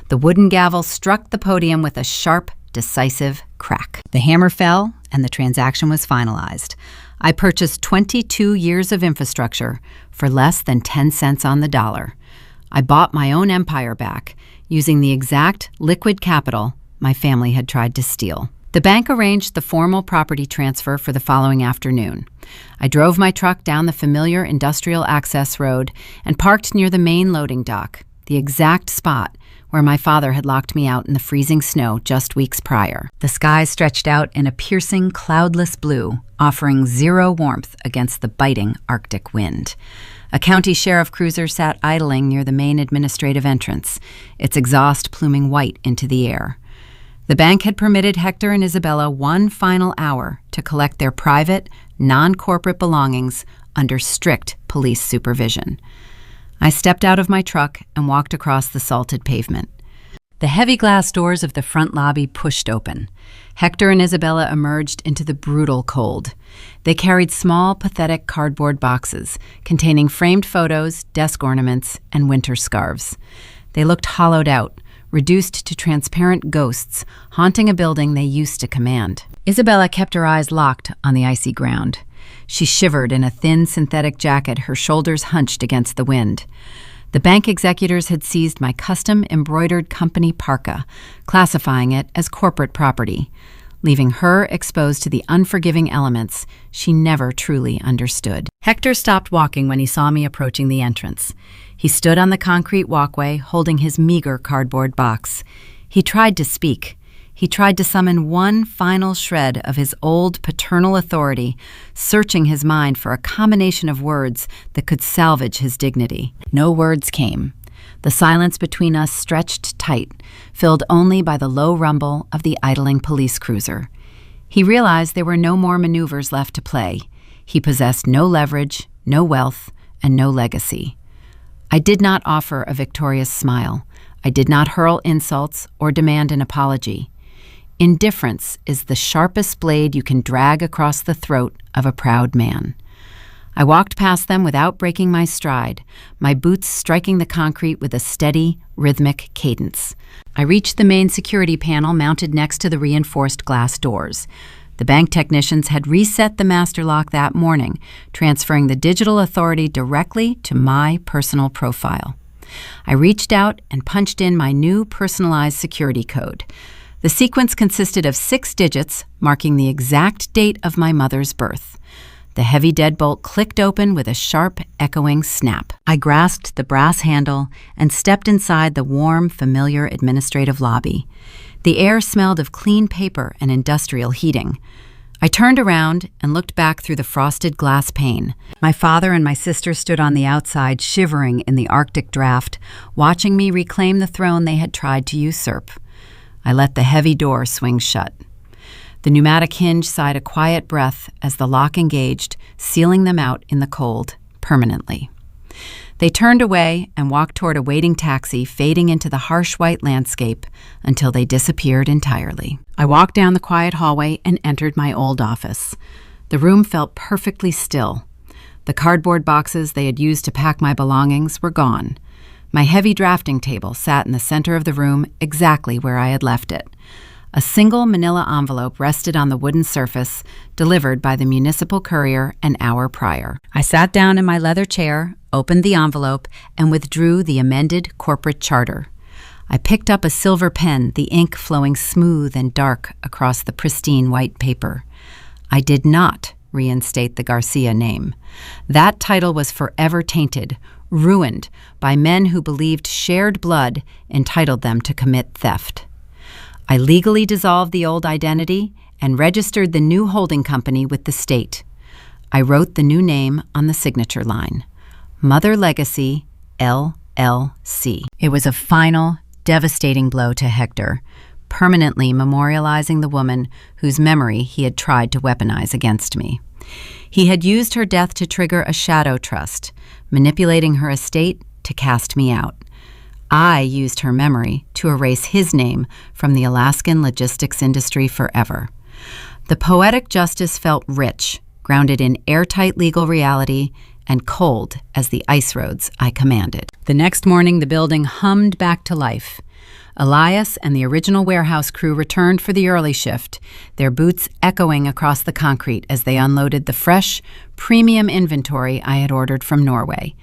Speaker 1: The wooden gavel struck the podium with a sharp, decisive crack. The hammer fell, and the transaction was finalized. I purchased 22 years of infrastructure for less than 10 cents on the dollar. I bought my own empire back, using the exact liquid capital my family had tried to steal. The bank arranged the formal property transfer for the following afternoon. I drove my truck down the familiar industrial access road and parked near the main loading dock, the exact spot where my father had locked me out in the freezing snow just weeks prior. The sky stretched out in a piercing, cloudless blue, offering zero warmth against the biting Arctic wind. A county sheriff cruiser sat idling near the main administrative entrance, its exhaust pluming white into the air. The bank had permitted Hector and Isabella one final hour to collect their private, non-corporate belongings under strict police supervision. I stepped out of my truck and walked across the salted pavement. The heavy glass doors of the front lobby pushed open. Hector and Isabella emerged into the brutal cold. They carried small, pathetic cardboard boxes containing framed photos, desk ornaments, and winter scarves. They looked hollowed out, reduced to transparent ghosts haunting a building they used to command. Isabella kept her eyes locked on the icy ground. She shivered in a thin synthetic jacket, her shoulders hunched against the wind. The bank executors had seized my custom-embroidered company parka, classifying it as corporate property, leaving her exposed to the unforgiving elements she never truly understood. Hector stopped walking when he saw me approaching the entrance. He stood on the concrete walkway, holding his meager cardboard box. He tried to speak. He tried to summon one final shred of his old paternal authority, searching his mind for a combination of words that could salvage his dignity. No words came. The silence between us stretched tight, filled only by the low rumble of the idling police cruiser. He realized there were no more maneuvers left to play. He possessed no leverage, no wealth, and no legacy. I did not offer a victorious smile. I did not hurl insults or demand an apology. Indifference is the sharpest blade you can drag across the throat of a proud man. I walked past them without breaking my stride, my boots striking the concrete with a steady, rhythmic cadence. I reached the main security panel mounted next to the reinforced glass doors. The bank technicians had reset the master lock that morning, transferring the digital authority directly to my personal profile. I reached out and punched in my new personalized security code. The sequence consisted of 6 digits marking the exact date of my mother's birth. The heavy deadbolt clicked open with a sharp, echoing snap. I grasped the brass handle and stepped inside the warm, familiar administrative lobby. The air smelled of clean paper and industrial heating. I turned around and looked back through the frosted glass pane. My father and my sister stood on the outside, shivering in the Arctic draft, watching me reclaim the throne they had tried to usurp. I let the heavy door swing shut. The pneumatic hinge sighed a quiet breath as the lock engaged, sealing them out in the cold permanently. They turned away and walked toward a waiting taxi, fading into the harsh white landscape until they disappeared entirely. I walked down the quiet hallway and entered my old office. The room felt perfectly still. The cardboard boxes they had used to pack my belongings were gone. My heavy drafting table sat in the center of the room, exactly where I had left it. A single manila envelope rested on the wooden surface, delivered by the municipal courier an hour prior. I sat down in my leather chair, opened the envelope, and withdrew the amended corporate charter. I picked up a silver pen, the ink flowing smooth and dark across the pristine white paper. I did not reinstate the Garcia name. That title was forever tainted, ruined by men who believed shared blood entitled them to commit theft. I legally dissolved the old identity and registered the new holding company with the state. I wrote the new name on the signature line, Mother Legacy, LLC. It was a final, devastating blow to Hector, permanently memorializing the woman whose memory he had tried to weaponize against me. He had used her death to trigger a shadow trust, manipulating her estate to cast me out. I used her memory to erase his name from the Alaskan logistics industry forever. The poetic justice felt rich, grounded in airtight legal reality, and cold as the ice roads I commanded. The next morning, the building hummed back to life. Elias and the original warehouse crew returned for the early shift, their boots echoing across the concrete as they unloaded the fresh, premium inventory I had ordered from Norway.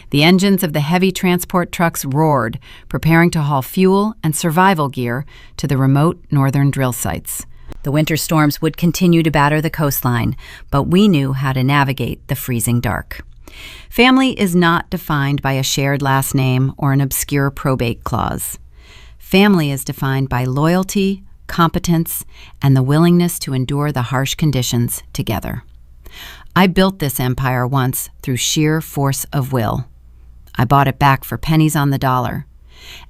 Speaker 1: The engines of the heavy transport trucks roared, preparing to haul fuel and survival gear to the remote northern drill sites. The winter storms would continue to batter the coastline, but we knew how to navigate the freezing dark. Family is not defined by a shared last name or an obscure probate clause. Family is defined by loyalty, competence, and the willingness to endure the harsh conditions together. I built this empire once through sheer force of will. I bought it back for pennies on the dollar.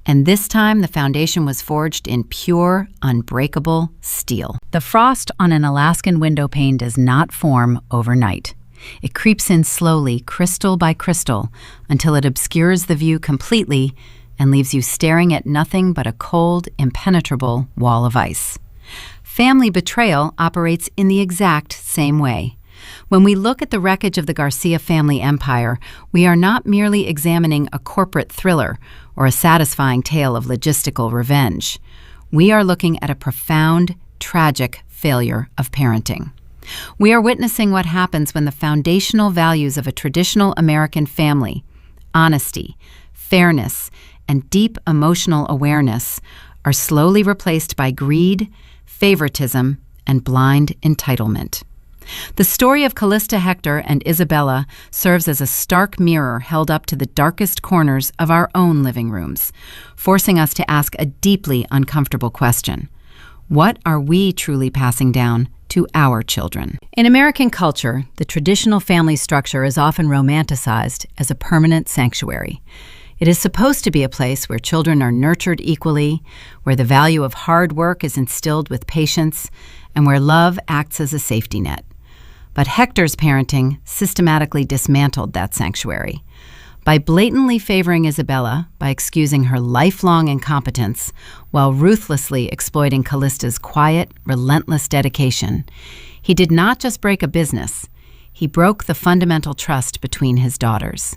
Speaker 1: And this time the foundation was forged in pure, unbreakable steel. The frost on an Alaskan window pane does not form overnight. It creeps in slowly, crystal by crystal, until it obscures the view completely and leaves you staring at nothing but a cold, impenetrable wall of ice. Family betrayal operates in the exact same way. When we look at the wreckage of the Garcia family empire, we are not merely examining a corporate thriller or a satisfying tale of logistical revenge. We are looking at a profound, tragic failure of parenting. We are witnessing what happens when the foundational values of a traditional American family, honesty, fairness, and deep emotional awareness, are slowly replaced by greed, favoritism, and blind entitlement. The story of Callista Hector and Isabella serves as a stark mirror held up to the darkest corners of our own living rooms, forcing us to ask a deeply uncomfortable question. What are we truly passing down to our children? In American culture, the traditional family structure is often romanticized as a permanent sanctuary. It is supposed to be a place where children are nurtured equally, where the value of hard work is instilled with patience, and where love acts as a safety net. But Hector's parenting systematically dismantled that sanctuary. By blatantly favoring Isabella, by excusing her lifelong incompetence, while ruthlessly exploiting Callista's quiet, relentless dedication, he did not just break a business, he broke the fundamental trust between his daughters.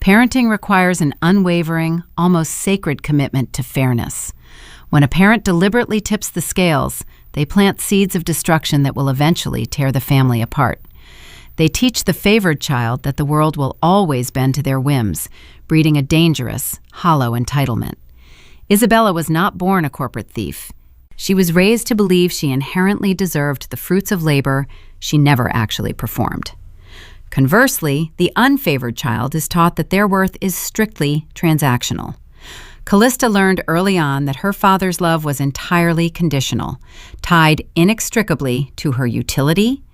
Speaker 1: Parenting requires an unwavering, almost sacred commitment to fairness. When a parent deliberately tips the scales, they plant seeds of destruction that will eventually tear the family apart. They teach the favored child that the world will always bend to their whims, breeding a dangerous, hollow entitlement. Isabella was not born a corporate thief. She was raised to believe she inherently deserved the fruits of labor she never actually performed. Conversely, the unfavored child is taught that their worth is strictly transactional. Callista learned early on that her father's love was entirely conditional, tied inextricably to her utility,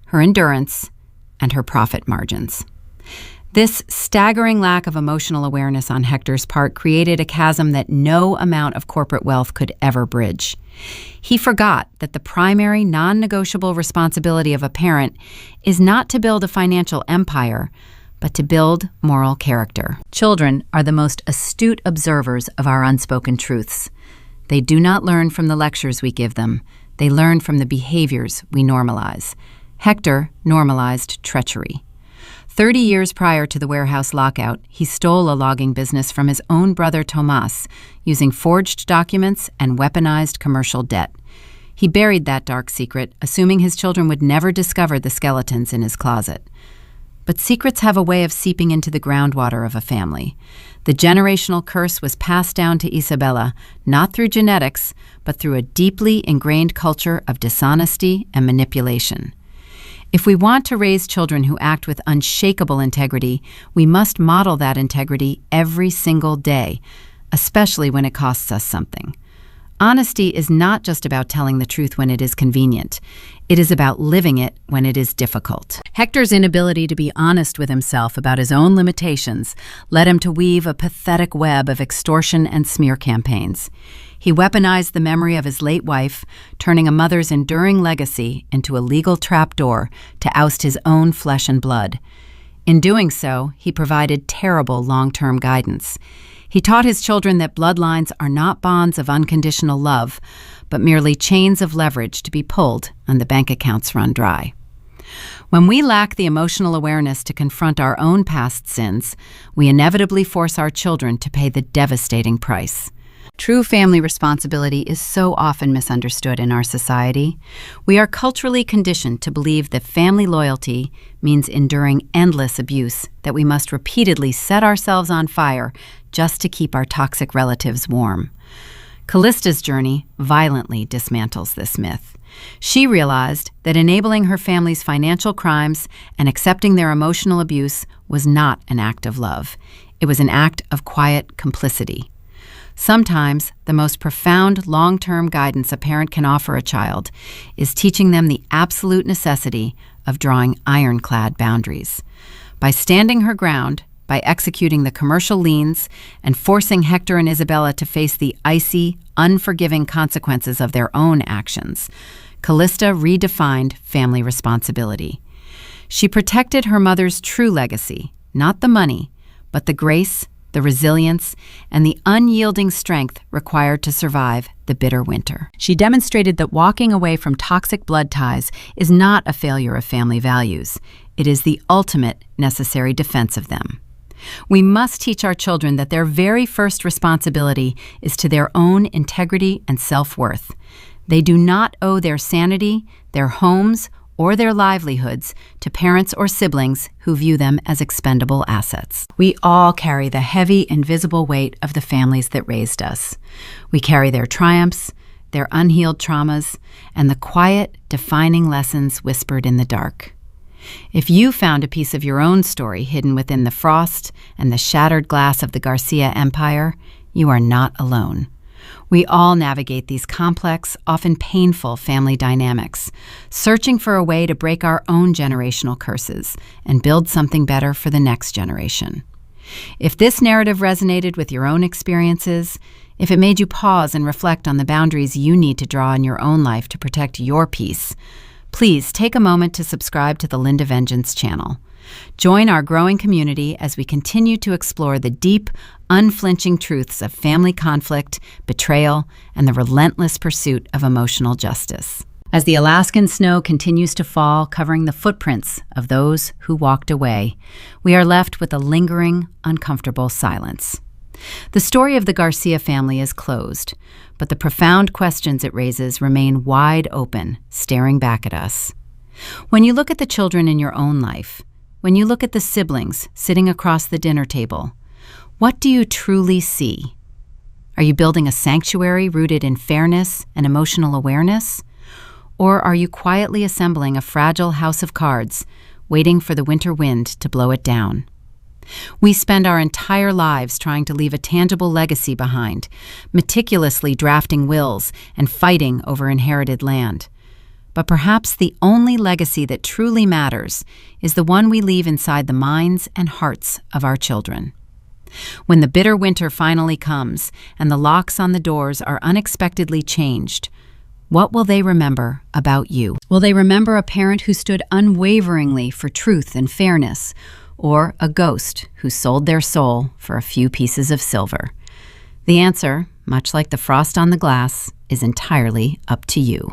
Speaker 1: her endurance, and her profit margins. This staggering lack of emotional awareness on Hector's part created a chasm that no amount of corporate wealth could ever bridge. He forgot that the primary non-negotiable responsibility of a parent is not to build a financial empire, but to build moral character. Children are the most astute observers of our unspoken truths. They do not learn from the lectures we give them. They learn from the behaviors we normalize. Hector normalized treachery. 30 years prior to the warehouse lockout, he stole a logging business from his own brother Tomas, using forged documents and weaponized commercial debt. He buried that dark secret, assuming his children would never discover the skeletons in his closet. But secrets have a way of seeping into the groundwater of a family. The generational curse was passed down to Isabella, not through genetics, but through a deeply ingrained culture of dishonesty and manipulation. If we want to raise children who act with unshakable integrity, we must model that integrity every single day, especially when it costs us something. Honesty is not just about telling the truth when it is convenient. It is about living it when it is difficult. Hector's inability to be honest with himself about his own limitations led him to weave a pathetic web of extortion and smear campaigns. He weaponized the memory of his late wife, turning a mother's enduring legacy into a legal trapdoor to oust his own flesh and blood. In doing so, he provided terrible long-term guidance. He taught his children that bloodlines are not bonds of unconditional love, but merely chains of leverage to be pulled when the bank accounts run dry. When we lack the emotional awareness to confront our own past sins, we inevitably force our children to pay the devastating price. True family responsibility is so often misunderstood in our society. We are culturally conditioned to believe that family loyalty means enduring endless abuse, that we must repeatedly set ourselves on fire just to keep our toxic relatives warm. Callista's journey violently dismantles this myth. She realized that enabling her family's financial crimes and accepting their emotional abuse was not an act of love. It was an act of quiet complicity. Sometimes, the most profound long-term guidance a parent can offer a child is teaching them the absolute necessity of drawing ironclad boundaries. By standing her ground, by executing the commercial liens, and forcing Hector and Isabella to face the icy, unforgiving consequences of their own actions, Callista redefined family responsibility. She protected her mother's true legacy, not the money, but the grace, the resilience, and the unyielding strength required to survive the bitter winter. She demonstrated that walking away from toxic blood ties is not a failure of family values. It is the ultimate necessary defense of them. We must teach our children that their very first responsibility is to their own integrity and self-worth. They do not owe their sanity, their homes, or their livelihoods to parents or siblings who view them as expendable assets. We all carry the heavy, invisible weight of the families that raised us. We carry their triumphs, their unhealed traumas, and the quiet, defining lessons whispered in the dark. If you found a piece of your own story hidden within the frost and the shattered glass of the Garcia Empire, you are not alone. We all navigate these complex, often painful family dynamics, searching for a way to break our own generational curses and build something better for the next generation. If this narrative resonated with your own experiences, if it made you pause and reflect on the boundaries you need to draw in your own life to protect your peace, please take a moment to subscribe to the Linda Vengeance channel. Join our growing community as we continue to explore the deep, unflinching truths of family conflict, betrayal, and the relentless pursuit of emotional justice. As the Alaskan snow continues to fall, covering the footprints of those who walked away, we are left with a lingering, uncomfortable silence. The story of the Garcia family is closed, but the profound questions it raises remain wide open, staring back at us. When you look at the children in your own life, when you look at the siblings sitting across the dinner table, what do you truly see? Are you building a sanctuary rooted in fairness and emotional awareness? Or are you quietly assembling a fragile house of cards, waiting for the winter wind to blow it down? We spend our entire lives trying to leave a tangible legacy behind, meticulously drafting wills and fighting over inherited land. But perhaps the only legacy that truly matters is the one we leave inside the minds and hearts of our children. When the bitter winter finally comes and the locks on the doors are unexpectedly changed, what will they remember about you? Will they remember a parent who stood unwaveringly for truth and fairness, or a ghost who sold their soul for a few pieces of silver? The answer, much like the frost on the glass, is entirely up to you.